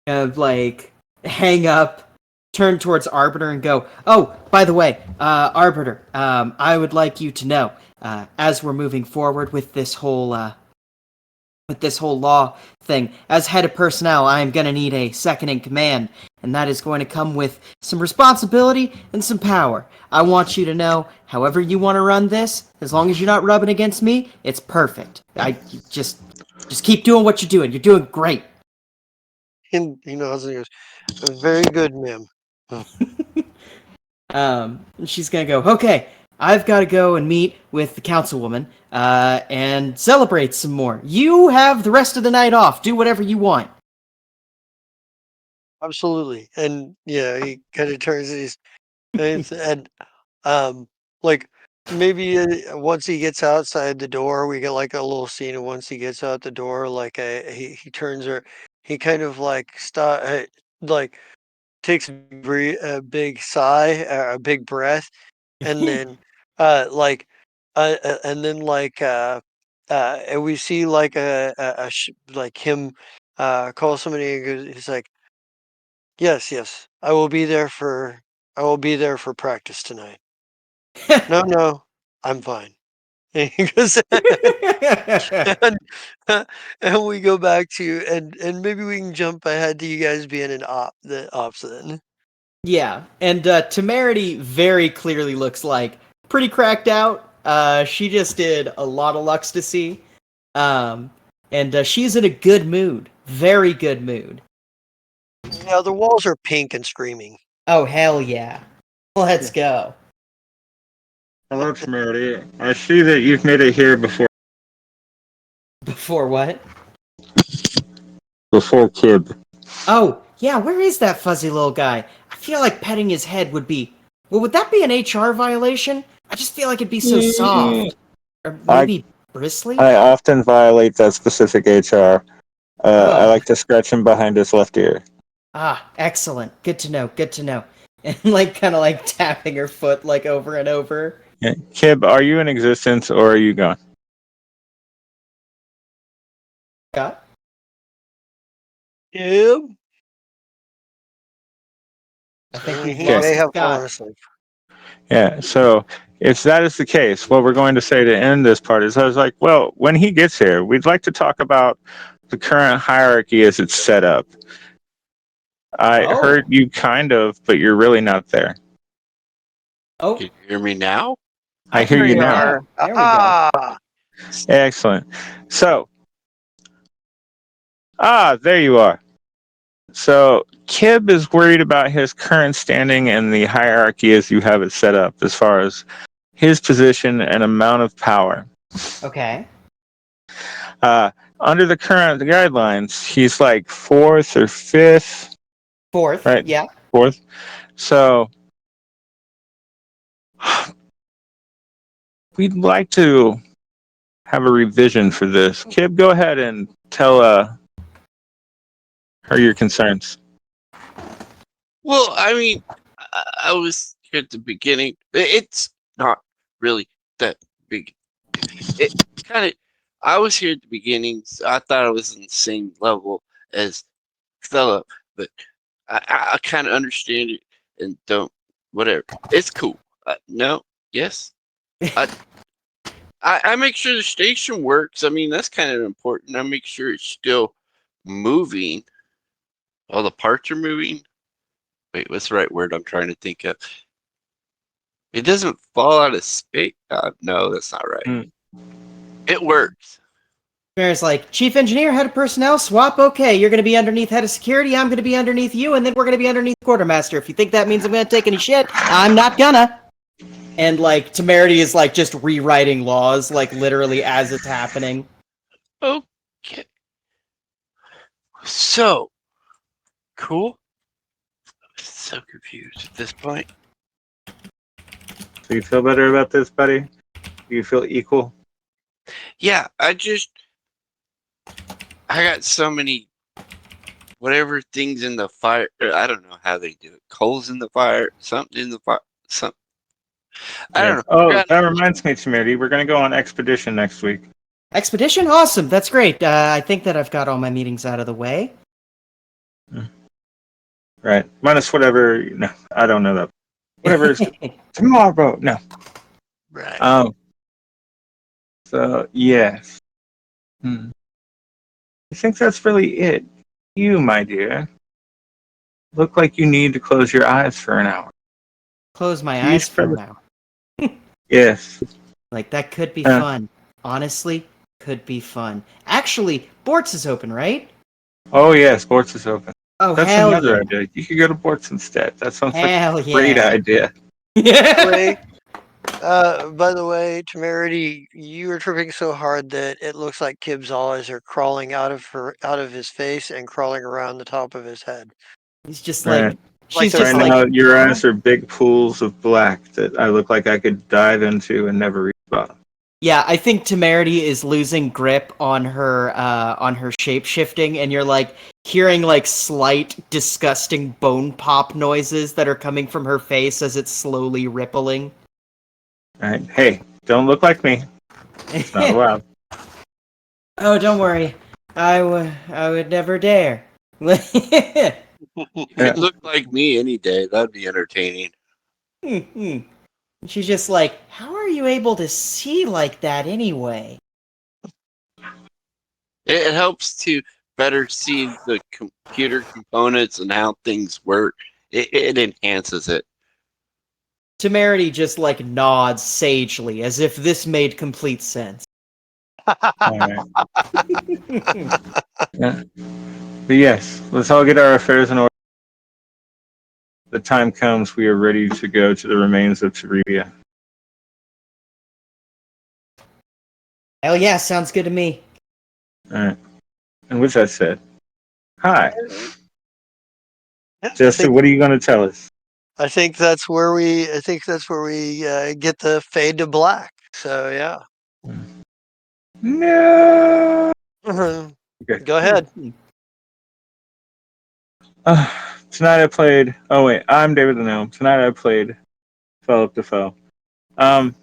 Like, hang up, turn towards Arbiter and go, oh, by the way, Arbiter, I would like you to know, as we're moving forward with this whole law thing, as head of personnel, I am going to need a second in command, and that is going to come with some responsibility and some power. I want you to know, however you want to run this, as long as you're not rubbing against me, it's perfect. Just keep doing what you're doing. You're doing great. And he nods and he goes, "Very good, ma'am." And she's gonna go, okay, I've got to go and meet with the councilwoman, and celebrate some more. You have the rest of the night off. Do whatever you want. Absolutely. And yeah, he kind of turns and like maybe once he gets outside the door, we get like a little scene. And once he gets out the door, like he turns her, he kind of like like takes a big sigh, a big breath, and then like and then and we see like like him call somebody and he's like, yes, yes, I will be there for practice tonight. No, no, I'm fine. And he goes, and, and we go back to and maybe we can jump ahead to you guys being in the ops then. Yeah, and Temerity very clearly looks like pretty cracked out. She just did a lot of Lux to see, and she's in a good mood, very good mood. Yeah, the walls are pink and screaming. Oh hell yeah, let's go. Hello, Temerity. I see that you've made it here Before what? before Kib. Oh yeah, where is that fuzzy little guy? I feel like petting his head would be. Well, would that be an HR violation? I just feel like it'd be so soft, or maybe bristly. I often violate that specific HR. I Oh. like to scratch him behind his left ear. Ah, excellent. Good to know. Good to know. And like, kind of like tapping her foot like over and over. Yeah. Kib, are you in existence or are you gone? Got? Yeah, I think we've he lost may have Scott. fallen asleep. Yeah, so if that is the case, what we're going to say to end this part is I was like, well, when he gets here, we'd like to talk about the current hierarchy as it's set up. I heard you kind of, but you're really not there. Oh, Can you hear me now? I hear hear you you now. now. There we go. Ah, Excellent. So, there you are. So, Kib is worried about his current standing and the hierarchy as you have it set up, as far as his position and amount of power. Okay. Under the current guidelines, he's like fourth or fifth, Fourth. right? Yeah. Fourth. So, we'd like to have a revision for this. Kib, go ahead and tell her your concerns. Well, I mean, I was here at the beginning. It's not really that big. It kind of. I was here at the beginning, so I thought I was in the same level as Philip, but I kind of understand it and don't. Whatever. It's cool. No. Yes. I, I make sure the station works. I mean, that's kind of important. I make sure it's still moving. All the parts are moving. Wait, what's the right word I'm trying to think of? It doesn't fall out of space. No, that's not right. Mm. It works. Mayor's like, Chief Engineer, Head of Personnel, swap. Okay, you're going to be underneath Head of Security. I'm going to be underneath you, and then we're going to be underneath Quartermaster. If you think that means I'm going to take any shit, I'm not gonna. And like, Temerity is like just rewriting laws, like literally as it's happening. Okay. So cool. So confused at this point. So you feel better about this, buddy? Do you feel equal? Yeah, I got so many whatever things in the fire. I don't know how they do it. Coals in the fire, something in the fire, something. I don't Yeah. know. I Oh, got that reminds me, Tamirdi, we're gonna go on expedition next week. Expedition? Awesome. That's great. I think that I've got all my meetings out of the way. Right. Minus whatever. No, I don't know that. Whatever is tomorrow. No. Right. So yes. I think that's really it. You, my dear, look like you need to close your eyes for an hour. Close my Do you eyes for spread? now. Yes. Like, that could be Uh, fun. Honestly, could be fun. Actually, Bortz is open, right? oh yeah, sports is open. Oh, That's hell another yeah. idea. You could go to Bortz instead. That sounds like Hell a great yeah. idea. By the way, Temerity, you are tripping so hard that it looks like Kib's eyes are crawling out of his face and crawling around the top of his head. He's just Right. like, she's they're just Right like, now, your huh? eyes are big pools of black that I look like I could dive into and never reach the bottom. Yeah, I think Temerity is losing grip on her shape shifting, and you're like hearing like slight, disgusting bone pop noises that are coming from her face as it's slowly rippling. Right. Hey, don't look like me. It's not allowed. Oh, don't worry, I would never dare. if it looked like me any day, that'd be entertaining. She's just like, how are you able to see like that anyway? It helps to better see the computer components and how things work. It enhances it. Temerity just like nods sagely as if this made complete sense. All right. Yeah. But yes, let's all get our affairs in order. The time comes, we are ready to go to the remains of Teribia. Hell yeah, sounds good to me. All right. And with that said, hi, I Jester. think What are you going to tell us? I think that's where we get the fade to black. So yeah. No. Mhm. Okay. Go ahead. Tonight I played. Oh wait, I'm David the Gnome. Tonight I played Philip Defoe. Um,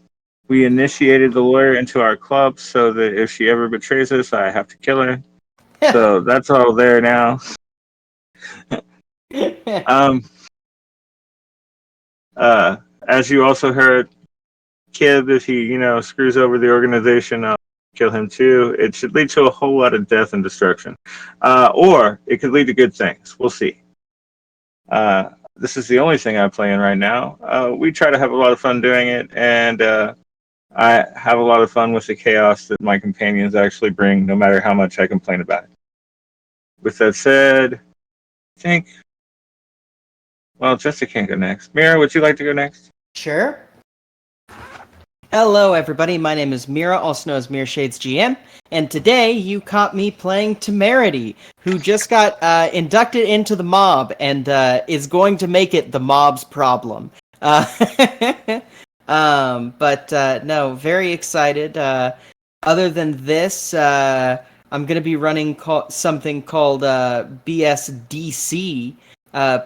we initiated the lawyer into our club so that if she ever betrays us, I have to kill her. So that's all there now. Um, as you also heard, Kib, if he screws over the organization, I'll kill him too. It should lead to a whole lot of death and destruction, or it could lead to good things. We'll see. This is the only thing I'm playing right now. We try to have a lot of fun doing it, and I have a lot of fun with the chaos that my companions actually bring, no matter how much I complain about it. With that said, I think, well, Jessica can go next. Mira, would you like to go next? Sure. Hello, everybody. My name is Mira, also known as Mira Shades GM, and today you caught me playing Temerity, who just got inducted into the mob and is going to make it the mob's problem. But no, very excited. Other than this, I'm going to be running something called BSDC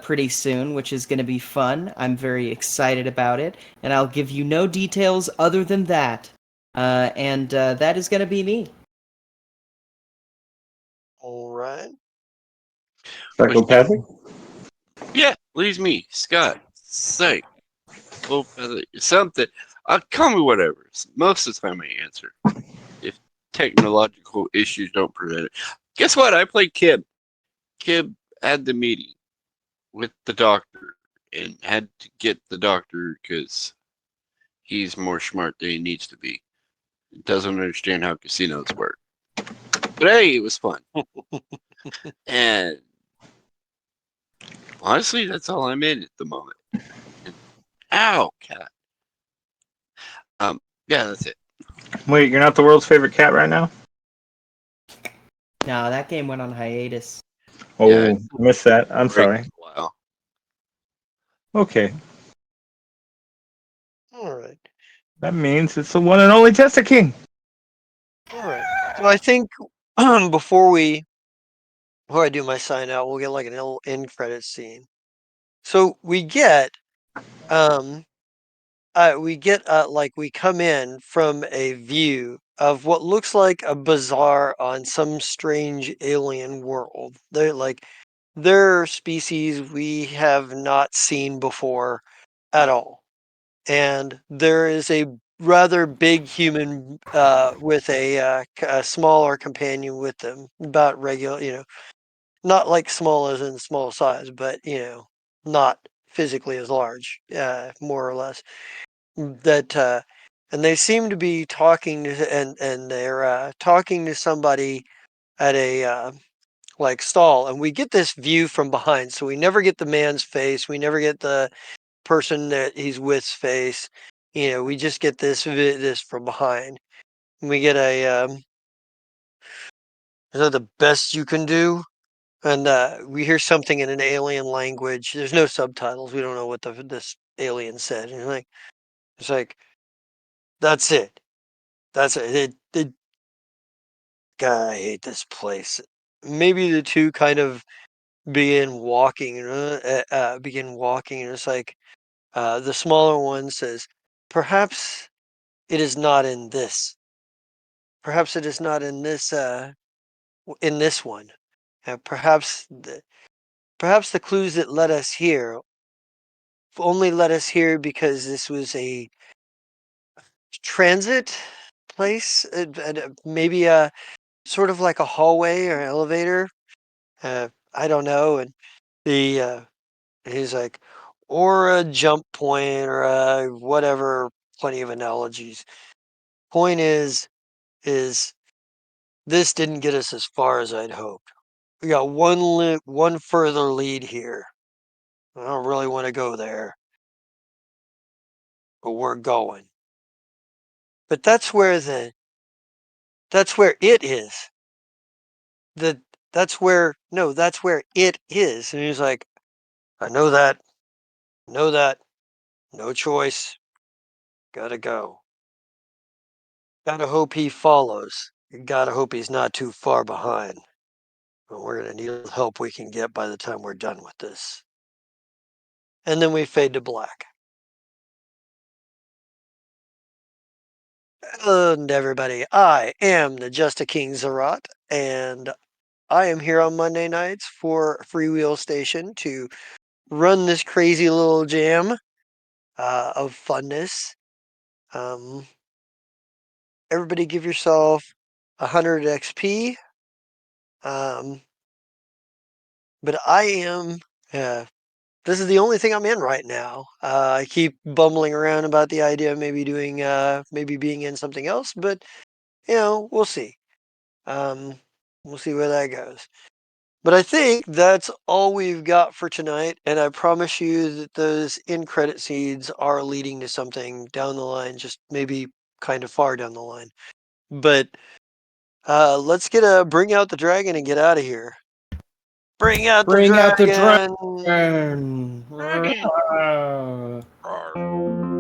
pretty soon, which is going to be fun. I'm very excited about it, and I'll give you no details other than that. And that is going to be me. All right. Psychopathic? Yeah, leaves me, Scott. Say, something. Call me whatever. Most of the time I answer. If technological issues don't prevent it. Guess what? I played Kib. Kib had the meeting with the doctor and had to get the doctor because he's more smart than he needs to be. He doesn't understand how casinos work. But hey, it was fun. And honestly, that's all I'm in at the moment. And, ow, cat. Yeah, that's it. Wait, you're not the world's favorite cat right now? No, that game went on hiatus. Oh, Yeah, missed that. I'm sorry. regular while. Okay, All right. that means it's the one and only Tester King. All right. So I think before I do my sign out, we'll get like an little end credit scene. So um we come in from a view of what looks like a bazaar on some strange alien world. They're species we have not seen before at all. And there is a rather big human with a smaller companion with them, about regular, not like small as in small size, but not physically as large, more or less. That and they seem to be talking to, and they're talking to somebody at a like stall, and we get this view from behind, so we never get the man's face, we never get the person that he's with's face. We just get this from behind. And we get a is that the best you can do? And we hear something in an alien language. There's no subtitles. We don't know what this alien said. And it's like that's it. That's it. God, I hate this place. Maybe the two kind of begin walking, and it's like the smaller one says, "Perhaps it is not in this. Perhaps it is not in this. In this one. Perhaps the clues that led us here only led us here because this was a transit place, maybe a sort of like a hallway or elevator. I don't know." And the he's like, or a jump point or a whatever. Plenty of analogies. Point is this didn't get us as far as I'd hoped. We got one further lead here. I don't really want to go there, but we're going. But that's where it is. The that's where no, that's where it is. And he's like, I know that, no choice, gotta go. Gotta hope he follows. Gotta hope he's not too far behind. But we're gonna need all the help we can get by the time we're done with this. And then we fade to black. And everybody, I am the Just a King Zerat, and I am here on Monday nights for Freewheel Station to run this crazy little jam of funness. Um, Everybody give yourself 100 XP. Um, but I am, uh, this is the only thing I'm in right now. I keep bumbling around about the idea of maybe being in something else, but we'll see. Um, we'll see where that goes. But I think that's all we've got for tonight, and I promise you that those in credit seeds are leading to something down the line, just maybe kind of far down the line. But let's bring out the dragon and get out of here. Bring out the Bring out the dragon. dragon. Dragon. Rawr.